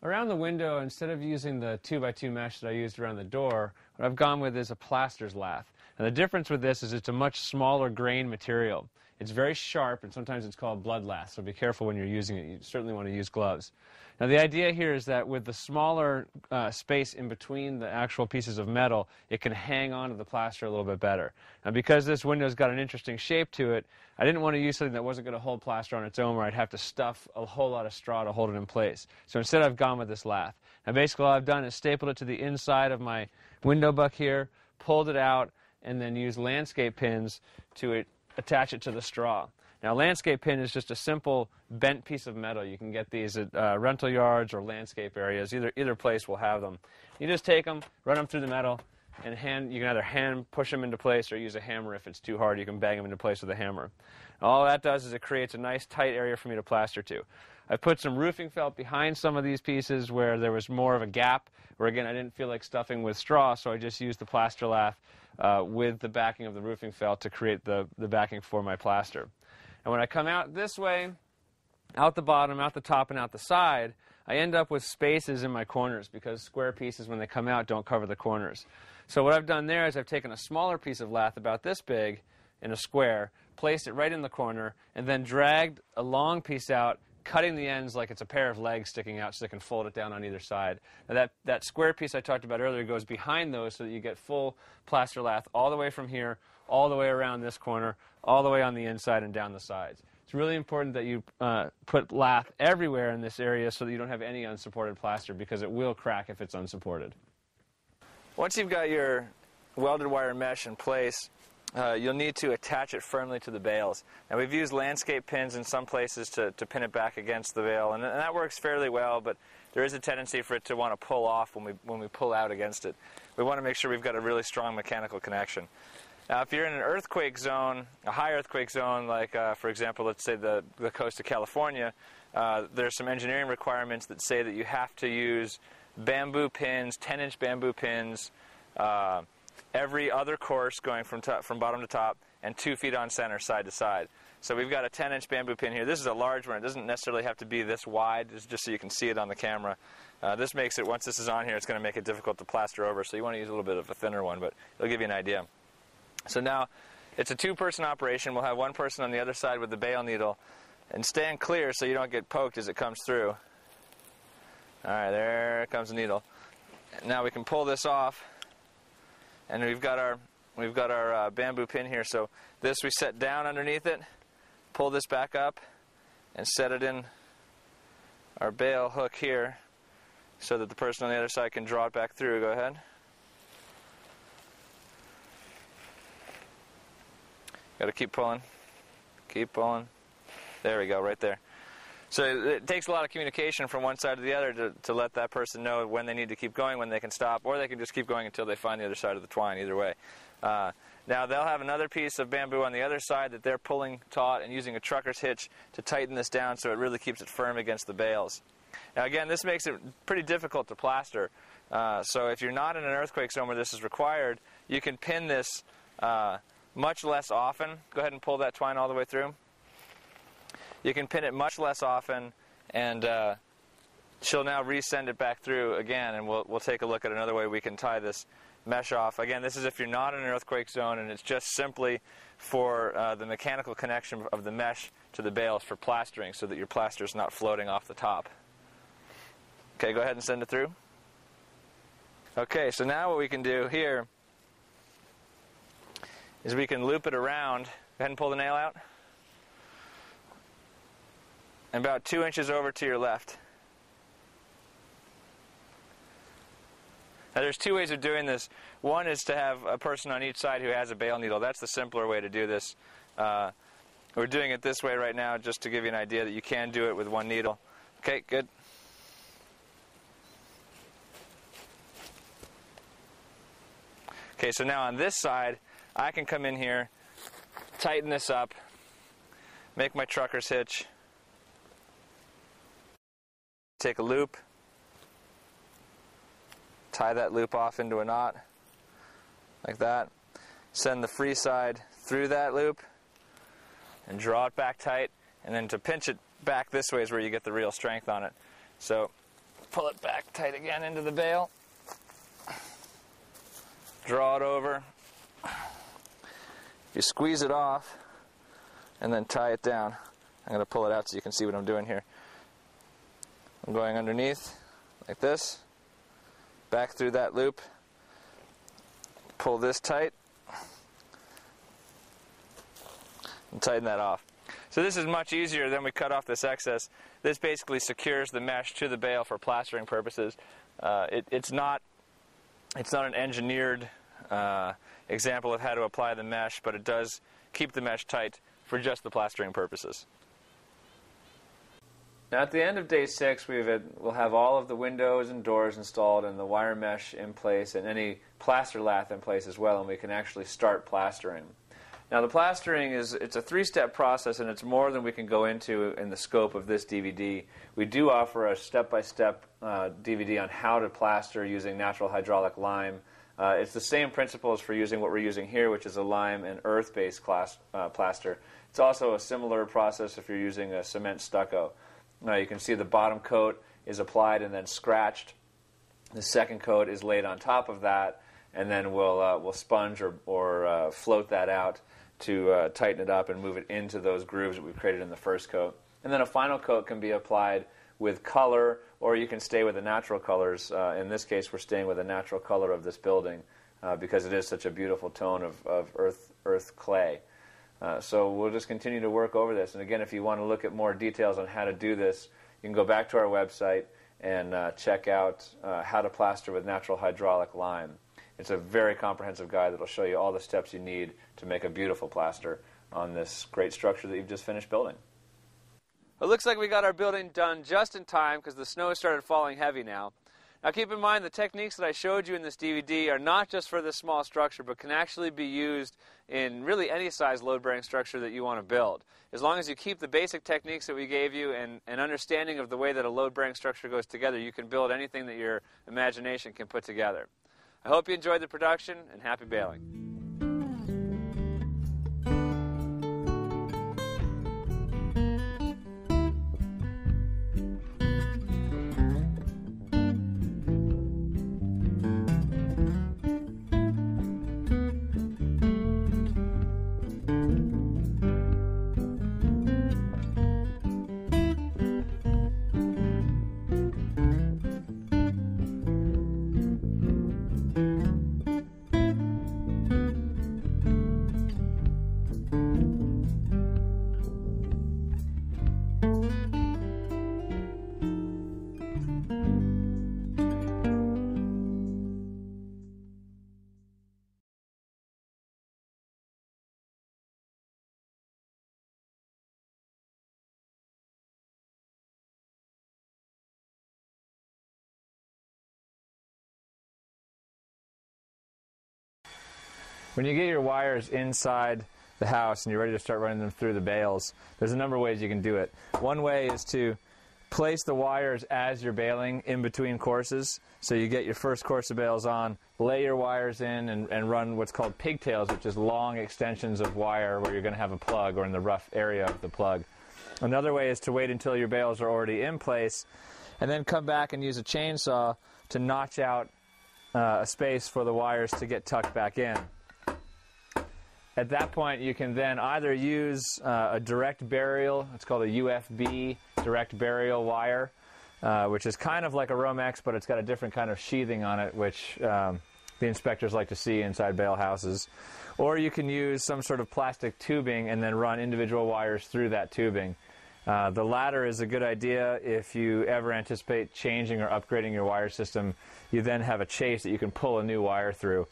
Around the window, instead of using the 2x2 mesh that I used around the door, what I've gone with is a plaster's lath. And the difference with this is it's a much smaller grain material. It's very sharp, and sometimes it's called blood lath, so be careful when you're using it. You certainly want to use gloves. Now the idea here is that with the smaller space in between the actual pieces of metal, it can hang on to the plaster a little bit better. Now because this window's got an interesting shape to it, I didn't want to use something that wasn't going to hold plaster on its own, where I'd have to stuff a whole lot of straw to hold it in place. So instead I've gone with this lath. Now basically all I've done is stapled it to the inside of my window buck here, pulled it out, and then used landscape pins to attach it to the straw. Now, landscape pin is just a simple bent piece of metal. You can get these at rental yards or landscape areas. Either place will have them. You just take them, run them through the metal, and you can either hand push them into place or use a hammer. If it's too hard, you can bang them into place with a hammer. All that does is it creates a nice tight area for me to plaster to. I put some roofing felt behind some of these pieces where there was more of a gap, where again I didn't feel like stuffing with straw, so I just used the plaster lath with the backing of the roofing felt to create the backing for my plaster. And when I come out this way, out the bottom, out the top, and out the side, I end up with spaces in my corners because square pieces, when they come out, don't cover the corners. So what I've done there is I've taken a smaller piece of lath about this big in a square, placed it right in the corner, and then dragged a long piece out, cutting the ends like it's a pair of legs sticking out so they can fold it down on either side. Now that square piece I talked about earlier goes behind those so that you get full plaster lath all the way from here, all the way around this corner, all the way on the inside and down the sides. It's really important that you put lath everywhere in this area so that you don't have any unsupported plaster, because it will crack if it's unsupported. Once you've got your welded wire mesh in place, you'll need to attach it firmly to the bales. Now we've used landscape pins in some places to pin it back against the bale, and that works fairly well, but there is a tendency for it to want to pull off when we pull out against it. We want to make sure we've got a really strong mechanical connection. Now if you're in an earthquake zone, a high earthquake zone, like for example, let's say the coast of California, there's some engineering requirements that say that you have to use bamboo pins, 10-inch bamboo pins, every other course going from bottom to top, and 2 feet on center, side to side. So we've got a 10-inch bamboo pin here. This is a large one. It doesn't necessarily have to be this wide, it's just so you can see it on the camera. This makes it, once this is on here, it's going to make it difficult to plaster over, so you want to use a little bit of a thinner one, but it'll give you an idea. So now, it's a 2-person operation. We'll have one person on the other side with the bale needle, and stand clear so you don't get poked as it comes through. Alright, there comes the needle. Now we can pull this off, and we've got our bamboo pin here. So this we set down underneath it, pull this back up, and set it in our bale hook here so that the person on the other side can draw it back through. Go ahead. Got to keep pulling. Keep pulling. There we go, right there. So it takes a lot of communication from one side to the other to let that person know when they need to keep going, when they can stop, or they can just keep going until they find the other side of the twine, either way. Now they'll have another piece of bamboo on the other side that they're pulling taut and using a trucker's hitch to tighten this down so it really keeps it firm against the bales. Now again, this makes it pretty difficult to plaster. So if you're not in an earthquake zone where this is required, you can pin this much less often. Go ahead and pull that twine all the way through. You can pin it much less often and she'll now resend it back through again, and we'll take a look at another way we can tie this mesh off. Again, this is if you're not in an earthquake zone, and it's just simply for the mechanical connection of the mesh to the bales for plastering, so that your plaster is not floating off the top. Okay, go ahead and send it through. Okay, so now what we can do here is we can loop it around. Go ahead and pull the nail out. And about 2 inches over to your left. Now there's two ways of doing this. One is to have a person on each side who has a bale needle. That's the simpler way to do this. We're doing it this way right now just to give you an idea that you can do it with one needle. Okay, good. Okay, so now on this side, I can come in here, tighten this up, make my trucker's hitch, take a loop, tie that loop off into a knot, like that, send the free side through that loop, and draw it back tight, and then to pinch it back this way is where you get the real strength on it. So, pull it back tight again into the bale, draw it over, you squeeze it off, and then tie it down. I'm going to pull it out so you can see what I'm doing here. I'm going underneath, like this, back through that loop, pull this tight, and tighten that off. So this is much easier than we cut off this excess. This basically secures the mesh to the bale for plastering purposes. It's not an engineered example of how to apply the mesh, but it does keep the mesh tight for just the plastering purposes. Now at the end of day 6, we'll have all of the windows and doors installed and the wire mesh in place and any plaster lath in place as well, and we can actually start plastering. Now the plastering it's a 3-step process, and it's more than we can go into in the scope of this DVD. We do offer a step-by-step DVD on how to plaster using natural hydraulic lime. It's the same principles for using what we're using here, which is a lime and earth-based plaster. It's also a similar process if you're using a cement stucco. Now you can see the bottom coat is applied and then scratched. The second coat is laid on top of that, and then we'll sponge or float that out to tighten it up and move it into those grooves that we've created in the first coat. And then a final coat can be applied with color, or you can stay with the natural colors. In this case, we're staying with the natural color of this building because it is such a beautiful tone of earth clay. So we'll just continue to work over this. And again, if you want to look at more details on how to do this, you can go back to our website and check out how to plaster with natural hydraulic lime. It's a very comprehensive guide that will show you all the steps you need to make a beautiful plaster on this great structure that you've just finished building. It looks like we got our building done just in time because the snow started falling heavy now. Now keep in mind the techniques that I showed you in this DVD are not just for this small structure, but can actually be used in really any size load-bearing structure that you want to build. As long as you keep the basic techniques that we gave you and an understanding of the way that a load-bearing structure goes together, you can build anything that your imagination can put together. I hope you enjoyed the production, and happy bailing. When you get your wires inside the house and you're ready to start running them through the bales, there's a number of ways you can do it. One way is to place the wires as you're baling in between courses. So you get your first course of bales on, lay your wires in, and run what's called pigtails, which is long extensions of wire where you're going to have a plug or in the rough area of the plug. Another way is to wait until your bales are already in place and then come back and use a chainsaw to notch out a space for the wires to get tucked back in. At that point, you can then either use a direct burial, it's called a UFB, direct burial wire, which is kind of like a Romex, but it's got a different kind of sheathing on it, which the inspectors like to see inside bale houses. Or you can use some sort of plastic tubing and then run individual wires through that tubing. The latter is a good idea if you ever anticipate changing or upgrading your wire system. You then have a chase that you can pull a new wire through.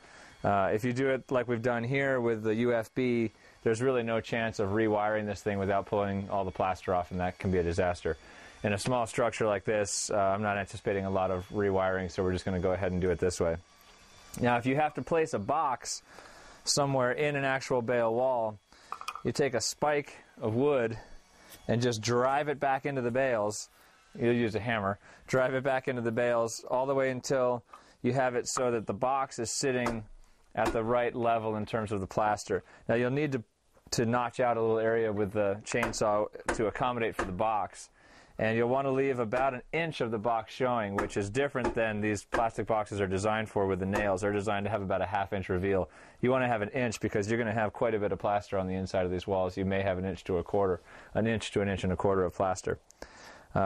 If you do it like we've done here with the UFB, there's really no chance of rewiring this thing without pulling all the plaster off, and that can be a disaster. In a small structure like this, I'm not anticipating a lot of rewiring, so we're just going to go ahead and do it this way. Now, if you have to place a box somewhere in an actual bale wall, you take a spike of wood and just drive it back into the bales. You'll use a hammer. Drive it back into the bales all the way until you have it so that the box is sitting at the right level in terms of the plaster. Now, you'll need to notch out a little area with the chainsaw to accommodate for the box. And you'll want to leave about an inch of the box showing, which is different than these plastic boxes are designed for with the nails. They're designed to have about a half-inch reveal. You want to have an inch because you're going to have quite a bit of plaster on the inside of these walls. You may have an inch to an inch and a quarter of plaster.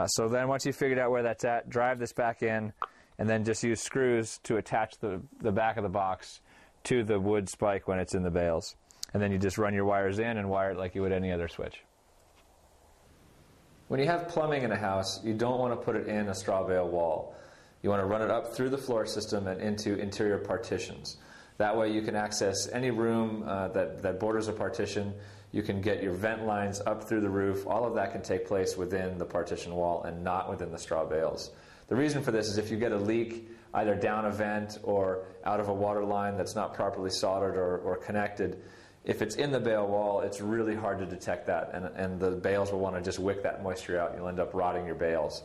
So then once you've figured out where that's at, drive this back in, and then just use screws to attach the back of the box to the wood spike when it's in the bales. And then you just run your wires in and wire it like you would any other switch. When you have plumbing in a house, you don't want to put it in a straw bale wall. You want to run it up through the floor system and into interior partitions. That way you can access any room that borders a partition. You can get your vent lines up through the roof. All of that can take place within the partition wall and not within the straw bales. The reason for this is if you get a leak either down a vent or out of a water line that's not properly soldered or connected, if it's in the bale wall, it's really hard to detect that, and the bales will want to just wick that moisture out, and you'll end up rotting your bales.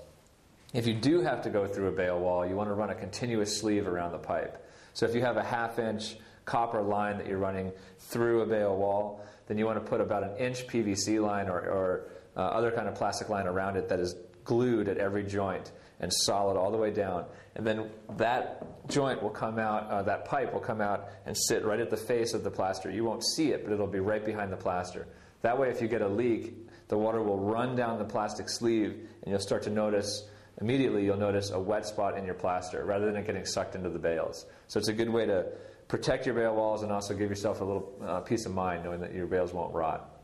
If you do have to go through a bale wall, you want to run a continuous sleeve around the pipe. So if you have a half-inch copper line that you're running through a bale wall, then you want to put about an inch PVC line or other kind of plastic line around it that is glued at every joint and solid all the way down. And then that joint will come out, that pipe will come out and sit right at the face of the plaster. You won't see it, but it'll be right behind the plaster. That way, if you get a leak, the water will run down the plastic sleeve, and you'll start to notice, immediately you'll notice a wet spot in your plaster rather than it getting sucked into the bales. So it's a good way to protect your bale walls and also give yourself a little peace of mind knowing that your bales won't rot.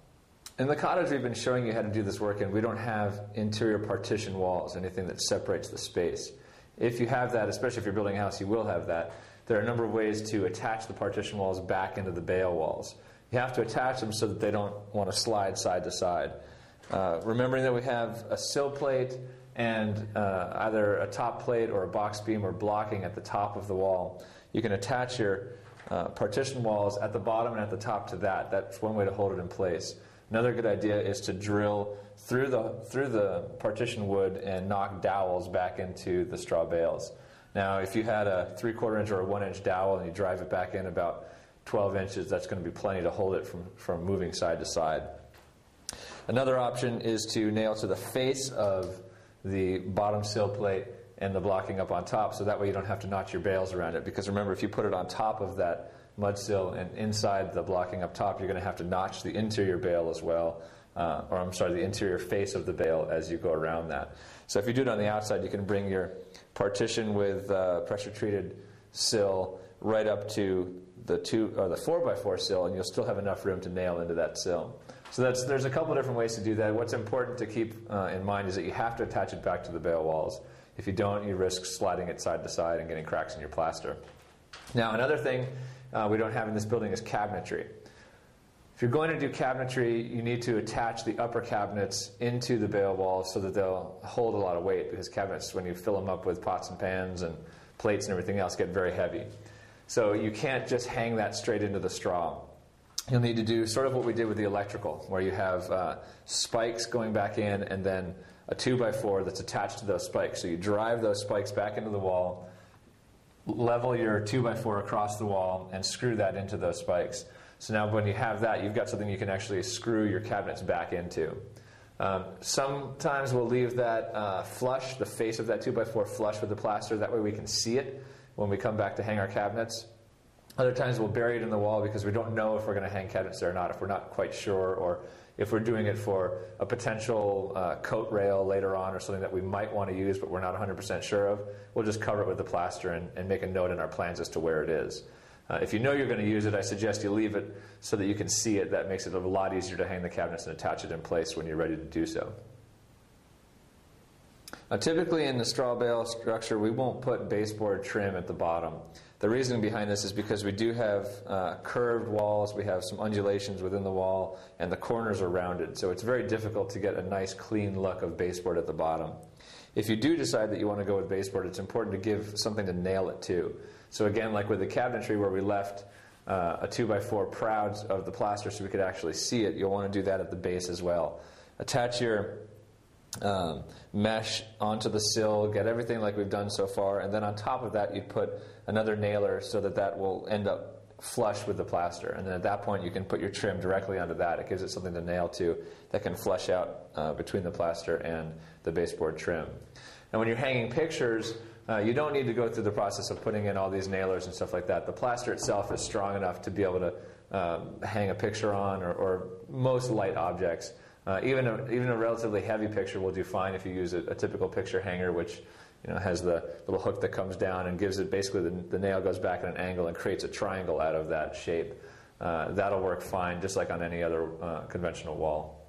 In the cottage we've been showing you how to do this work in, we don't have interior partition walls, anything that separates the space. If you have that, especially if you're building a house, you will have that. There are a number of ways to attach the partition walls back into the bale walls. You have to attach them so that they don't want to slide side to side. Remembering that we have a sill plate and either a top plate or a box beam or blocking at the top of the wall, you can attach your partition walls at the bottom and at the top to that. That's one way to hold it in place. Another good idea is to drill through the partition wood and knock dowels back into the straw bales. Now, if you had a 3/4 inch or a 1 inch dowel and you drive it back in about 12 inches, that's going to be plenty to hold it from moving side to side. Another option is to nail to the face of the bottom sill plate and the blocking up on top, so that way you don't have to notch your bales around it. Because remember, if you put it on top of that mud sill and inside the blocking up top, you're going to have to notch the interior bale as well, the interior face of the bale as you go around that. So if you do it on the outside, you can bring your partition with pressure-treated sill right up to the 4x4 sill, and you'll still have enough room to nail into that sill. So there's a couple different ways to do that. What's important to keep in mind is that you have to attach it back to the bale walls. If you don't, you risk sliding it side to side and getting cracks in your plaster. Now, another thing we don't have in this building is cabinetry. If you're going to do cabinetry, you need to attach the upper cabinets into the bale walls so that they'll hold a lot of weight, because cabinets, when you fill them up with pots and pans and plates and everything else, get very heavy. So you can't just hang that straight into the straw. You'll need to do sort of what we did with the electrical, where you have spikes going back in and then a 2x4 that's attached to those spikes. So you drive those spikes back into the wall, level your 2x4 across the wall, and screw that into those spikes. So now when you have that, you've got something you can actually screw your cabinets back into. Sometimes we'll leave that flush, the face of that 2x4 flush with the plaster. That way we can see it when we come back to hang our cabinets. Other times we'll bury it in the wall because we don't know if we're going to hang cabinets there or not, if we're not quite sure, or if we're doing it for a potential coat rail later on or something that we might want to use but we're not 100% sure of. We'll just cover it with the plaster and make a note in our plans as to where it is. If you know you're going to use it, I suggest you leave it so that you can see it. That makes it a lot easier to hang the cabinets and attach it in place when you're ready to do so. Typically in the straw bale structure, we won't put baseboard trim at the bottom. The reason behind this is because we do have curved walls, we have some undulations within the wall, and the corners are rounded. So it's very difficult to get a nice clean look of baseboard at the bottom. If you do decide that you want to go with baseboard, it's important to give something to nail it to. So again, like with the cabinetry where we left a 2x4 proud of the plaster so we could actually see it, you'll want to do that at the base as well. Attach your mesh onto the sill, get everything like we've done so far, and then on top of that you'd put another nailer so that that will end up flush with the plaster. And then at that point you can put your trim directly onto that. It gives it something to nail to that can flush out between the plaster and the baseboard trim. And when you're hanging pictures, you don't need to go through the process of putting in all these nailers and stuff like that. The plaster itself is strong enough to be able to hang a picture on or most light objects. Even a relatively heavy picture will do fine if you use a typical picture hanger, which has the little hook that comes down and gives it basically the nail goes back at an angle and creates a triangle out of that shape. That'll work fine, just like on any other conventional wall.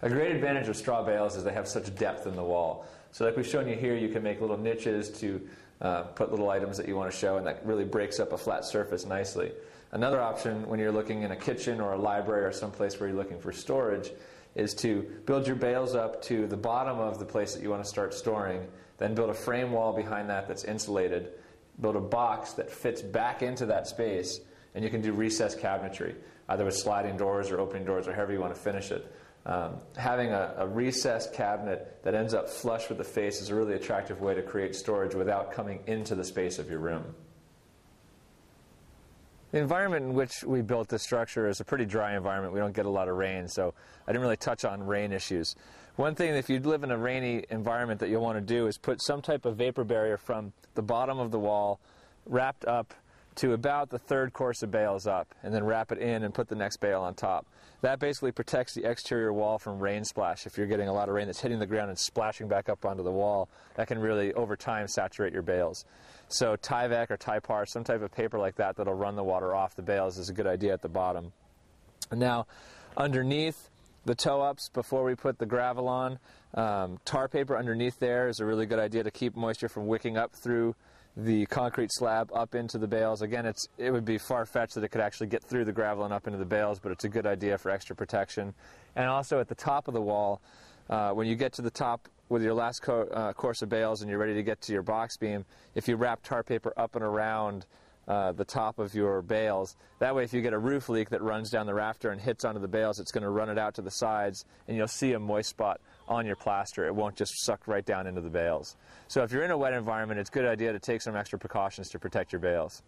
A great advantage of straw bales is they have such depth in the wall. So like we've shown you here, you can make little niches to put little items that you want to show, and that really breaks up a flat surface nicely. Another option when you're looking in a kitchen or a library or someplace where you're looking for storage is to build your bales up to the bottom of the place that you want to start storing, then build a frame wall behind that that's insulated, build a box that fits back into that space, and you can do recessed cabinetry, either with sliding doors or opening doors or however you want to finish it. Having a recessed cabinet that ends up flush with the face is a really attractive way to create storage without coming into the space of your room. The environment in which we built this structure is a pretty dry environment. We don't get a lot of rain, so I didn't really touch on rain issues. One thing, if you live in a rainy environment that you'll want to do is put some type of vapor barrier from the bottom of the wall wrapped up to about the third course of bales up, and then wrap it in and put the next bale on top. That basically protects the exterior wall from rain splash. If you're getting a lot of rain that's hitting the ground and splashing back up onto the wall, that can really, over time, saturate your bales. So Tyvek or Typar, some type of paper like that that'll run the water off the bales is a good idea at the bottom. Now, underneath the toe-ups, before we put the gravel on, tar paper underneath there is a really good idea to keep moisture from wicking up through the concrete slab up into the bales. Again, it would be far-fetched that it could actually get through the gravel and up into the bales, but it's a good idea for extra protection. And also at the top of the wall, when you get to the top with your last course of bales and you're ready to get to your box beam, if you wrap tar paper up and around the top of your bales, that way if you get a roof leak that runs down the rafter and hits onto the bales, it's going to run it out to the sides and you'll see a moist spot on your plaster. It won't just suck right down into the bales. So if you're in a wet environment, it's a good idea to take some extra precautions to protect your bales.